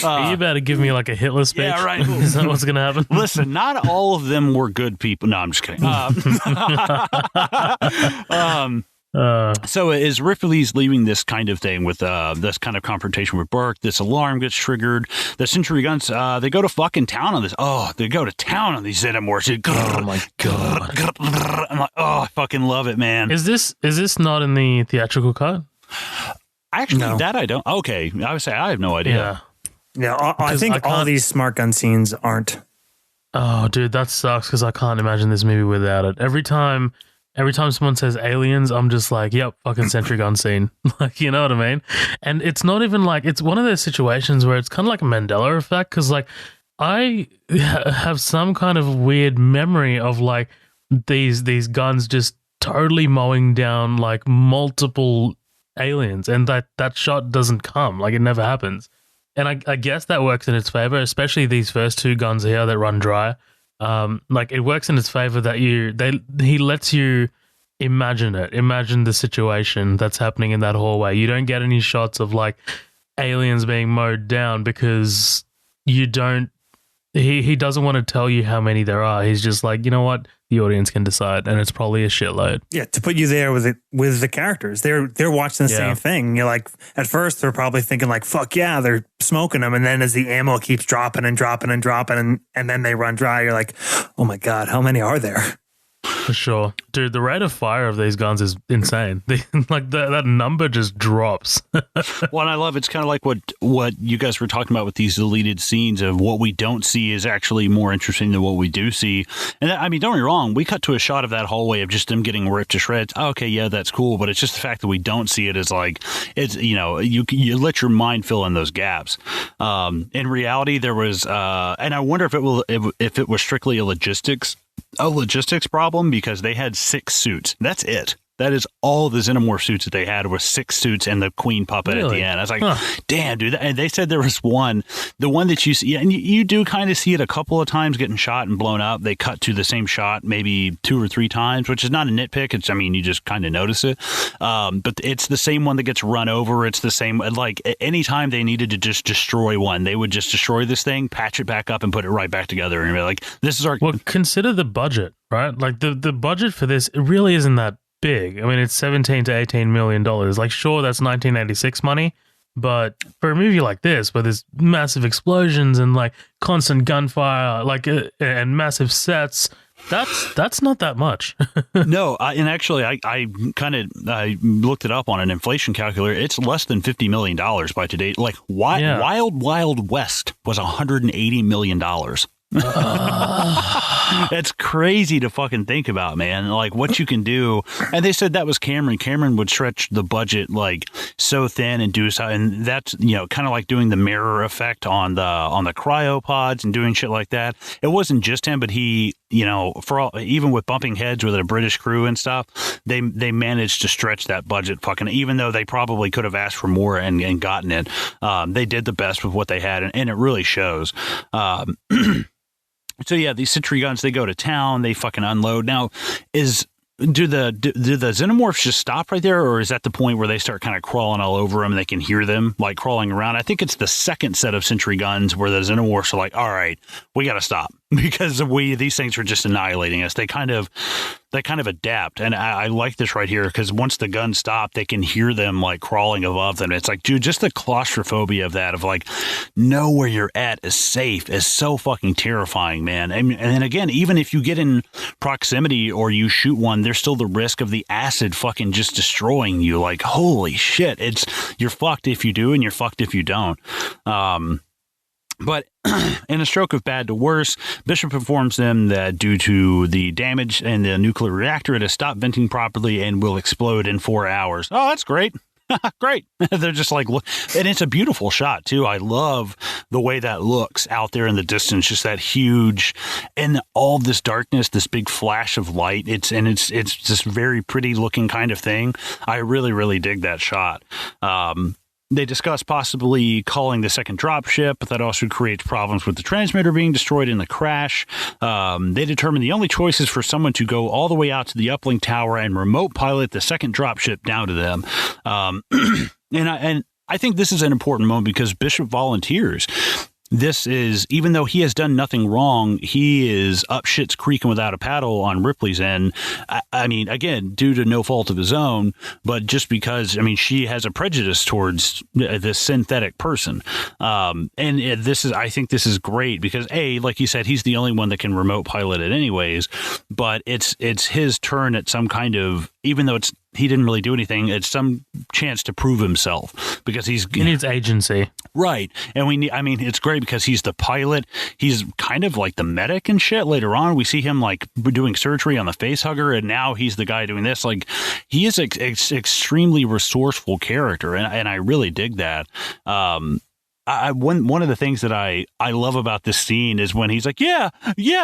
Are you about to give me like a Hitler speech? Yeah, right. Is that what's going to happen? Listen, not all of them were good people. No, I'm just kidding. So as Ripley's leaving this kind of thing with this kind of confrontation with Burke, this alarm gets triggered. The Century Guns, they go to fucking town on this. Oh, they go to town on these Xenomorphs. Oh my God. I'm like, oh, I fucking love it, man. Is this not in the theatrical cut? Actually, No. that I don't. Okay, I would say I have no idea. Yeah, I think all these smart gun scenes aren't. Oh, dude, that sucks because I can't imagine this movie without it. Every time someone says aliens, I'm just like, yep, fucking sentry gun scene. Like, you know what I mean? And it's not even like, it's one of those situations where it's kind of like a Mandela effect because, like, I have some kind of weird memory of, like, these guns just totally mowing down, like, multiple aliens, and that shot doesn't come. Like, it never happens. And I guess that works in its favor, especially these first two guns here that run dry. Like, it works in its favor that he lets you imagine the situation that's happening in that hallway. You don't get any shots of like aliens being mowed down because you don't. He doesn't want to tell you how many there are. He's just like, you know what, the audience can decide, and it's probably a shitload. Yeah, to put you there with the characters, they're watching the same thing. You're like, at first they're probably thinking like, fuck yeah, they're smoking them, and then as the ammo keeps dropping and dropping and dropping, and then they run dry, you're like, oh my God, how many are there? For sure. Dude, the rate of fire of these guns is insane. Like, that number just drops. Well, and I love it's kind of like what you guys were talking about with these deleted scenes of what we don't see is actually more interesting than what we do see. And I mean, don't get me wrong, we cut to a shot of that hallway of just them getting ripped to shreds. Oh, okay, yeah, that's cool. But it's just the fact that we don't see it is like, it's, you let your mind fill in those gaps. In reality, there was, and I wonder if it was strictly a logistics problem because they had 6 suits. That's it. That is all the Xenomorph suits that they had was 6 suits and the queen puppet at the end. I was like, damn, dude. And they said there was the one that you see, and you do kind of see it a couple of times getting shot and blown up. They cut to the same shot maybe 2 or 3 times, which is not a nitpick. It's, I mean, you just kind of notice it. But it's the same one that gets run over. It's the same, like anytime they needed to just destroy one, they would just destroy this thing, patch it back up and put it right back together. And be like, this is our... Well, consider the budget, right? Like the budget for this, it really isn't that big. I mean, it's $17 to $18 million. Like, sure, that's 1986 money, But for a movie like this, where there's massive explosions and like constant gunfire, like and massive sets, that's not that much. No, and actually, I looked it up on an inflation calculator. It's less than $50 million by today. Like Wild Wild West was $180 million. That's crazy to fucking think about, man. Like what you can do. And they said that was Cameron. Cameron would stretch the budget like so thin and do so, and that's, you know, kind of like doing the mirror effect on the cryopods and doing shit like that. It wasn't just him, but he, you know, even with bumping heads with a British crew and stuff, they managed to stretch that budget fucking, even though they probably could have asked for more and gotten it. They did the best with what they had, and it really shows. So yeah, these sentry guns, they go to town, they fucking unload. Now, do the xenomorphs just stop right there, or is that the point where they start kind of crawling all over them and they can hear them like crawling around? I think it's the second set of sentry guns where the xenomorphs are like, all right, we got to stop because these things are just annihilating us. They kind of adapt, and I like this right here because once the guns stop, they can hear them like crawling above them. It's like, dude, just the claustrophobia of that, of like, know where you're at is safe, is so fucking terrifying, man. And then again, even if you get in proximity or you shoot one, there's still the risk of the acid fucking just destroying you. Like, holy shit, you're fucked if you do, and you're fucked if you don't. But in a stroke of bad to worse, Bishop informs them that due to the damage in the nuclear reactor, it has stopped venting properly and will explode in 4 hours. Oh, that's great. Great. They're just like, look, and it's a beautiful shot too. I love the way that looks out there in the distance, just that huge, and all this darkness, this big flash of light. It's just very pretty looking kind of thing. I really, really dig that shot. They discuss possibly calling the second dropship, but that also creates problems with the transmitter being destroyed in the crash. They determine the only choice is for someone to go all the way out to the uplink tower and remote pilot the second dropship down to them. And I think this is an important moment because Bishop volunteers. This is, even though he has done nothing wrong, he is up shit's creek and without a paddle on Ripley's end. I mean, again, due to no fault of his own, but just because, I mean, she has a prejudice towards this synthetic person. And I think this is great because like you said, he's the only one that can remote pilot it anyways, but it's his turn at some kind of, even though he didn't really do anything, it's some chance to prove himself because he needs agency. Right. And it's great because he's the pilot. He's kind of like the medic and shit. Later on, we see him like doing surgery on the face hugger, and now he's the guy doing this. Like, he is an extremely resourceful character, and I really dig that. One of the things that I love about this scene is when he's like, yeah,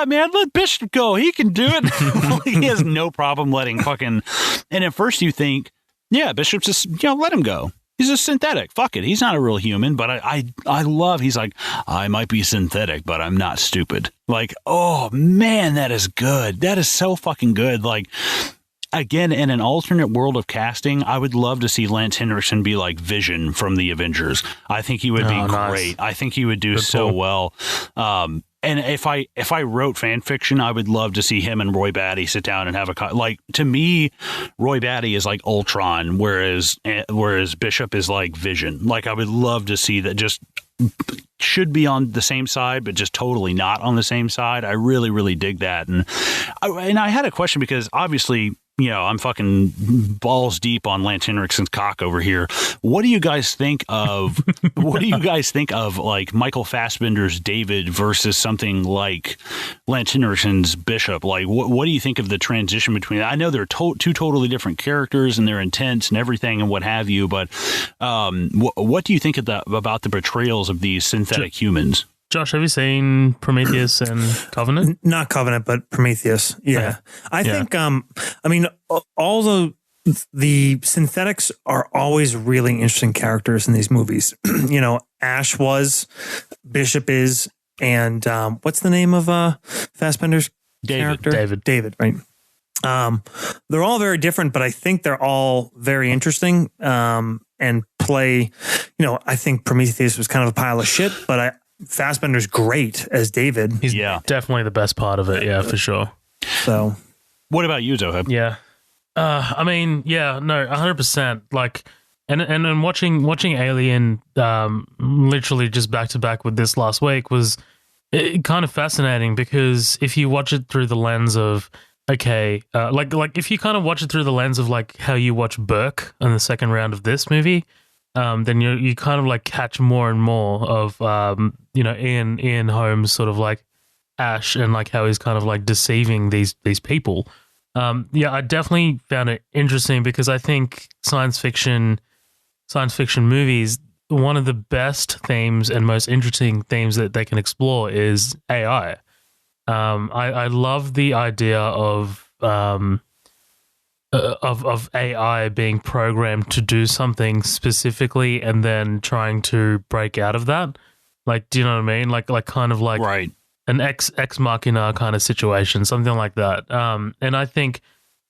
man, let Bishop go. He can do it. He has no problem letting fucking. And at first you think, yeah, Bishop's just, let him go. He's a synthetic. Fuck it. He's not a real human. But I love, he's like, I might be synthetic, but I'm not stupid. Like, oh man, that is good. That is so fucking good. Like, again, in an alternate world of casting, I would love to see Lance Henriksen be like Vision from the Avengers. I think he would be great. I think he would do so well. And if I wrote fan fiction, I would love to see him and Roy Batty sit down and have like, to me, Roy Batty is like Ultron, whereas Bishop is like Vision. Like, I would love to see that. Just should be on the same side, but just totally not on the same side. I really, really dig that. And I had a question because obviously, I'm fucking balls deep on Lance Henriksen's cock over here. What do you guys think of? Like Michael Fassbender's David versus something like Lance Henriksen's Bishop? Like, what do you think of the transition between? I know they're two totally different characters and they're intense and everything and what have you, but what do you think about the portrayals of these synthetic humans? Josh, have you seen Prometheus and Covenant? Not Covenant, but Prometheus. Yeah. I think, all the synthetics are always really interesting characters in these movies. Ash was, Bishop is, and what's the name of Fassbender's character? David, right? They're all very different, but I think they're all very interesting and play, I think Prometheus was kind of a pile of shit, but Fassbender's great as David. He's definitely the best part of it. Yeah, for sure. So, what about you, Zoheb? Yeah. 100%. Like, And then watching Alien, literally just back to back with this last week was kind of fascinating, because if you watch it through the lens of like if you kind of watch it through the lens of like how you watch Burke in the second round of this movie, then you kind of like catch more and more of Ian Holmes sort of like Ash, and like how he's kind of like deceiving these people. I definitely found it interesting, because I think science fiction movies, one of the best themes and most interesting themes that they can explore is AI. I love the idea of AI being programmed to do something specifically and then trying to break out of that. Like, do you know what I mean? Like kind of like right. An ex machina kind of situation, something like that. And I think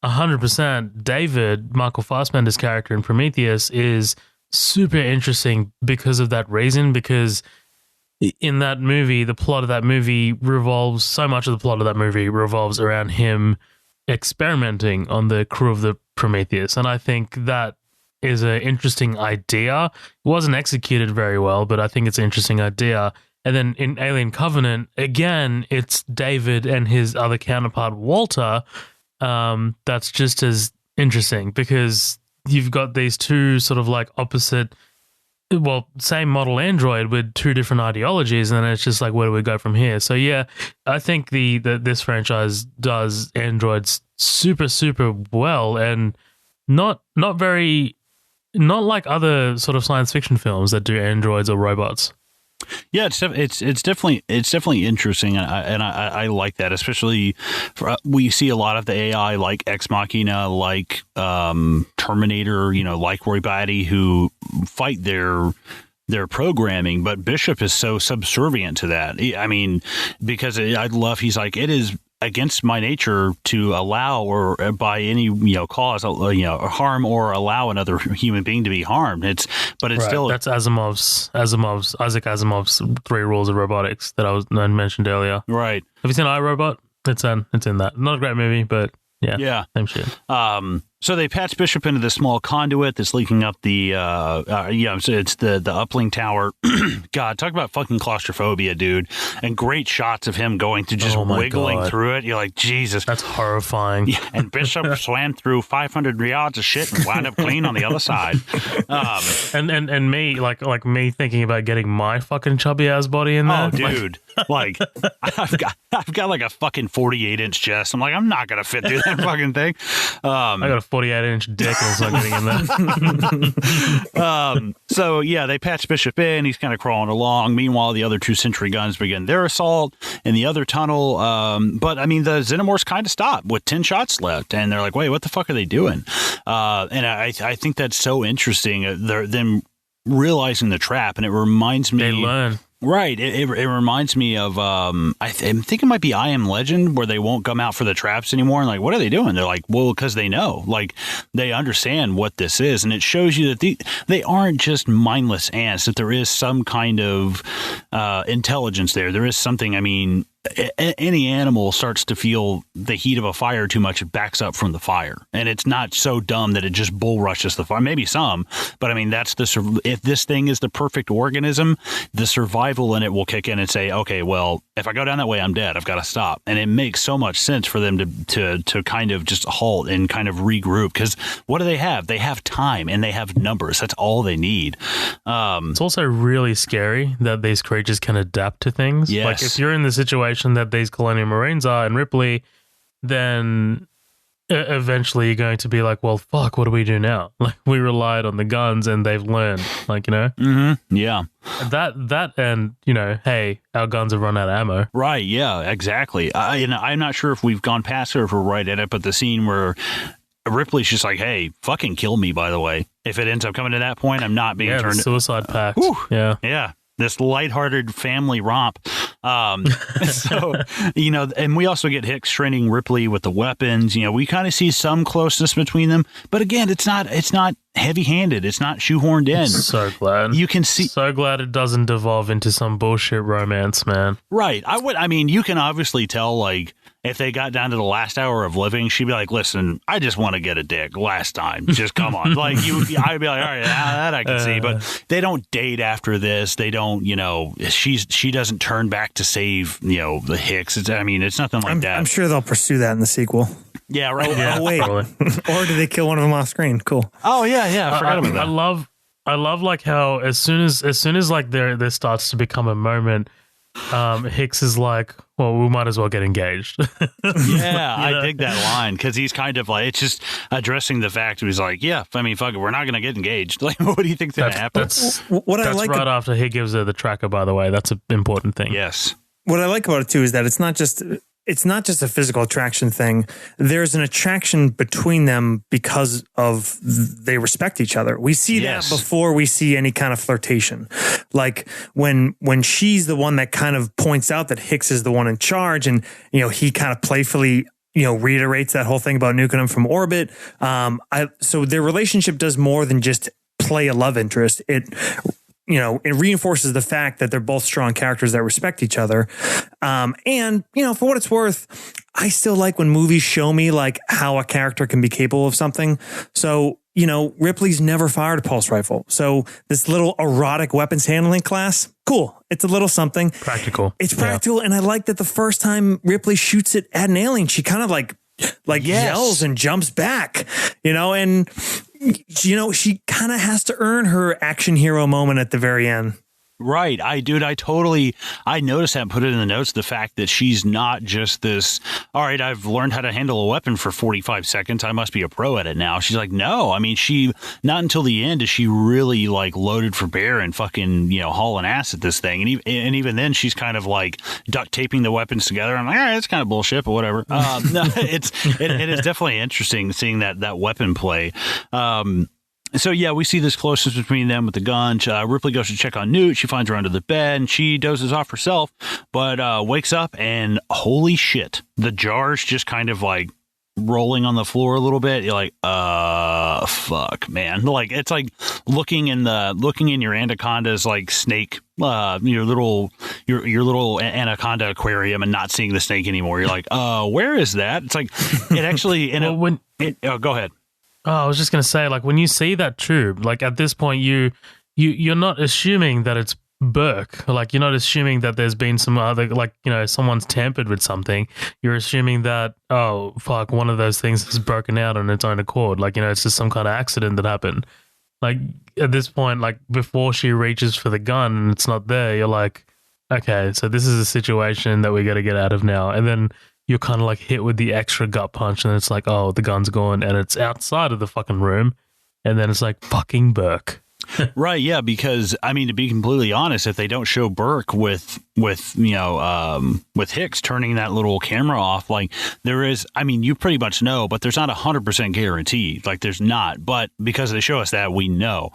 100% David, Michael Fassbender's character in Prometheus, is super interesting because of that reason, because in that movie, the plot of that movie revolves around him experimenting on the crew of the Prometheus. And I think that is an interesting idea. It wasn't executed very well, but I think it's an interesting idea. And then in Alien Covenant, again, it's David and his other counterpart, Walter. That's just as interesting, because you've got these two sort of like opposite, well, same model android with two different ideologies, and then it's just like, where do we go from here? So yeah, I think this franchise does androids super, super well, and not like other sort of science fiction films that do androids or robots. Yeah, it's definitely interesting, and I like that, especially we see a lot of the AI like Ex Machina, like Terminator, like Roy Batty, who fight their programming, but Bishop is so subservient to that. I mean, because he's like, it is against my nature to allow, or by any cause, harm or allow another human being to be harmed. It's right. Still, that's Isaac Asimov's 3 rules of robotics that I mentioned earlier. Right. Have you seen iRobot? It's in that. Not a great movie, but yeah, same shit. So they patch Bishop into the small conduit that's leaking up the so it's the uplink tower. God, talk about fucking claustrophobia, dude. And great shots of him going through, just wiggling through it. You're like, Jesus, that's horrifying. Yeah, and Bishop swam through 500 yards of shit and wound up clean on the other side. And me, like me thinking about getting my fucking chubby ass body in there. Oh, dude. Like I've got like a fucking 48-inch chest. I'm like, I'm not gonna fit through that fucking thing. I got a 48-inch dick and it's not getting in there. So yeah, they patch Bishop in. He's kind of crawling along. Meanwhile, the other 2 Sentry guns begin their assault in the other tunnel. But I mean, the Xenomorphs kind of stop with 10 shots left, and they're like, "Wait, what the fuck are they doing?" And I think that's so interesting. They're them realizing the trap, and it reminds me. They learn. Right. It reminds me of, I think it might be I Am Legend, where they won't come out for the traps anymore. And like, what are they doing? They're like, well, because they know, like, they understand what this is. And it shows you that they aren't just mindless ants, that there is some kind of intelligence there. There is something, I mean, any animal starts to feel the heat of a fire too much, it backs up from the fire. And it's not so dumb that it just bull rushes the fire. Maybe some, but I mean, if this thing is the perfect organism, the survival in it will kick in and say, okay, well, if I go down that way, I'm dead. I've got to stop. And it makes so much sense for them to kind of just halt and kind of regroup, because what do they have? They have time and they have numbers. That's all they need. It's also really scary that these creatures can adapt to things. Yes. Like if you're in the situation that these Colonial Marines are in Ripley, then eventually you're going to be like, well, fuck, what do we do now? Like, we relied on the guns and they've learned, like, Mm-hmm. Yeah. That and, hey, our guns have run out of ammo. Right, yeah, exactly. I'm not sure if we've gone past it or if we're right at it, but the scene where Ripley's just like, hey, fucking kill me, by the way. If it ends up coming to that point, I'm not being turned... the suicide pact. Yeah. This lighthearted family romp. So, and we also get Hicks training Ripley with the weapons. We kind of see some closeness between them, but again, it's not heavy-handed. It's not shoehorned in. So glad. You can see. So glad it doesn't devolve into some bullshit romance, man. Right. You can obviously tell, like, if they got down to the last hour of living, she'd be like, listen, I just want to get a dick last time. Just come on. Like, I'd be like, all right, that I can see. But they don't date after this. They don't, she doesn't turn back to save, the Hicks. It's nothing like that. I'm sure they'll pursue that in the sequel. Yeah, right. Oh, wait. Or do they kill one of them off screen? Cool. Oh, yeah. I forgot about that. I love like how as soon as like there starts to become a moment, Hicks is like, well, we might as well get engaged. Yeah, I dig that line because he's kind of like, it's just addressing the fact that he's like, yeah, fuck it, we're not going to get engaged. Like, what do you think's going to happen? That's right after he gives her the tracker, by the way. That's an important thing. Yes. What I like about it too is that it's not just a physical attraction thing. There's an attraction between them because of they respect each other. We see that before we see any kind of flirtation. Like when she's the one that kind of points out that Hicks is the one in charge, and he kind of playfully reiterates that whole thing about nuking him from orbit. So their relationship does more than just play a love interest. It reinforces the fact that they're both strong characters that respect each other. And for what it's worth, I still like when movies show me like how a character can be capable of something. So, Ripley's never fired a pulse rifle. So this little erotic weapons handling class, cool. It's a little something. Practical. It's practical. Yeah. And I like that the first time Ripley shoots it at an alien, she kind of like yells and jumps back, and she kind of has to earn her action hero moment at the very end. Right. I noticed that and put it in the notes, the fact that she's not just this, all right, I've learned how to handle a weapon for 45 seconds. I must be a pro at it now. She's like, no, she, not until the end is she really like loaded for bear and fucking, hauling ass at this thing. And even then she's kind of like duct taping the weapons together. I'm like, all right, it's kind of bullshit, but whatever. No, it is definitely interesting seeing that weapon play. So, yeah, we see this closeness between them with the gun. Ripley goes to check on Newt. She finds her under the bed, and she dozes off herself, but wakes up, and holy shit, the jar's just kind of like rolling on the floor a little bit. You're like, fuck, man. Like, it's like looking in your anaconda's like snake, your little anaconda aquarium and not seeing the snake anymore. You're like, where is that? It's like, it actually, go ahead. Oh, I was just going to say, like, when you see that tube, like, at this point, you're not assuming that it's Burke. Like, you're not assuming that there's been some other, like, someone's tampered with something. You're assuming that, oh, fuck, one of those things has broken out on its own accord. Like, it's just some kind of accident that happened. Like, at this point, like, before she reaches for the gun and it's not there, you're like, okay, so this is a situation that we got to get out of now. And then you're kind of like hit with the extra gut punch, and it's like, oh, the gun's gone, and it's outside of the fucking room, and then it's like, fucking Burke. Right, yeah, because to be completely honest, if they don't show Burke with Hicks turning that little camera off, like there is, you pretty much know, but there's not 100% guarantee. Like there's not, but because they show us that, we know.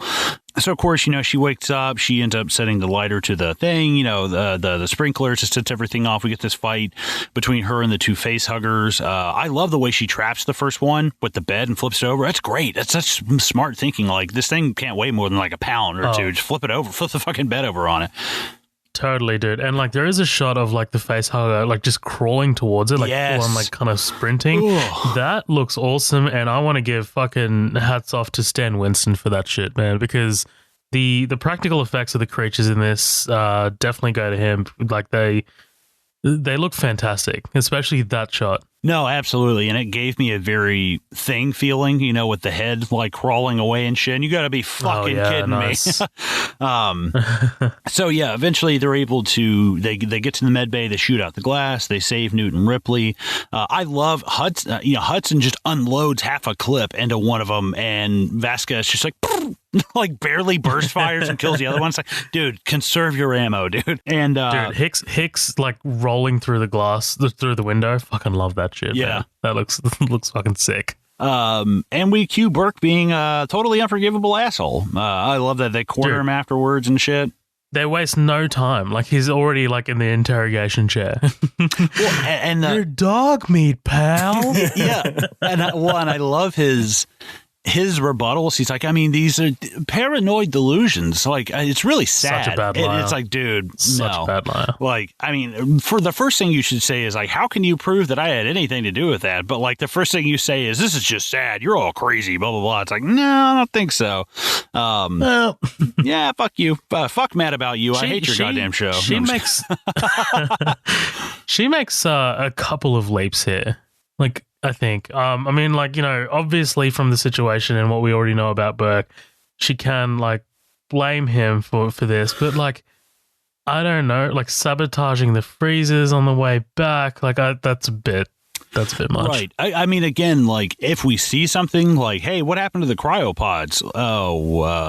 So of course, she wakes up, she ends up setting the lighter to the thing, the sprinklers, just sets everything off. We get this fight between her and the two face huggers. I love the way she traps the first one with the bed and flips it over. That's great. That's such smart thinking. Like this thing can't weigh more than like a pound or two. Just flip it over, flip the fucking bed over on it. Totally, dude. And like there is a shot of like the face hugger like just crawling towards it, like yes. full on like kind of sprinting. Ooh. That looks awesome, and I want to give fucking hats off to Stan Winston for that shit, man, because the practical effects of the creatures in this definitely go to him. Like they look fantastic, especially that shot. No, absolutely. And it gave me a very Thing feeling, with the head like crawling away and shit. And you got to be fucking kidding nice. me. So, yeah, eventually they're able to, they get to the med bay, they shoot out the glass, they save Newt and Ripley. I love Hudson. Hudson just unloads half a clip into one of them, and Vasquez just like, like barely burst fires and kills the other one. It's like, dude, conserve your ammo, dude. And dude, Hicks like rolling through the glass, through the window. Fucking love that shit. Yeah. Man. That looks fucking sick. And we cue Burke being a totally unforgivable asshole. I love that they corner him afterwards and shit. They waste no time. Like he's already like in the interrogation chair. Well, your dog meat, pal. Yeah. And I love his his rebuttals, he's like, I mean, these are paranoid delusions. Like, it's really sad. Such a bad liar. It's like, dude, Such no. a bad liar. Like, I mean, for the first thing you should say is like, how can you prove that I had anything to do with that? But like, the first thing you say is, this is just sad. You're all crazy, blah, blah, blah. It's like, no, I don't think so. Well, Yeah, fuck you. Fuck Mad About You. I hate your goddamn show. She makes she makes a couple of leaps here. Like, I think. I mean, like, you know, obviously from the situation and what we already know about Burke, she can like blame him for this, but like, I don't know, like sabotaging the freezers on the way back, like that's a bit much. Right. I mean, again, like, if we see something like, hey, what happened to the cryopods?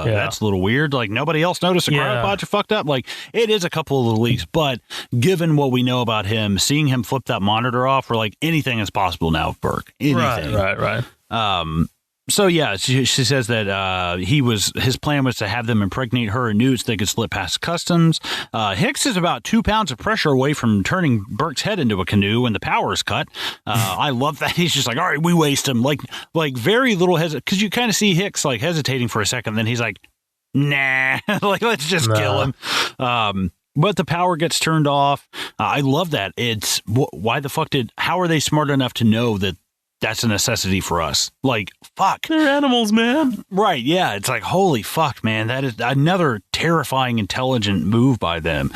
That's a little weird. Like, nobody else noticed the cryopods are fucked up. Like, it is a couple of little leaks, but given what we know about him, seeing him flip that monitor off, we're like, anything is possible now with Burke. Anything. Right. So yeah, she says that his plan was to have them impregnate her and Newt so they could slip past customs. Hicks is about 2 pounds of pressure away from turning Burke's head into a canoe when the power is cut. I love that. He's just like, all right, we waste him. Like very little because you kind of see Hicks like hesitating for a second. Then he's like, nah, like let's just kill him. But the power gets turned off. I love that. It's why the fuck how are they smart enough to know that that's a necessity for us? Like, fuck. They're animals, man. Right, yeah. It's like, holy fuck, man. That is another terrifying, intelligent move by them.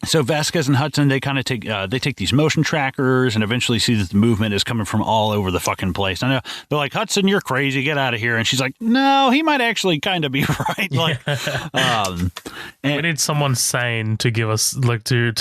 So Vasquez and Hudson, they kind of take these motion trackers and eventually see that the movement is coming from all over the fucking place. I know they're like, Hudson, you're crazy, get out of here. And she's like, no, he might actually kind of be right. Like, we need someone sane to give us like to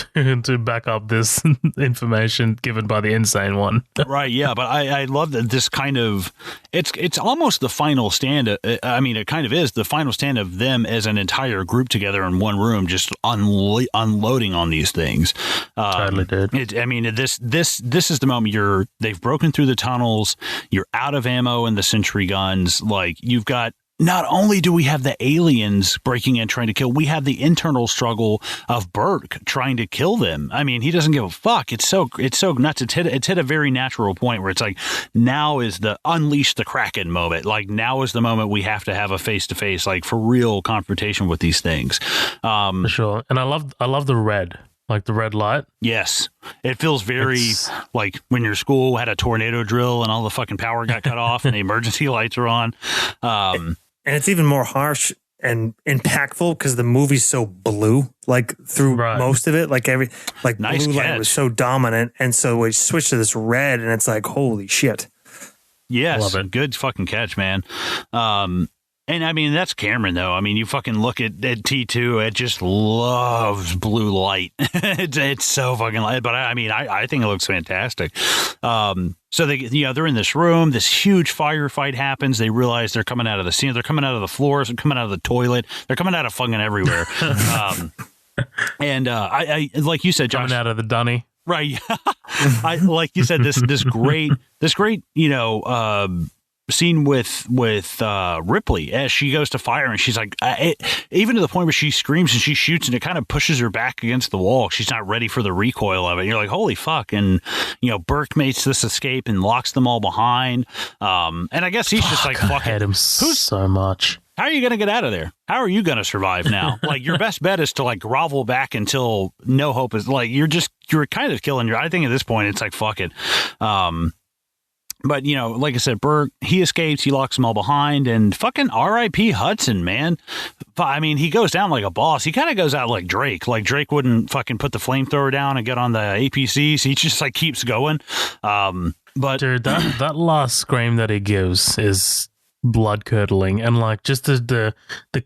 back up this information given by the insane one. Right, yeah, but I love that this kind of it's almost the final stand. I mean, it kind of is the final stand of them as an entire group together in one room, just unloading on these things. Totally did. This is the moment they've broken through the tunnels. You're out of ammo and the sentry guns. Like, you've got. Not only do we have the aliens breaking in trying to kill, we have the internal struggle of Burke trying to kill them. I mean, he doesn't give a fuck. It's so nuts. It's hit a very natural point where it's like, now is the unleash the Kraken moment. Like, now is the moment we have to have a face to face, like, for real confrontation with these things. For sure. And I love the red. Like the red light. Yes. It feels very like when your school had a tornado drill and all the fucking power got cut off and the emergency lights are on. And it's even more harsh and impactful because the movie's so blue, like through most of it. Like nice blue catch. light was so dominant. And so we switched to this red and it's like, holy shit. Yes. Love it. Good fucking catch, man. And I mean, that's Cameron, though. I mean, you fucking look at T2, it just loves blue light. it's so fucking light. But I think it looks fantastic. So they're in this room. This huge firefight happens. They realize they're coming out of the scene. They're coming out of the floors. They're coming out of the toilet. They're coming out of fucking everywhere. I like you said, Josh, coming out of the dunny. Right. Like you said, this great, scene with Ripley as she goes to fire and she's like, even to the point where she screams and she shoots and it kind of pushes her back against the wall. She's not ready for the recoil of it. And you're like, holy fuck. And Burke makes this escape and locks them all behind. And I guess he's just like, fuck I hate him so much. How are you going to get out of there? How are you going to survive now? Like, your best bet is to like grovel back until no hope is like, you're kind of killing I think at this point it's like, fuck it. But, like I said, Burke, he escapes, he locks them all behind, and fucking R.I.P. Hudson, man. I mean, he goes down like a boss. He kind of goes out like Drake. Like, Drake wouldn't fucking put the flamethrower down and get on the APCs. He just, like, keeps going. But dude, that last scream that he gives is blood-curdling. And, like, just the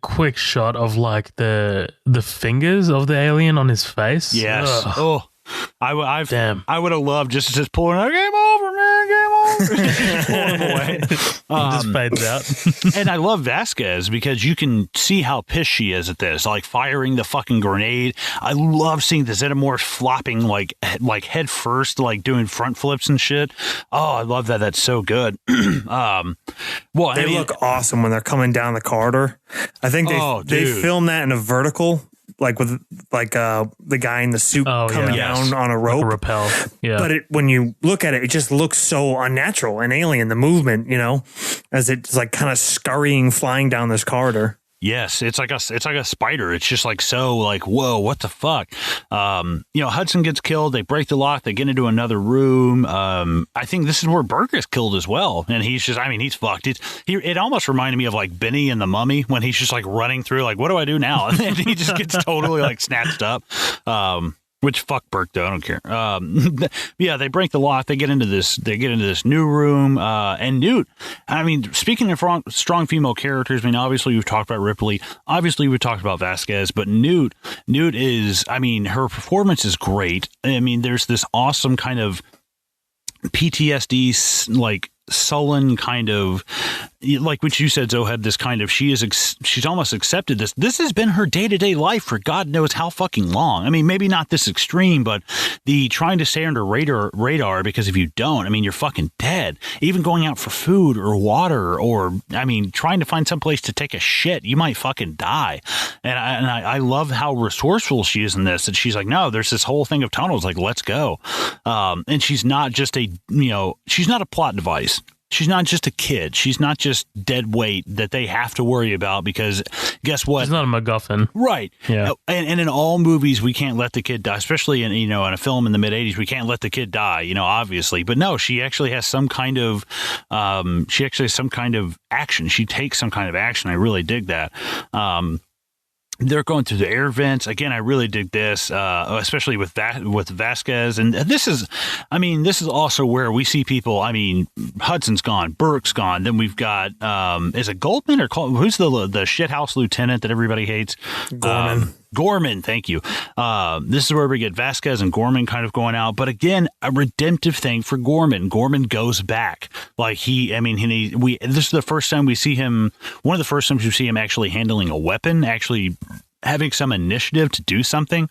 quick shot of, like, the fingers of the alien on his face. Yes. Ugh. Oh. I would have loved just pulling out, game over, man, game over. Just pulling him away. Just fades out. And I love Vasquez because you can see how pissed she is at this, like firing the fucking grenade. I love seeing the Xenomorphs flopping like head first, like doing front flips and shit. Oh, I love that. That's so good. They look awesome when they're coming down the corridor. I think they filmed that in a vertical with the guy in the suit coming down on a rope, like a rappel. Yeah. But when you look at it, it just looks so unnatural and alien. The movement, as it's like kind of scurrying, flying down this corridor. Yes, it's like a spider. It's just like so like, whoa, what the fuck? Hudson gets killed. They break the lock. They get into another room. I think this is where Burke is killed as well. And he's just, he's fucked. It almost reminded me of like Benny and the Mummy when he's just like running through like, what do I do now? And then he just gets totally like snatched up. Which fuck Burke though, I don't care. They break the lock. They get into this new room. And Newt, speaking of strong female characters, obviously we've talked about Ripley. Obviously we've talked about Vasquez, but Newt is, her performance is great. There's this awesome kind of PTSD, like sullen kind of, like what you said, Zoheb, this kind of, she's almost accepted this. This has been her day-to-day life for God knows how fucking long. Maybe not this extreme, but the trying to stay under radar, because if you don't, you're fucking dead. Even going out for food or water or, trying to find some place to take a shit, you might fucking die. And I love how resourceful she is in this. And she's like, no, there's this whole thing of tunnels, like, let's go. And she's not just she's not a plot device. She's not just a kid. She's not just dead weight that they have to worry about, because guess what? She's not a MacGuffin. Right. Yeah. And in all movies, we can't let the kid die, especially in a film in the mid 80s, we can't let the kid die, obviously. But no, she actually has some kind of, action. She takes some kind of action. I really dig that. They're going through the air vents. Again, I really dig this, especially with Vasquez. And this is also where we see people. Hudson's gone, Burke's gone. Then we've got, is it Goldman or who's the shithouse lieutenant that everybody hates? Gorman, thank you. This is where we get Vasquez and Gorman kind of going out. But again, a redemptive thing for Gorman. Gorman goes back. Like this is the first time we see him, one of the first times we see him actually handling a weapon, actually having some initiative to do something,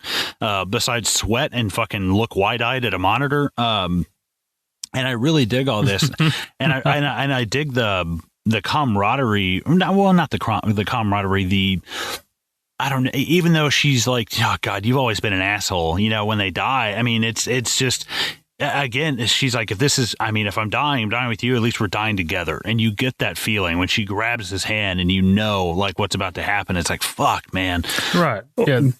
besides sweat and fucking look wide-eyed at a monitor. And I really dig all this. and I dig the camaraderie. Not the camaraderie, I don't know, even though she's like, oh God, you've always been an asshole, when they die. It's just, again, she's like, if I'm dying with you, at least we're dying together. And you get that feeling when she grabs his hand and like what's about to happen. It's like, fuck, man. Right. Yeah.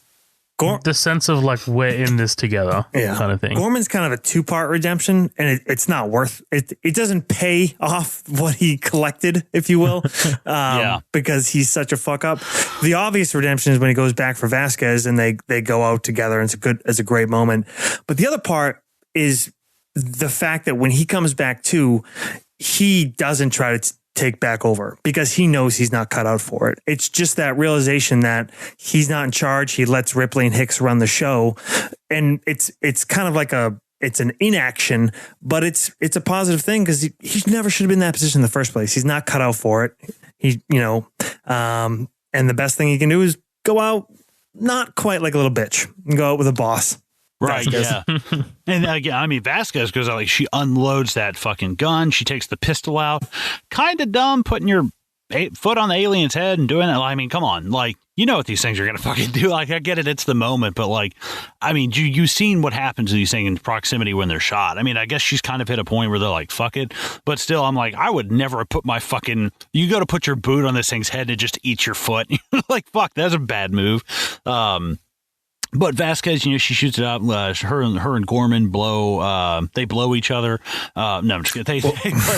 The sense of like, we're in this together kind of thing. Gorman's kind of a two-part redemption, and it's not worth it. It doesn't pay off what he collected, if you will, because he's such a fuck up. The obvious redemption is when he goes back for Vasquez and they go out together, and it's a great moment. But the other part is the fact that when he comes back too, he doesn't try to take back over because he knows he's not cut out for it. It's just that realization that he's not in charge. He lets Ripley and Hicks run the show, and it's kind of like it's an inaction, but it's a positive thing because he never should have been in that position in the first place. He's not cut out for it. And the best thing he can do is go out not quite like a little bitch and go out with a boss. Right, Vasquez. yeah. And again, Vasquez goes out, like, she unloads that fucking gun. She takes the pistol out. Kind of dumb putting your foot on the alien's head and doing that. Come on. Like, you know what these things are going to fucking do. Like, I get it. It's the moment. But, like, you've seen what happens to these things in proximity when they're shot. I guess she's kind of hit a point where they're like, fuck it. But still, I'm like, I would never put my fucking, you go to put your boot on this thing's head and it just eats your foot. Like, fuck, that's a bad move. But Vasquez, she shoots it up. Her and Gorman they blow each other. No, I'm just kidding.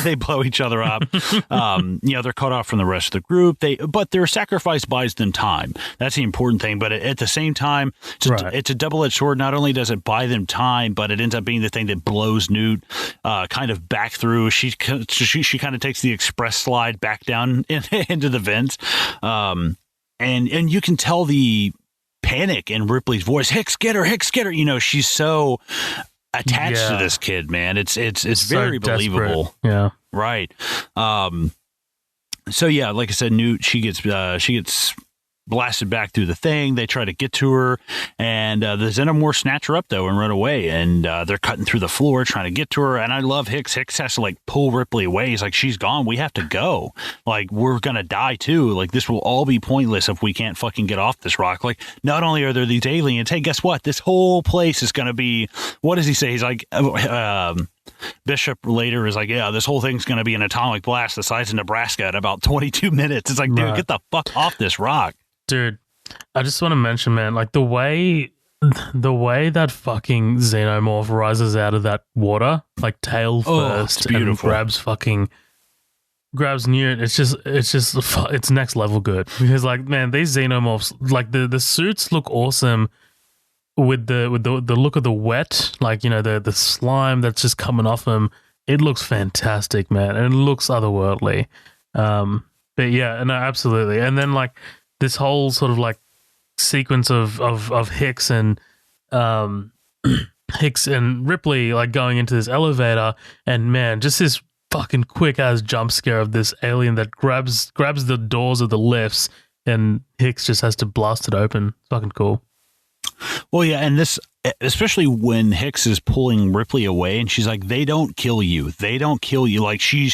They blow each other up. They're cut off from the rest of the group. But their sacrifice buys them time. That's the important thing. But at the same time, it's a double-edged sword. Not only does it buy them time, but it ends up being the thing that blows Newt kind of back through. She kind of takes the express slide back down into the vents. And you can tell the panic in Ripley's voice. Hicks, get her. She's so attached to this kid, man. It's very believable. Yeah. Right. So yeah, like I said, Newt, she gets blasted back through the thing. They try to get to her, and the Xenomorphs snatch her up, though, and run away. And they're cutting through the floor trying to get to her. And I love Hicks. Hicks has to, like, pull Ripley away. He's like, she's gone. We have to go. Like, we're going to die, too. Like, this will all be pointless if we can't fucking get off this rock. Like, not only are there these aliens, hey, guess what? This whole place is going to be, what does he say? He's like, Bishop later is like, yeah, this whole thing's going to be an atomic blast the size of Nebraska in about 22 minutes. It's like, dude, get the fuck off this rock. Dude, I just want to mention, man, like the way that fucking xenomorph rises out of that water, like tail first, and grabs Newt. It's next level good, because like, man, these xenomorphs, like the suits look awesome with the look of the wet, like, you know, the slime that's just coming off them. It looks fantastic, man, and it looks otherworldly. But yeah, no, absolutely. And then like this whole sort of like sequence of Hicks and Ripley like going into this elevator, and man, just this fucking quick ass jump scare of this alien that grabs the doors of the lifts, and Hicks just has to blast it open. It's fucking cool. Well, yeah, and this, especially when Hicks is pulling Ripley away, and she's like, "They don't kill you. They don't kill you." Like she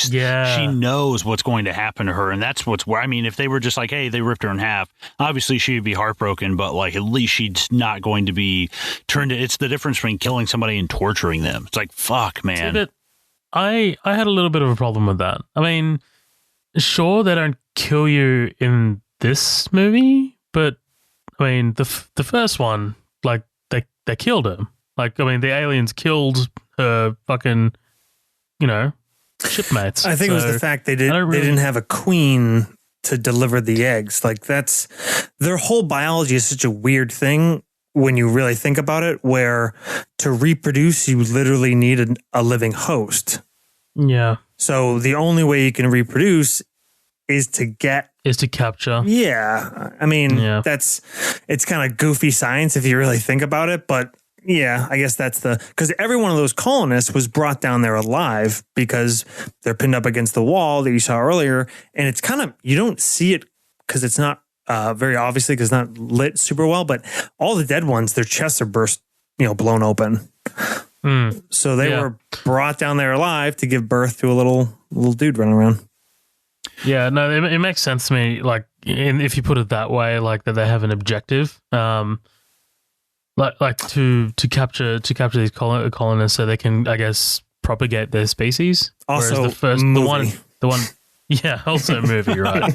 knows what's going to happen to her, and that's what's where. I mean, if they were just like, "Hey, they ripped her in half," obviously she'd be heartbroken, but like at least she's not going to be turned. It's the difference between killing somebody and torturing them. It's like, fuck, man. See, but I had a little bit of a problem with that. I mean, sure, they don't kill you in this movie, but I mean, the first one, like, they killed her. Like, I mean, the aliens killed her fucking, you know, shipmates. I think it was the fact they didn't have a queen to deliver the eggs. Like, that's, their whole biology is such a weird thing when you really think about it, where to reproduce, you literally need a living host. Yeah. So the only way you can reproduce is to capture. Yeah. I mean, it's kind of goofy science if you really think about it. But yeah, I guess because every one of those colonists was brought down there alive because they're pinned up against the wall that you saw earlier. And it's kind of, you don't see it because it's not very obviously, because it's not lit super well. But all the dead ones, their chests are blown open. So they were brought down there alive to give birth to a little dude running around. Yeah, no, it makes sense to me. Like, if you put it that way, like that they have an objective, like to capture these colonists so they can, I guess, propagate their species. Also, the one, yeah, also a movie, right?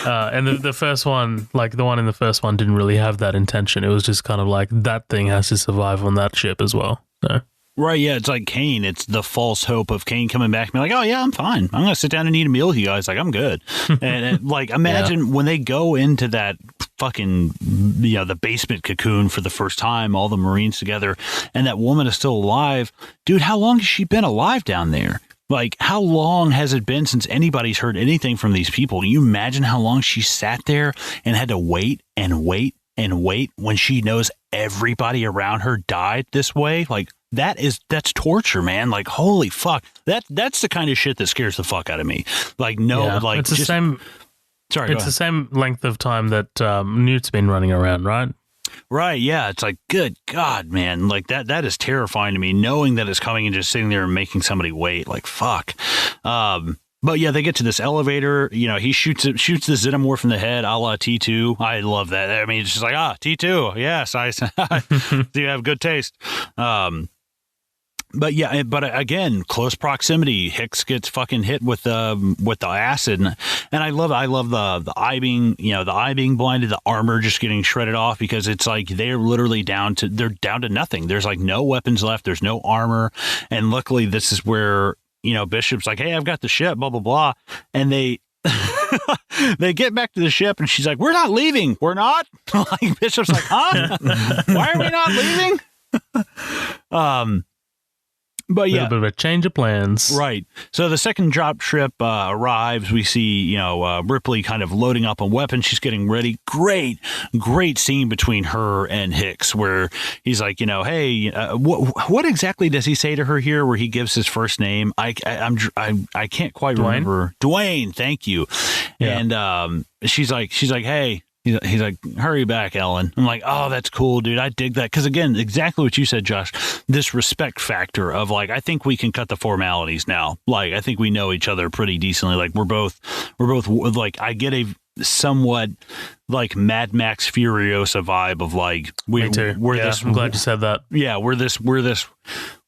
And the first one, like the one in the first one, didn't really have that intention. It was just kind of like that thing has to survive on that ship as well. So. Right, yeah, it's like Kane. It's the false hope of Kane coming back and being like, "Oh yeah, I'm fine. I'm gonna sit down and eat a meal with you guys. Like, I'm good." and like, imagine when they go into that fucking, the basement cocoon for the first time, all the Marines together, and that woman is still alive. Dude, how long has she been alive down there? Like, how long has it been since anybody's heard anything from these people? Can you imagine how long she sat there and had to wait and wait and wait when she knows everybody around her died this way? Like, that's torture, man. Like, holy fuck. That's the kind of shit that scares the fuck out of me. Like, like, it's the same. Sorry, it's the same length of time that Newt's been running around, right? Right, yeah. It's like, good God, man. Like, that is terrifying to me, knowing that it's coming and just sitting there and making somebody wait. Like, fuck. But yeah, they get to this elevator. He shoots the xenomorph in the head, a la T2. I love that. I mean, it's just like, T2. Yes, do you have good taste? But yeah, but again, close proximity. Hicks gets fucking hit with the acid, and I love the eye being blinded, the armor just getting shredded off, because it's like they're literally down to nothing. There's like no weapons left. There's no armor, and luckily this is where Bishop's like, "Hey, I've got the ship," blah blah blah, and they get back to the ship, and she's like, "We're not leaving. We're not." Like, Bishop's like, "Huh? Why are we not leaving?" But yeah, a little bit of a change of plans, right? So the second drop ship arrives. We see Ripley kind of loading up on weapons. She's getting ready. Great scene between her and Hicks, where he's like, hey, what exactly does he say to her here? Where he gives his first name. I can't quite remember. Dwayne, thank you. Yeah. And she's like, hey. He's like, hurry back, Ellen. I'm like, oh, that's cool, dude. I dig that. Because again, exactly what you said, Josh, this respect factor of like, I think we can cut the formalities now. Like, I think we know each other pretty decently. Like, we're both like, I get a somewhat like Mad Max Furiosa vibe of like, we're this. I'm glad you said that. Yeah, we're this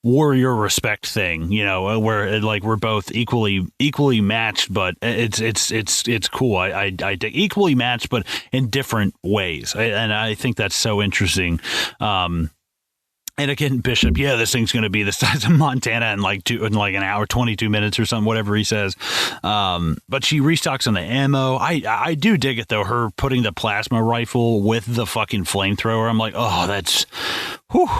warrior respect thing, you know, where like we're both equally matched, but it's cool. I dig equally matched, but in different ways, and I think that's so interesting. And again, Bishop, yeah, this thing's going to be the size of Montana in like an hour, 22 minutes or something, whatever he says. But she restocks on the ammo. I do dig it though. Her putting the plasma rifle with the fucking flamethrower. I'm like, oh, that's, whew, it's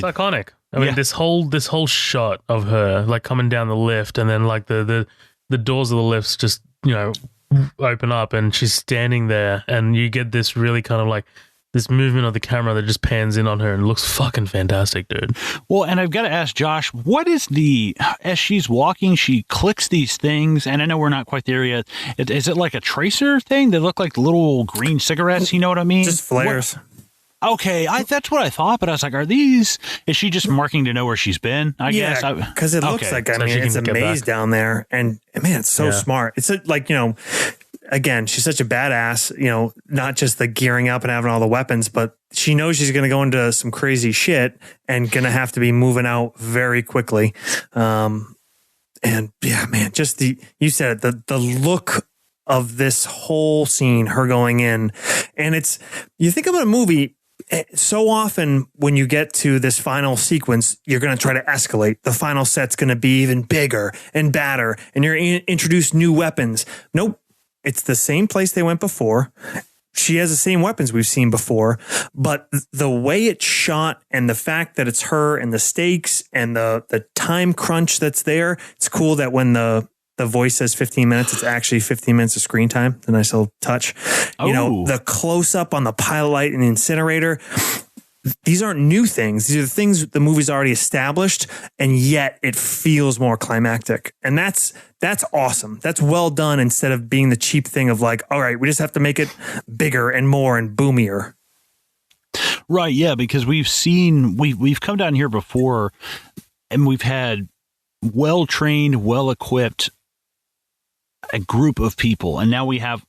iconic. I mean, this whole shot of her like coming down the lift, and then like the doors of the lifts just, you know, open up, and she's standing there, and you get this really kind of like this movement of the camera that just pans in on her and looks fucking fantastic, dude. Well, and I've got to ask Josh, what is as she's walking, she clicks these things, and I know we're not quite there yet. Is it like a tracer thing? They look like little green cigarettes, you know what I mean? Just flares. Okay, that's what I thought, but I was like, is she just marking to know where she's been, I guess? Because it looks like, I mean, it's a maze down there, and man, it's so smart. It's like, you know, again, she's such a badass, you know, not just the gearing up and having all the weapons, but she knows she's going to go into some crazy shit and going to have to be moving out very quickly. And yeah, man, just you said it, the look of this whole scene, her going in, and you think about a movie, so often when you get to this final sequence, you're going to try to escalate. The final set's going to be even bigger and badder, and you're introduce new weapons. Nope. It's the same place they went before. She has the same weapons we've seen before, but the way it's shot and the fact that it's her and the stakes and the time crunch that's there, it's cool that when the voice says 15 minutes, it's actually 15 minutes of screen time. The nice little touch. You know, the close up on the pilot light and the incinerator. These aren't new things. These are the things the movie's already established, and yet it feels more climactic. And that's awesome. That's well done, instead of being the cheap thing of like, all right, we just have to make it bigger and more and boomier. Right, yeah, because we've come down here before, and we've had well-trained, well-equipped a group of people, and now we have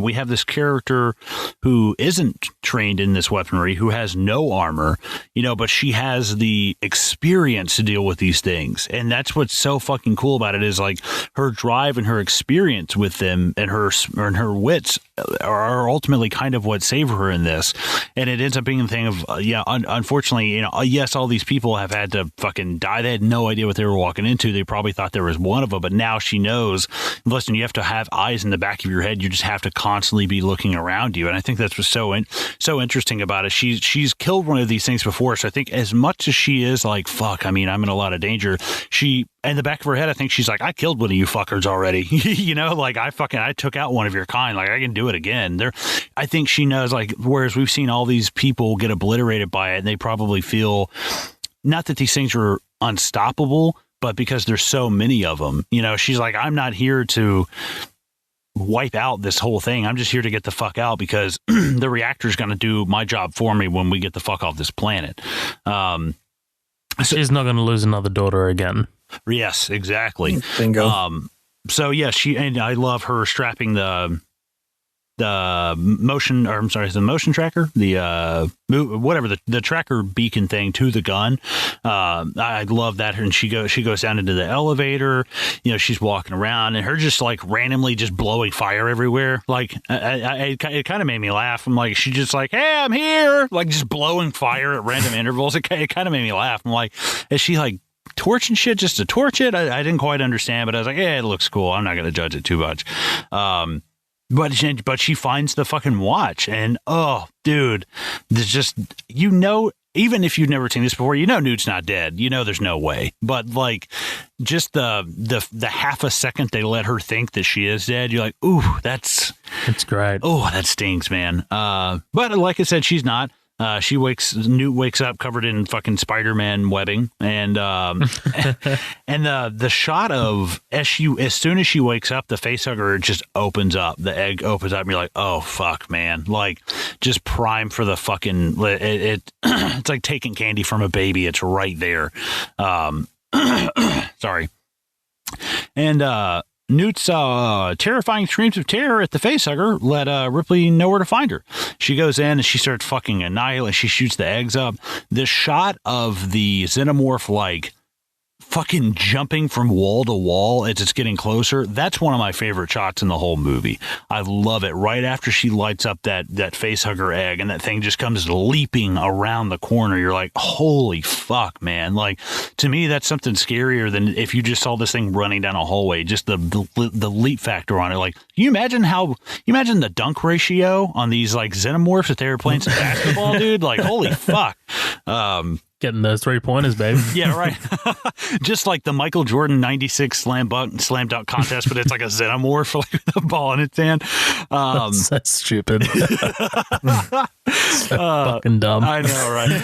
we have this character who isn't trained in this weaponry, who has no armor, but she has the experience to deal with these things. And that's what's so fucking cool about it, is like her drive and her experience with them and her wits are ultimately kind of what save her in this. And it ends up being a thing of, unfortunately, yes, all these people have had to fucking die. They had no idea what they were walking into. They probably thought there was one of them, but now she knows, listen, you have to have eyes in the back of your head. You just have to constantly be looking around you. And I think that's what's so interesting about it. She's killed one of these things before. So I think as much as she is like, fuck, I mean, I'm in a lot of danger, she, in the back of her head, I think she's like, I killed one of you fuckers already. Like I took out one of your kind. Like I can do it again. I think she knows, like, whereas we've seen all these people get obliterated by it, and they probably feel, not that these things are unstoppable, but because there's so many of them, she's like, I'm not here to wipe out this whole thing. I'm just here to get the fuck out, because the reactor's going to do my job for me when we get the fuck off this planet. She's not going to lose another daughter again. Yes, exactly. Bingo. So yeah, and I love her strapping the motion tracker, the tracker beacon thing to the gun. I love that. And she goes down into the elevator, she's walking around, and her just like randomly just blowing fire everywhere. Like it kind of made me laugh. I'm like, she just like, hey, I'm here, like just blowing fire at random intervals. It kind of made me laugh. I'm like, is she like torching shit just to torch it? I didn't quite understand, but I was like, yeah, it looks cool. I'm not going to judge it too much. But she finds the fucking watch, and oh, dude, there's just, even if you've never seen this before, Newt's not dead. There's no way. But like, just the half a second they let her think that she is dead, you're like, ooh, that's great. Oh, that stings, man. But like I said, she's not. Newt wakes up covered in fucking Spider-Man webbing, and and the shot of as soon as she wakes up, the facehugger just opens up, the egg opens up, and you're like, oh fuck, man, like just prime for the fucking it's like taking candy from a baby. It's right there. Sorry, and Newt's terrifying screams of terror at the facehugger let Ripley know where to find her. She goes in and she starts fucking annihilating. She shoots the eggs up. This shot of the xenomorph like fucking jumping from wall to wall as it's getting closer, that's one of my favorite shots in the whole movie. I love it. Right after she lights up that facehugger egg and that thing just comes leaping around the corner, you're like, holy fuck, man. Like, to me, that's something scarier than if you just saw this thing running down a hallway. Just the leap factor on it. Like, you imagine the dunk ratio on these like xenomorphs if they were playing some basketball, dude? Like, holy fuck. Getting those 3-pointers, baby. Yeah, right. Just like the Michael Jordan 96 slam dunk contest, but it's like a xenomorph like with a ball in its hand. That's stupid. So fucking dumb. I know, right?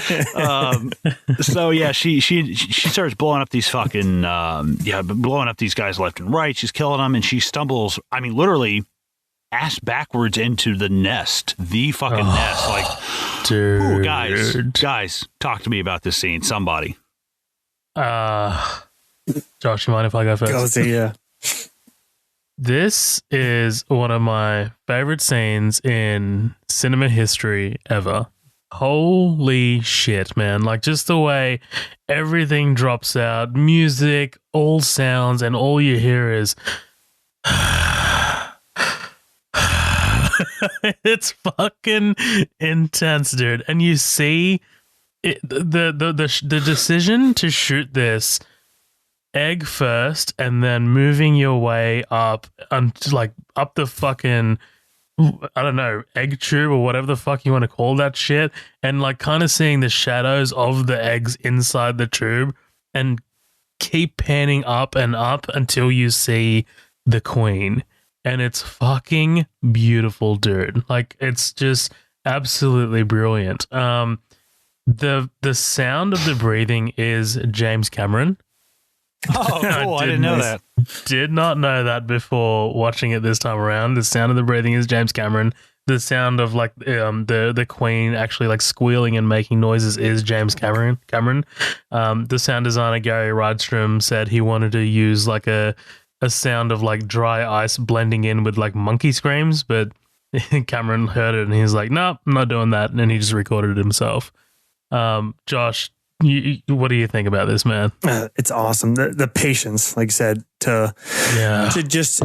So yeah, she starts blowing up these fucking blowing up these guys left and right. She's killing them, and she stumbles. I mean, literally ass backwards into the nest, the fucking nest. Like, dude, ooh, guys, talk to me about this scene. Somebody. Josh, you mind if I go first? Go see, yeah. This is one of my favorite scenes in cinema history ever. Holy shit, man. Like, just the way everything drops out, music, all sounds, and all you hear is it's fucking intense, dude. And you see the decision to shoot this egg first and then moving your way up like up the fucking, I don't know, egg tube or whatever the fuck you want to call that shit, and like kind of seeing the shadows of the eggs inside the tube and keep panning up and up until you see the queen. And it's fucking beautiful, dude. Like, it's just absolutely brilliant. The sound of the breathing is James Cameron. Oh, cool. I didn't know that. Did not know that before watching it this time around. The sound of the breathing is James Cameron. The sound of like the queen actually like squealing and making noises is James Cameron. The sound designer Gary Rydstrom said he wanted to use like a sound of like dry ice blending in with like monkey screams, but Cameron heard it and he's like, "No, I'm not doing that," and then he just recorded it himself. Josh, what do you think about this, man? It's awesome. The patience, like I said, to just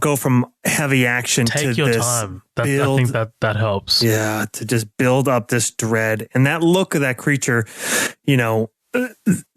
go from heavy action Take to your this time. I think that helps. Yeah, to just build up this dread and that look of that creature.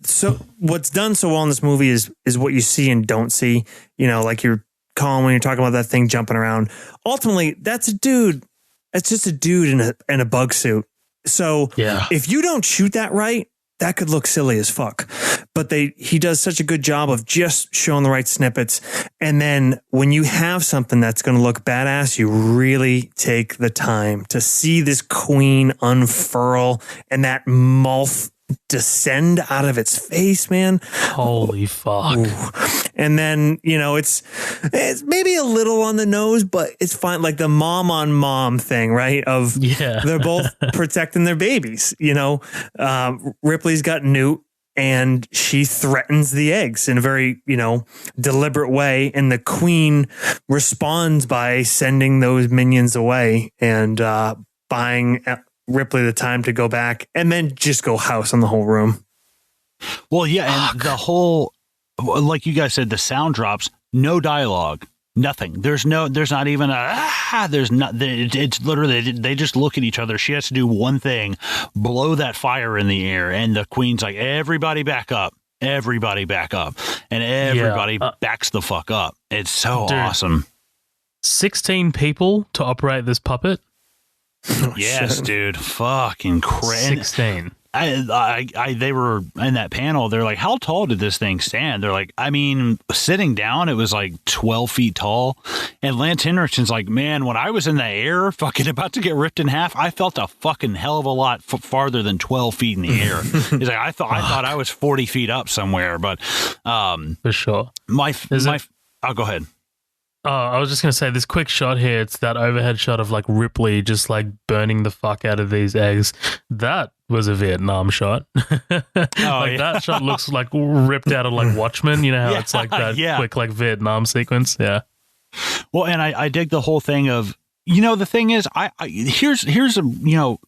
So what's done so well in this movie is what you see and don't see. Like you're calling when you're talking about that thing jumping around. Ultimately, that's a dude. That's just a dude in a bug suit. So if you don't shoot that right, that could look silly as fuck. But he does such a good job of just showing the right snippets. And then when you have something that's going to look badass, you really take the time to see this queen unfurl and that mouth descend out of its face, man. Holy fuck. Ooh. And then, it's maybe a little on the nose, but it's fine. Like the mom on mom thing, right? They're both protecting their babies. Ripley's got Newt and she threatens the eggs in a very, deliberate way. And the queen responds by sending those minions away and buying Ripley the time to go back and then just go house on the whole room. Well, yeah, and the whole, like you guys said, the sound drops, no dialogue, nothing. There's not even it's literally, they just look at each other. She has to do one thing, blow that fire in the air, and the queen's like, everybody back up. Everybody back up. And everybody backs the fuck up. It's so awesome. 16 people to operate this puppet. Yes, dude. Fucking crazy. 16. they were in that panel. They're like, how tall did this thing stand? They're like, I mean, sitting down, it was like 12 feet tall. And Lance Henriksen's like, man, when I was in the air, fucking about to get ripped in half, I felt a fucking hell of a lot farther than 12 feet in the air. He's like, I thought I was 40 feet up somewhere, but for sure. I'll go ahead. I was just going to say, this quick shot here, it's that overhead shot of like Ripley just like burning the fuck out of these eggs. That was a Vietnam shot. That shot looks like ripped out of like Watchmen. You know how it's like that quick like Vietnam sequence? Yeah. Well, and I dig the whole thing of, the thing is, here's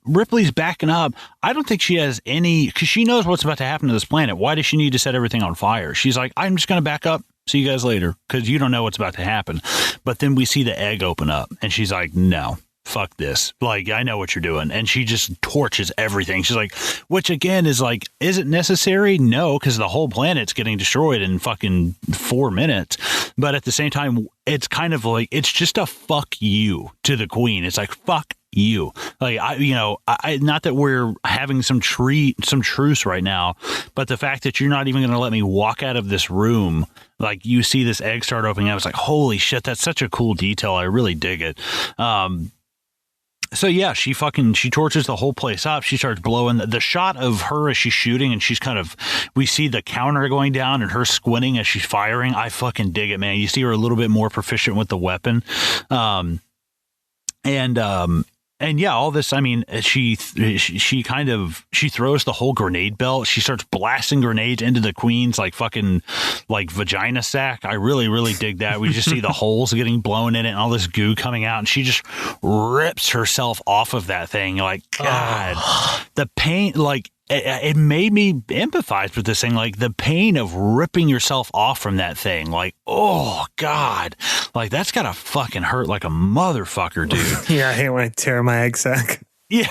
Ripley's backing up. I don't think she has any, because she knows what's about to happen to this planet. Why does she need to set everything on fire? She's like, I'm just going to back up. See you guys later, because you don't know what's about to happen. But then we see the egg open up, and she's like, no, fuck this. Like, I know what you're doing. And she just torches everything. She's like, which again is like, is it necessary? No, because the whole planet's getting destroyed in fucking 4 minutes. But at the same time, it's kind of like, it's just a fuck you to the queen. It's like, fuck you. Like, I not that we're having some truce right now, but the fact that you're not even going to let me walk out of this room, like you see this egg start opening up, it's like, holy shit, that's such a cool detail. I really dig it. So yeah, she torches the whole place up. She starts blowing the shot of her as she's shooting, and we see the counter going down and her squinting as she's firing. I fucking dig it, man. You see her a little bit more proficient with the weapon. And yeah, all this, I mean, she throws the whole grenade belt. She starts blasting grenades into the queen's like fucking like vagina sack. I really, really dig that. We just see the holes getting blown in it and all this goo coming out, and she just rips herself off of that thing. Like, God, the pain, like, it made me empathize with this thing, like the pain of ripping yourself off from that thing. Like, oh God, like that's gotta fucking hurt like a motherfucker, dude. Yeah, I hate when I tear my egg sac. Yeah.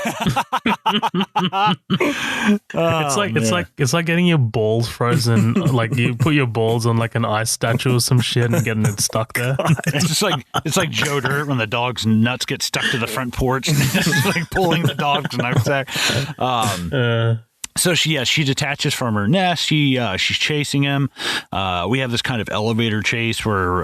It's like getting your balls frozen. Like you put your balls on like an ice statue or some shit and getting it stuck there. It's like Joe Dirt when the dog's nuts get stuck to the front porch. It's like pulling the dog's nutsack. So she detaches from her nest. She's chasing him. We have this kind of elevator chase where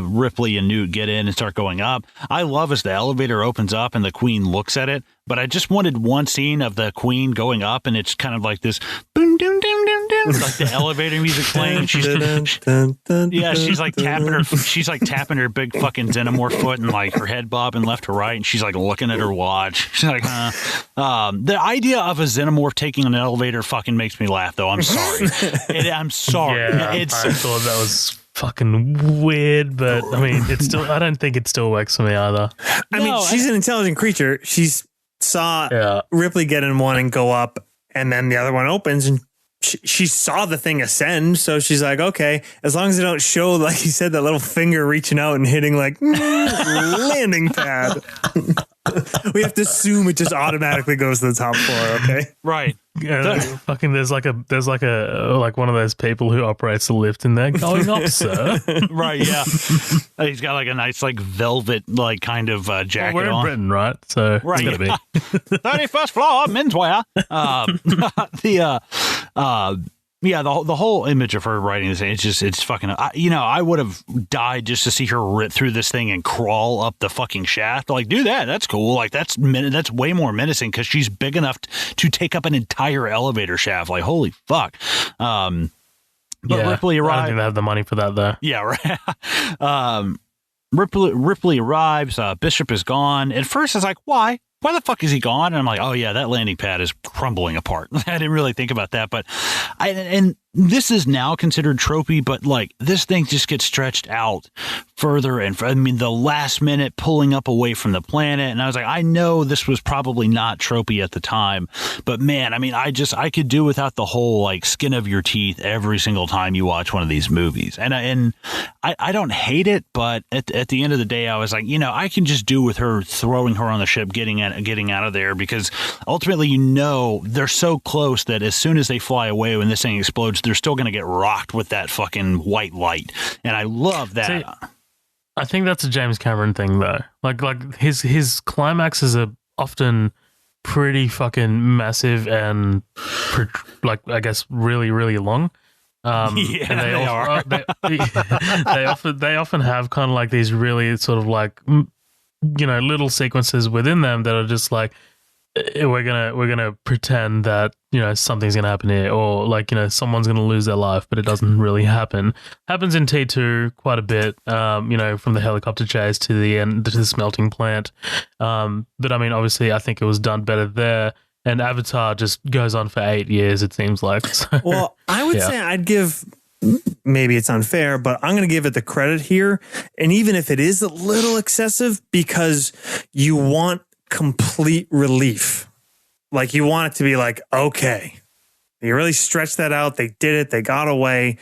Ripley and Newt get in and start going up. I love as the elevator opens up and the queen looks at it. But I just wanted one scene of the queen going up, and it's kind of like this boom, doom, doom, doom, doom, like the elevator music playing. And she's like tapping her big fucking xenomorph foot and like her head bobbing left to right, and she's like looking at her watch. She's like, the idea of a xenomorph taking an elevator fucking makes me laugh, though. I'm sorry. I'm sorry. Yeah, I thought that was fucking weird, but I mean, I don't think it still works for me either. I mean, she's an intelligent creature. Saw Ripley get in one and go up, and then the other one opens, and she saw the thing ascend. So she's like, okay, as long as they don't show, like you said, that little finger reaching out and hitting like landing pad. We have to assume it just automatically goes to the top floor. Okay, right. Fucking there's like one of those people who operates the lift in there going up, sir. Right, yeah. He's got like a nice like velvet like kind of jacket we're in Britain, right? So right. It's gotta be 31st floor menswear. The whole image of her riding this thing, it's fucking, I would have died just to see her rip through this thing and crawl up the fucking shaft. Like, do that. That's cool. Like, that's way more menacing because she's big enough to take up an entire elevator shaft. Like, holy fuck. But Ripley arrived. I don't think they have the money for that, though. Yeah, right. Ripley arrives. Bishop is gone. At first, it's like, why? Why the fuck is he gone? And I'm like, oh yeah, that landing pad is crumbling apart. I didn't really think about that, but and this is now considered tropey, but like this thing just gets stretched out further and I mean, the last minute pulling up away from the planet. And I was like, I know this was probably not tropey at the time, but man, I mean, I could do without the whole like skin of your teeth every single time you watch one of these movies. And I don't hate it, but at the end of the day, I was like, I can just do with her throwing her on the ship, getting out of there, because ultimately, they're so close that as soon as they fly away, when this thing explodes, they're still going to get rocked with that fucking white light. And I love that. See, I think that's a James Cameron thing, though. Like his climaxes are often pretty fucking massive and like I guess really really long. And they often have kind of like these really sort of like little sequences within them that are just like we're gonna pretend that something's gonna happen here, or like someone's gonna lose their life, but it doesn't really happen. Happens in T2 quite a bit, from the helicopter chase to the end to the smelting plant. But I mean, obviously, I think it was done better there. And Avatar just goes on for 8 years, it seems like. So, well, I would say I'd give. Maybe it's unfair, but I'm going to give it the credit here. And even if it is a little excessive, because you want complete relief. Like you want it to be like, okay, you really stretched that out. They did it. They got away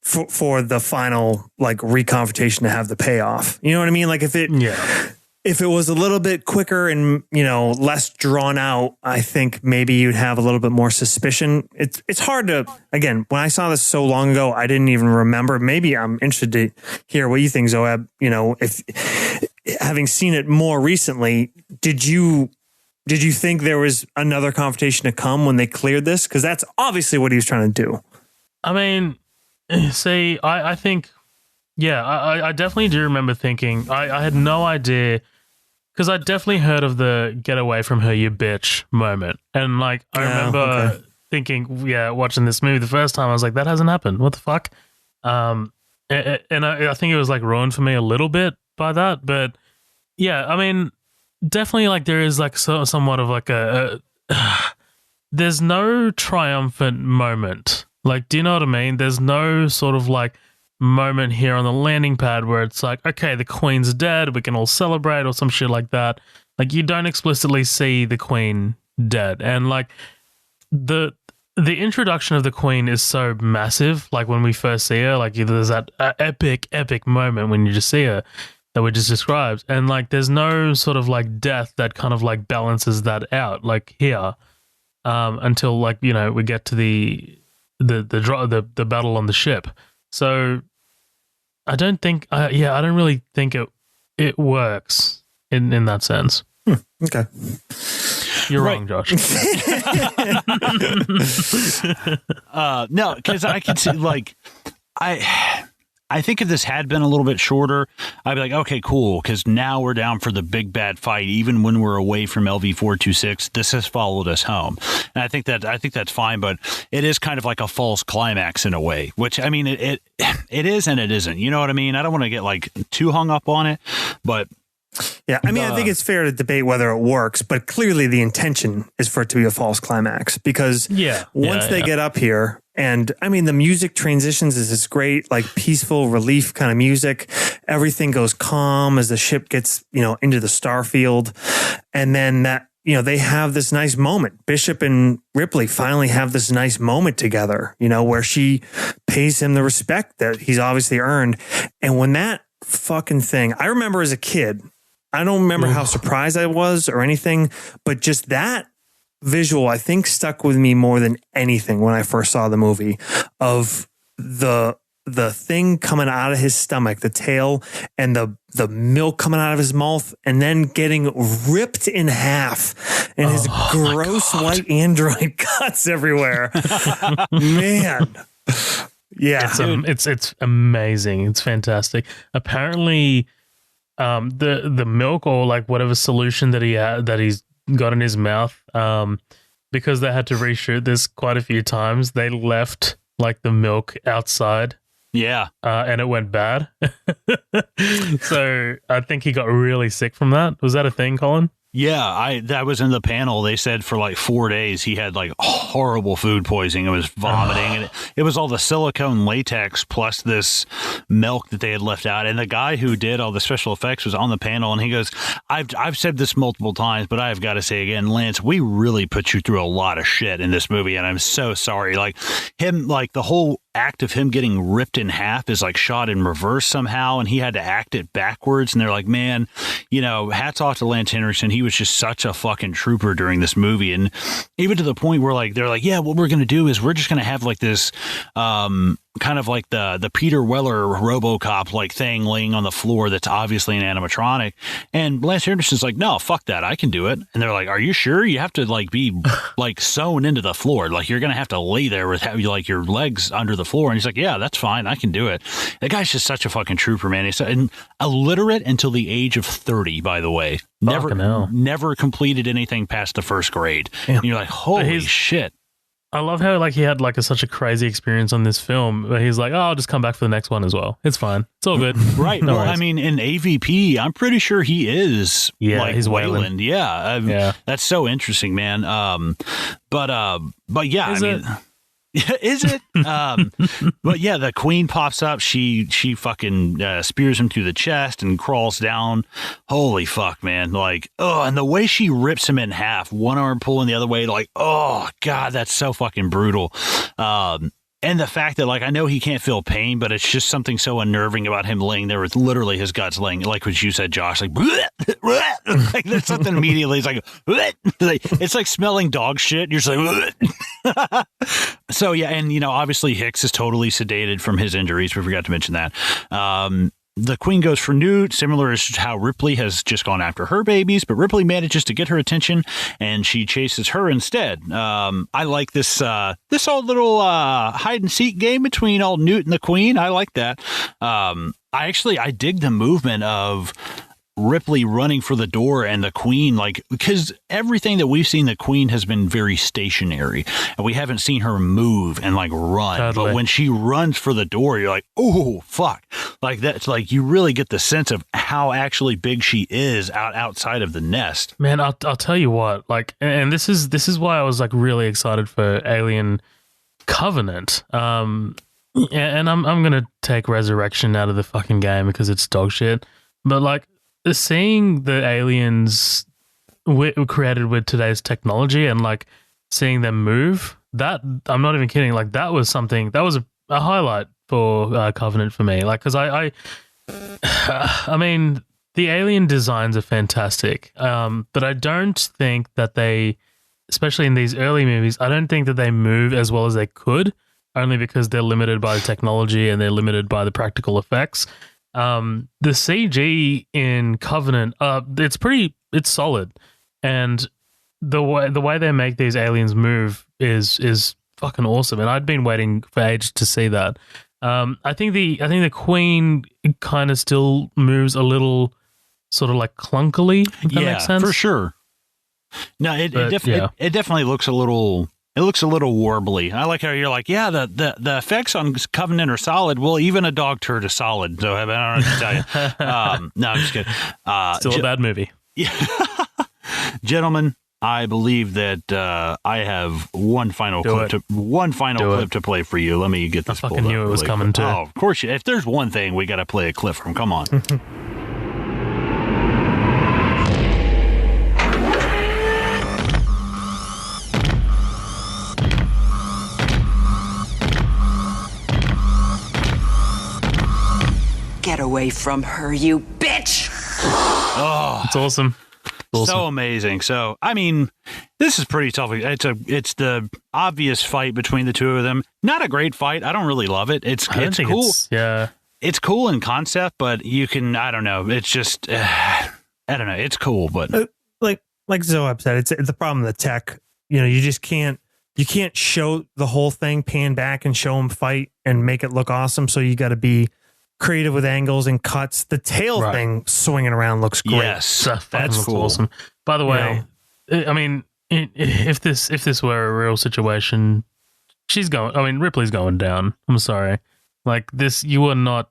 for the final like reconfrontation to have the payoff. You know what I mean? Like if it was a little bit quicker and, less drawn out, I think maybe you'd have a little bit more suspicion. It's hard to, again, when I saw this so long ago, I didn't even remember. Maybe I'm interested to hear what you think, Zoeb. If having seen it more recently, did you think there was another confrontation to come when they cleared this? Because that's obviously what he was trying to do. I mean, see, I think, I definitely do remember thinking, I had no idea. Because I definitely heard of the "get away from her, you bitch" moment. And, like, I remember thinking, watching this movie the first time, I was like, that hasn't happened. What the fuck? And I think it was, like, ruined for me a little bit by that. But, yeah, I mean, definitely, like, there is, like, somewhat of, like, there's no triumphant moment. Like, do you know what I mean? There's no sort of, like, moment here on the landing pad where it's like, okay, the queen's dead, we can all celebrate or some shit like that. Like you don't explicitly see the queen dead, and like the introduction of the queen is so massive. Like when we first see her, like there's that epic moment when you just see her that we just described, and like there's no sort of like death that kind of like balances that out like here until like we get to the battle on the ship. So I don't think, I don't really think it works in that sense. Okay. You're wrong, Josh. No, because I could see, like, I think if this had been a little bit shorter, I'd be like, okay, cool, because now we're down for the big bad fight. Even when we're away from LV-426, this has followed us home, and I think that's fine. But it is kind of like a false climax in a way, which I mean, it is and it isn't. You know what I mean? I don't want to get like too hung up on it, but. Yeah, I mean, I think it's fair to debate whether it works, but clearly the intention is for it to be a false climax because once they get up here, and I mean, the music transitions is this great, like peaceful relief kind of music. Everything goes calm as the ship gets, into the starfield. And then that, they have this nice moment. Bishop and Ripley finally have this nice moment together, where she pays him the respect that he's obviously earned. And when that fucking thing, I remember as a kid, I don't remember how surprised I was or anything, but just that visual, I think, stuck with me more than anything when I first saw the movie, of the thing coming out of his stomach, the tail, and the milk coming out of his mouth, and then getting ripped in half, and his gross white android cuts everywhere. Man. Yeah. It's amazing. It's fantastic. Apparently, the milk or like whatever solution that he's got in his mouth, because they had to reshoot this quite a few times, they left like the milk outside. Yeah. And it went bad. So I think he got really sick from that. Was that a thing, Colin? Yeah, that was in the panel. They said for like 4 days he had like horrible food poisoning. It was vomiting, and it was all the silicone latex plus this milk that they had left out. And the guy who did all the special effects was on the panel, and he goes, I've said this multiple times, but I've got to say again, Lance, we really put you through a lot of shit in this movie, and I'm so sorry. Like him, like the whole act of him getting ripped in half is like shot in reverse somehow, and he had to act it backwards. And they're like, man, hats off to Lance Henriksen. He was just such a fucking trooper during this movie. And even to the point where like they're like, yeah, what we're gonna do is we're just gonna have like this kind of like the Peter Weller RoboCop like thing laying on the floor that's obviously an animatronic. And Lance Henderson's like, no, fuck that, I can do it. And they're like, are you sure? You have to like be like sewn into the floor. Like you're gonna have to lay there with like your legs under the floor. And he's like, yeah, that's fine, I can do it. That guy's just such a fucking trooper, man. He's illiterate until the age of 30, by the way. Never completed anything past the first grade. And you're like, holy shit. I love how like he had like such a crazy experience on this film, but he's like, oh, I'll just come back for the next one as well. It's fine. It's all good. Right. No, well, I mean, in AVP, I'm pretty sure he is like he's Wayland. Yeah. That's so interesting, man. But yeah, is I mean, is it? But yeah, the queen pops up. She fucking spears him through the chest and crawls down. Holy fuck, man! Like, oh, and the way she rips him in half, one arm pulling the other way, like, oh god, that's so fucking brutal. And the fact that, like, I know he can't feel pain, but it's just something so unnerving about him laying there with literally his guts laying, like what you said, Josh, like, like there's something immediately. It's like, it's like smelling dog shit. You're just like, so yeah. And, you know, obviously Hicks is totally sedated from his injuries. We forgot to mention that. The queen goes for Newt, similar as how Ripley has just gone after her babies, but Ripley manages to get her attention, and she chases her instead. I like this old little hide and seek game between old Newt and the queen. I like that. I dig the movement of Ripley running for the door and the queen, like, because everything that we've seen, the queen has been very stationary and we haven't seen her move and like run. Totally. But when she runs for the door, you're like, oh fuck, like that's like you really get the sense of how actually big she is outside of the nest. Man, I'll tell you what, like, and this is why I was like really excited for Alien Covenant. And I'm gonna take Resurrection out of the fucking game because it's dog shit, but like, seeing the aliens created with today's technology and like seeing them move, that I'm not even kidding. Like that was a highlight for Covenant for me. Like, cause I mean, the alien designs are fantastic. But I don't think that they, especially in these early movies, I don't think that they move as well as they could, only because they're limited by the technology and they're limited by the practical effects. The CG in Covenant, it's solid, and the way they make these aliens move is fucking awesome. And I'd been waiting for ages to see that. I think the Queen kind of still moves a little, sort of like clunkily. If that makes sense, for sure. No, it definitely looks a little. It looks a little warbly. I like how you're like, yeah, the effects on Covenant are solid. Well, even a dog turd is solid. So I don't know what to tell you. No, I'm just kidding. Still a bad movie. Yeah. Gentlemen, I believe that I have one final clip to play for you. Let me get this pulled up. I fucking knew it was coming too. Oh, of course. If there's one thing we got to play a clip from, come on. Get away from her, you bitch! Oh, it's awesome. So amazing. So, I mean, this is pretty tough. It's the obvious fight between the two of them. Not a great fight. I don't really love it. It's cool. It's cool in concept, but I don't know. It's just, I don't know. It's cool, but like Zoab said, it's the problem with the tech. You know, you can't show the whole thing, pan back and show them fight and make it look awesome. So you got to be creative with angles and cuts. The tail thing swinging around looks great. Yes, that's cool. Awesome. By the way, I mean, if this were a real situation, Ripley's going down. I'm sorry. Like this, you're not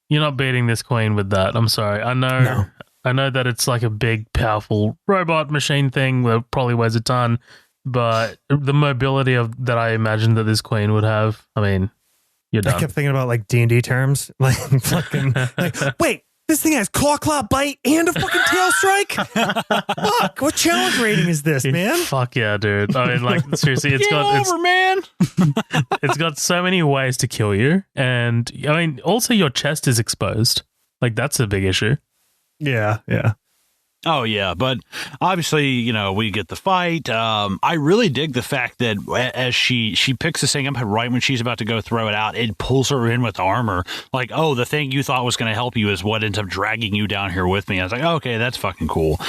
beating this queen with that. I'm sorry. I know that it's like a big, powerful robot machine thing that probably weighs a ton, but the mobility that I imagined that this queen would have, I mean, you're done. I kept thinking about like D&D terms, like fucking like, wait, this thing has claw, bite, and a fucking tail strike. Fuck, what challenge rating is this, man? Fuck yeah, dude. I mean, like seriously, it's got so many ways to kill you, and I mean, also your chest is exposed. Like that's a big issue. Yeah. Oh yeah, but obviously, we get the fight. I really dig the fact that as she picks this thing up right when she's about to go throw it out, it pulls her in with armor. Like, oh, the thing you thought was going to help you is what ends up dragging you down here with me. I was like, okay, that's fucking cool.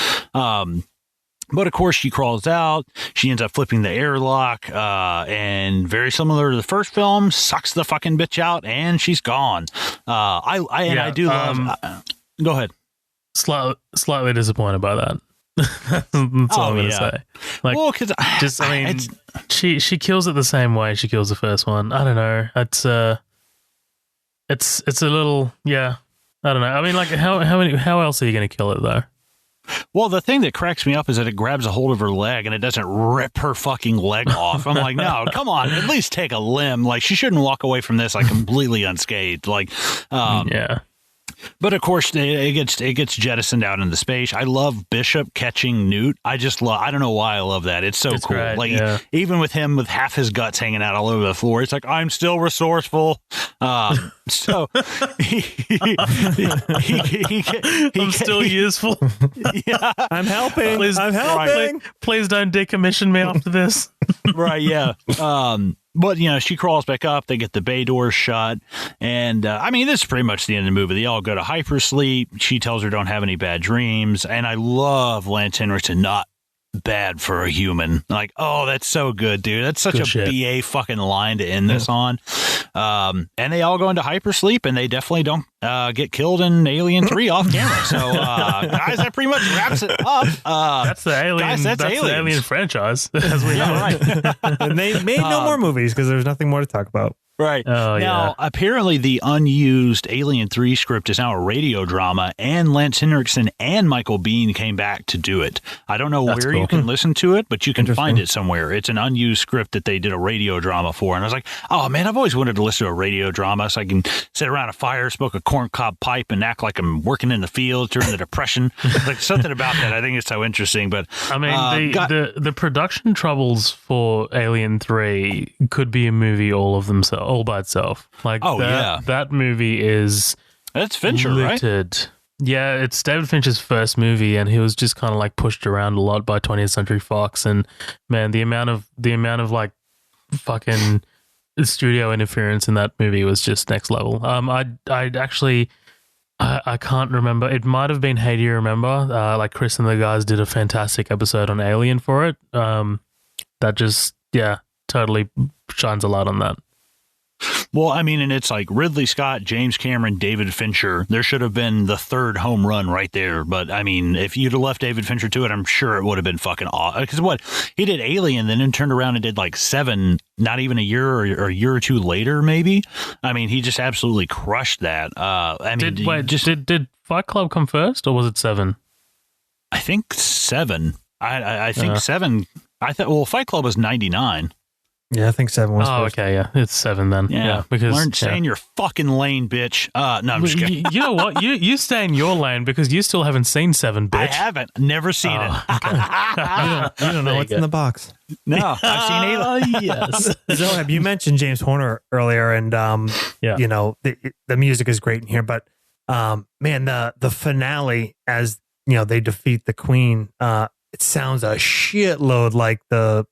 But of course, she crawls out. She ends up flipping the airlock, and very similar to the first film, sucks the fucking bitch out, and she's gone. I do love. Go ahead. Slightly disappointed by that. That's all I'm gonna say. Like, well, because she kills it the same way she kills the first one. I don't know. It's a little, yeah. I don't know. I mean, like, how else are you gonna kill it though? Well, the thing that cracks me up is that it grabs a hold of her leg and it doesn't rip her fucking leg off. I'm like, no, come on, at least take a limb. Like, she shouldn't walk away from this like completely unscathed. Like, yeah. But of course, it gets jettisoned out into space. I love Bishop catching Newt. I don't know why I love that. It's so cool. Great, like, even with him with half his guts hanging out all over the floor, it's like, I'm still resourceful. So I'm still useful. Yeah, I'm helping. I'm helping. Please don't decommission me after this. Right? Yeah. But, she crawls back up. They get the bay doors shut. And, this is pretty much the end of the movie. They all go to hypersleep. She tells her don't have any bad dreams. And I love Lance Henriksen, not bad for a human. Like, oh, that's so good, dude. That's such good BA fucking line to end this on. And they all go into hypersleep, and they definitely don't get killed in Alien 3 off camera. So, guys, that pretty much wraps it up. That's the Alien. Guys, that's the Alien franchise, as we know. Right. And they made no more movies because there's nothing more to talk about. Right. Now, apparently the unused Alien 3 script is now a radio drama, and Lance Henriksen and Michael Biehn came back to do it. I don't know where you can listen to it, but you can find it somewhere. It's an unused script that they did a radio drama for. And I was like, oh, man, I've always wanted to listen to a radio drama so I can sit around a fire, smoke a corncob pipe, and act like I'm working in the field during the Depression. Like, something about that. I think it's so interesting. But I mean, the production troubles for Alien 3 could be a movie all by itself. Like, that movie is that's Fincher, littered. Right? Yeah, it's David Fincher's first movie, and he was just kind of like pushed around a lot by 20th Century Fox. And man, the amount of like fucking studio interference in that movie was just next level. I can't remember. It might have been Hey Do You Remember? Like, Chris and the guys did a fantastic episode on Alien for it. That just totally shines a light on that. Well, and it's like Ridley Scott, James Cameron, David Fincher. There should have been the third home run right there. But, if you'd have left David Fincher to it, I'm sure it would have been fucking awesome. Because he did Alien, then turned around and did like 7, not even a year or a year or two later, maybe. he just absolutely crushed that. Did Fight Club come first, or was it 7? I think 7. I think 7. Fight Club was 99. Yeah, I think 7 was first. Okay, yeah. It's 7 then. Yeah, because stay in your fucking lane, bitch. No, I'm just kidding. You know what? You stay in your lane because you still haven't seen 7, bitch. I haven't. Never seen it. Okay. you don't know what's in the box. No, I've seen Alien. Yes. Zohab, you mentioned James Horner earlier, and the music is great in here, but man, the finale as they defeat the Queen. It sounds a shitload like the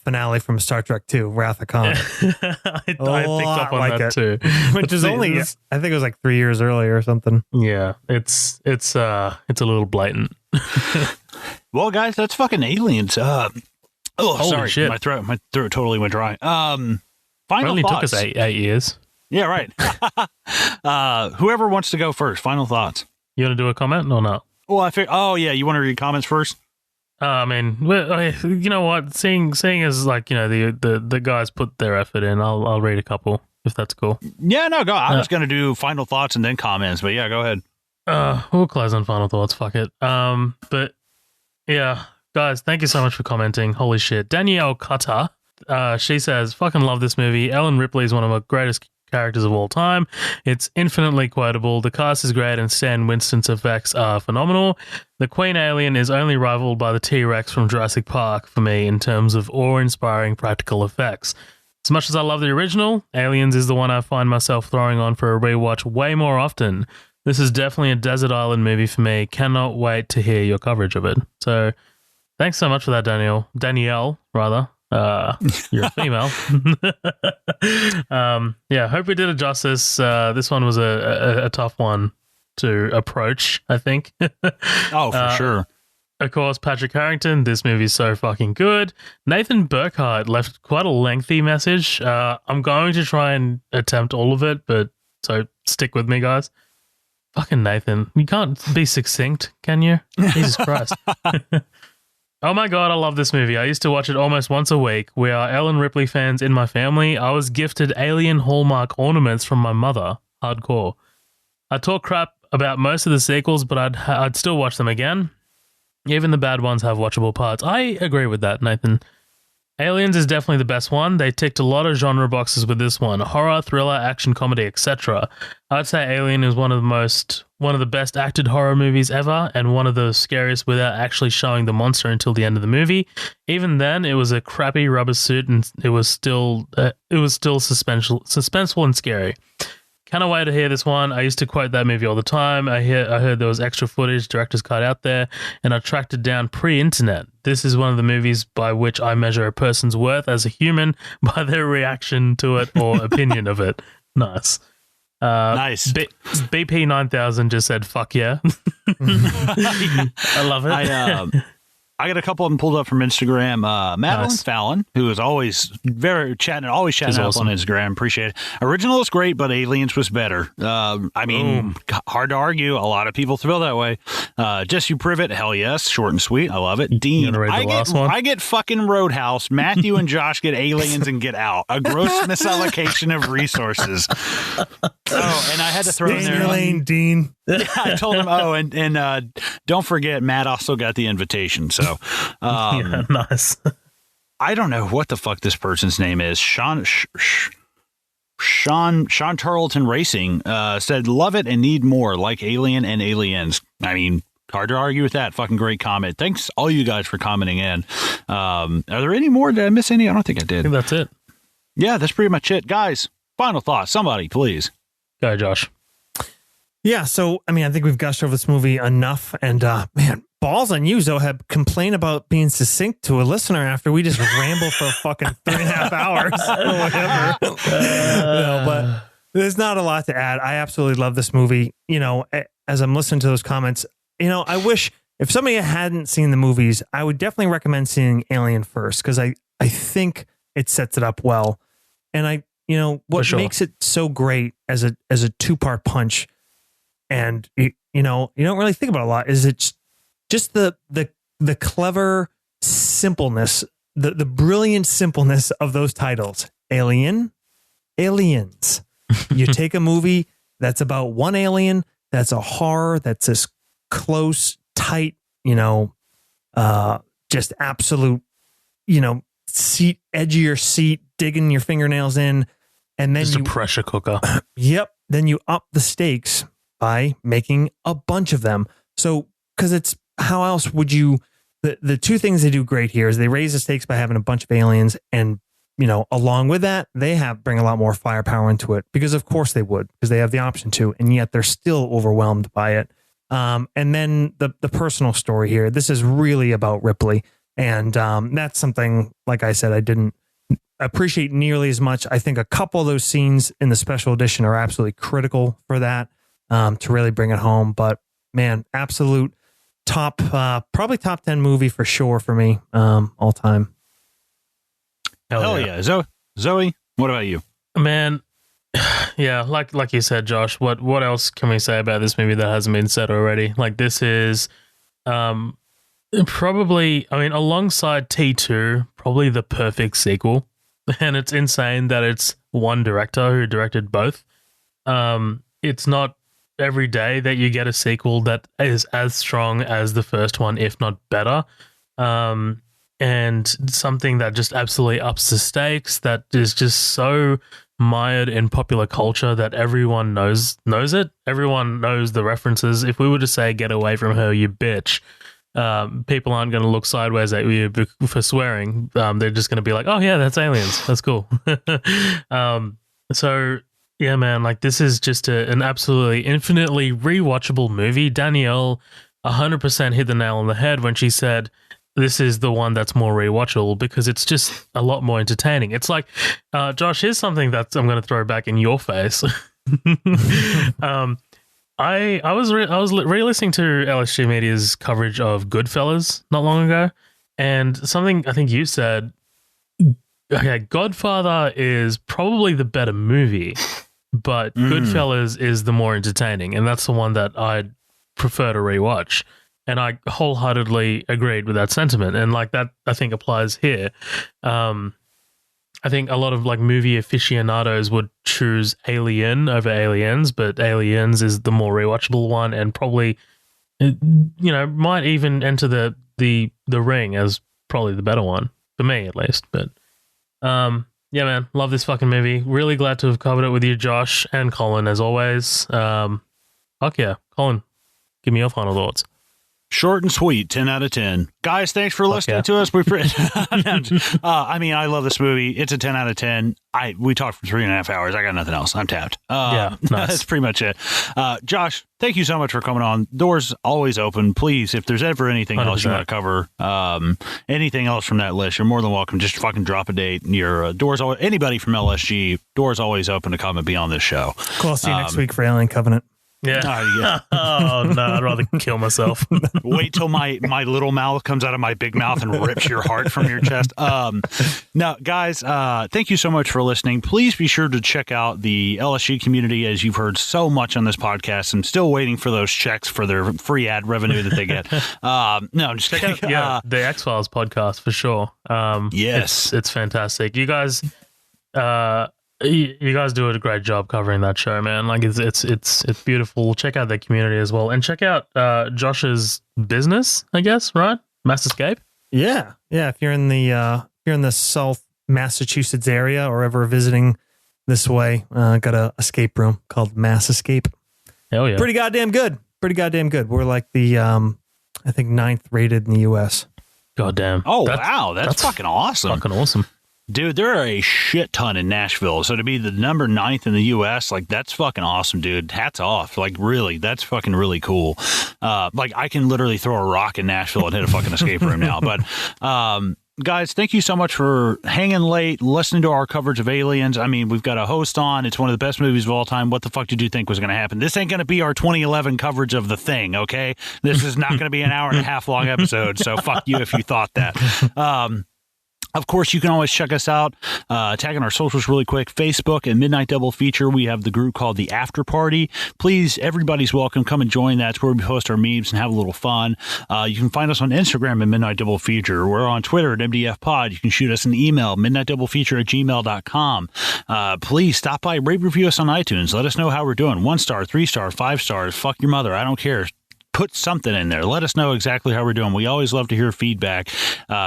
finale from Star Trek II, Wrath of Khan. I picked up on that too. Which is only, I think it was like 3 years earlier or something. Yeah, it's a little blatant. Well, guys, that's fucking Aliens. Holy sorry, shit. my throat totally went dry. Final only thoughts. Took us 8 years. Yeah, right. Whoever wants to go first. Final thoughts. You want to do a comment or not? Well, I figured. Oh yeah, you want to read comments first? You know what? Seeing as like the guys put their effort in, I'll read a couple if that's cool. Yeah, no, go. I was going to do final thoughts and then comments, but yeah, go ahead. We'll close on final thoughts. Fuck it. But yeah, guys, thank you so much for commenting. Holy shit, Danielle Cutter. She says, "Fucking love this movie. Ellen Ripley is one of my greatest characters of all time. It's infinitely quotable. The cast is great, and Stan Winston's effects are phenomenal. The Queen Alien is only rivaled by the T-Rex from Jurassic Park for me in terms of awe-inspiring practical effects. As much as I love the original, Aliens is the one I find myself throwing on for a rewatch way more often. This is definitely a desert island movie for me. Cannot wait to hear your coverage of it. So thanks so much for that, Danielle, rather. You're a female. Hope we did it justice. This one was a tough one to approach, I think. Oh, for sure. Of course, Patrick Harrington, this movie's so fucking good. Nathan Burkhardt left quite a lengthy message. I'm going to try and attempt all of it, but so stick with me, guys. Fucking Nathan. You can't be succinct, can you? Jesus Christ. Oh my God, I love this movie. I used to watch it almost once a week. We are Ellen Ripley fans in my family. I was gifted Alien Hallmark ornaments from my mother. Hardcore. I talk crap about most of the sequels, but I'd still watch them again. Even the bad ones have watchable parts. I agree with that, Nathan. Aliens is definitely the best one. They ticked a lot of genre boxes with this one. Horror, thriller, action, comedy, etc. I'd say Alien is one of the best acted horror movies ever, and one of the scariest without actually showing the monster until the end of the movie. Even then, it was a crappy rubber suit, and it was still suspenseful and scary. Cannot wait to hear this one. I used to quote that movie all the time. I heard there was extra footage, director's cut out there, and I tracked it down pre-internet. This is one of the movies by which I measure a person's worth as a human by their reaction to it or opinion of it. Nice. Nice. BP 9000 just said, fuck yeah. I love it. I got a couple of them pulled up from Instagram. Madeline Nice. Fallon, who is always always chatting She's up awesome. on Instagram. Appreciate it. Original is great, but Aliens was better. I mean, hard to argue. A lot of people feel that way. Jesse Privet, hell yes, short and sweet. I love it. Dean, gonna read the last one? I get fucking Roadhouse. Matthew and Josh get Aliens and Get Out. A gross misallocation of resources. Oh, and I had to throw in Stay in there. your lane, Dean. I told him. Oh, and don't forget, Matt also got the invitation. So, Yeah, nice. I don't know what the fuck this person's name is. Sean Tarleton Racing said, "Love it and need more, like Alien and Aliens." I mean, hard to argue with that. Fucking great comment. Thanks all you guys for commenting in. Are there any more? Did I miss any? I don't think I I did. think that's it. Yeah, that's pretty much it, guys. Final thoughts. Somebody, please. Go, Josh. Yeah, so I mean, I think we've gushed over this movie enough, and man, balls on you, Zoheb. Complain about being succinct to a listener after we just ramble for fucking 3.5 hours or whatever. No, but there's not a lot to add. I absolutely love this movie. You know, as I'm listening to those comments, you know, I wish if somebody hadn't seen the movies, I would definitely recommend seeing Alien first because I think it sets it up well, and what makes it so great as a 2-part punch. And you don't really think about it a lot. Is it's just the clever simpleness, the brilliant simpleness of those titles? Alien, Aliens. You take a movie that's about one alien, that's a horror, that's this close, tight, just absolute, seat, edge of your seat, digging your fingernails in, and then Just a pressure cooker. Yep. Then you up the stakes by making a bunch of them. So, because it's how else would you? The two things they do great here is they raise the stakes by having a bunch of aliens, and along with that, they bring a lot more firepower into it because of course they would, because they have the option to, and yet they're still overwhelmed by it. And then the personal story here. This is really about Ripley, and that's something, like I said, I didn't appreciate nearly as much. I think a couple of those scenes in the special edition are absolutely critical for that. To really bring it home. But man, absolute top, probably top 10 movie for sure for me, all time. Hell yeah. Zoe, what about you? Man, yeah, like you said, Josh, what else can we say about this movie that hasn't been said already? Like, this is probably, I mean, alongside T2, probably the perfect sequel. And it's insane that it's one director who directed both. It's not every day that you get a sequel that is as strong as the first one, if not better. And something that just absolutely ups the stakes, that is just so mired in popular culture that everyone knows it. Everyone knows the references. If we were to say, "Get away from her, you bitch," people aren't going to look sideways at you for swearing. They're just going to be like, "Oh yeah, that's Aliens. That's cool." So Yeah, man, like this is just an absolutely infinitely rewatchable movie. Danielle 100% hit the nail on the head when she said this is the one that's more rewatchable because it's just a lot more entertaining. It's like, Josh, here's something that I'm going to throw back in your face. I was re-listening to LSG Media's coverage of Goodfellas not long ago, and something I think you said, okay, Godfather is probably the better movie, but Goodfellas is the more entertaining, and that's the one that I'd prefer to rewatch. And I wholeheartedly agreed with that sentiment, and like that, I think applies here. I think a lot of like movie aficionados would choose Alien over Aliens, but Aliens is the more rewatchable one, and probably, might even enter the ring as probably the better one for me at least. But yeah, man, love this fucking movie. Really glad to have covered it with you, Josh and Colin, as always. Fuck yeah, Colin, give me your final thoughts. Short and sweet, 10 out of 10. Guys, thanks for listening to us. I mean, I love this movie. It's a 10 out of 10. We talked for 3.5 hours. I got nothing else. I'm tapped. Yeah, nice. That's pretty much it. Josh, thank you so much for coming on. Doors always open. Please, if there's ever anything 100%. Else you want to cover, anything else from that list, you're more than welcome. Just fucking drop a date. Your doors always, anybody from LSG, doors always open to come and be on this show. Cool. I'll see you next week for Alien Covenant. Yeah. Oh no, I'd rather kill myself. Wait till my little mouth comes out of my big mouth and rips your heart from your chest. No, guys, thank you so much for listening. Please be sure to check out the LSG community, as you've heard so much on this podcast. I'm still waiting for those checks for their free ad revenue that they get. No, just check out the X-Files podcast for sure. Yes, it's fantastic. You guys do a great job covering that show, man. Like it's beautiful. Check out their community as well, and check out Josh's business, I guess, right? Mass Escape. Yeah. If you're in the South Massachusetts area or ever visiting this way, got a escape room called Mass Escape. Hell yeah! Pretty goddamn good. We're like the I think 9th rated in the U.S. Goddamn! Oh wow, that's fucking awesome. Fucking awesome. Dude, there are a shit ton in Nashville. So to be the number 9th in the U.S., like, that's fucking awesome, dude. Hats off. Like, really, that's fucking really cool. Like, I can literally throw a rock in Nashville and hit a fucking escape room now. But, guys, thank you so much for hanging late, listening to our coverage of Aliens. I mean, we've got a host on. It's one of the best movies of all time. What the fuck did you think was going to happen? This ain't going to be our 2011 coverage of The Thing, okay? This is not going to be an hour and a half long episode. So fuck you if you thought that. Of course, you can always check us out, tagging our socials really quick. Facebook and Midnight Double Feature. We have the group called The After Party. Please, everybody's welcome. Come and join that. It's where we post our memes and have a little fun. You can find us on Instagram at Midnight Double Feature. We're on Twitter at MDF Pod. You can shoot us an email, midnightdoublefeature@gmail.com. Please stop by, rate, review us on iTunes. Let us know how we're doing. 1 star, 3 star, 5 stars. Fuck your mother. I don't care. Put something in there. Let us know exactly how we're doing. We always love to hear feedback,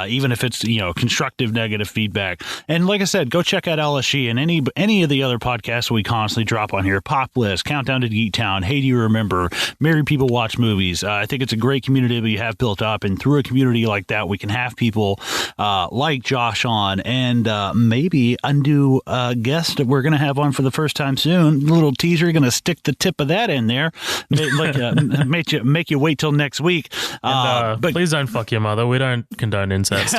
even if it's constructive, negative feedback. And like I said, go check out LSG and any of the other podcasts we constantly drop on here. Pop List, Countdown to Geek Town, Hey Do You Remember, Married People Watch Movies. I think it's a great community we have built up, and through a community like that, we can have people like Josh on, and maybe undo a guest that we're going to have on for the first time soon. A little teaser, going to stick the tip of that in there, make you wait till next week. But please don't fuck your mother. We don't condone incest.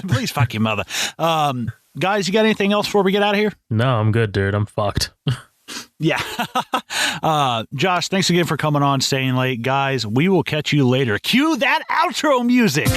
Please fuck your mother. Guys, you got anything else before we get out of here? No, I'm good, dude. I'm fucked. Yeah. Josh, thanks again for coming on, staying late. Guys, we will catch you later. Cue that outro music.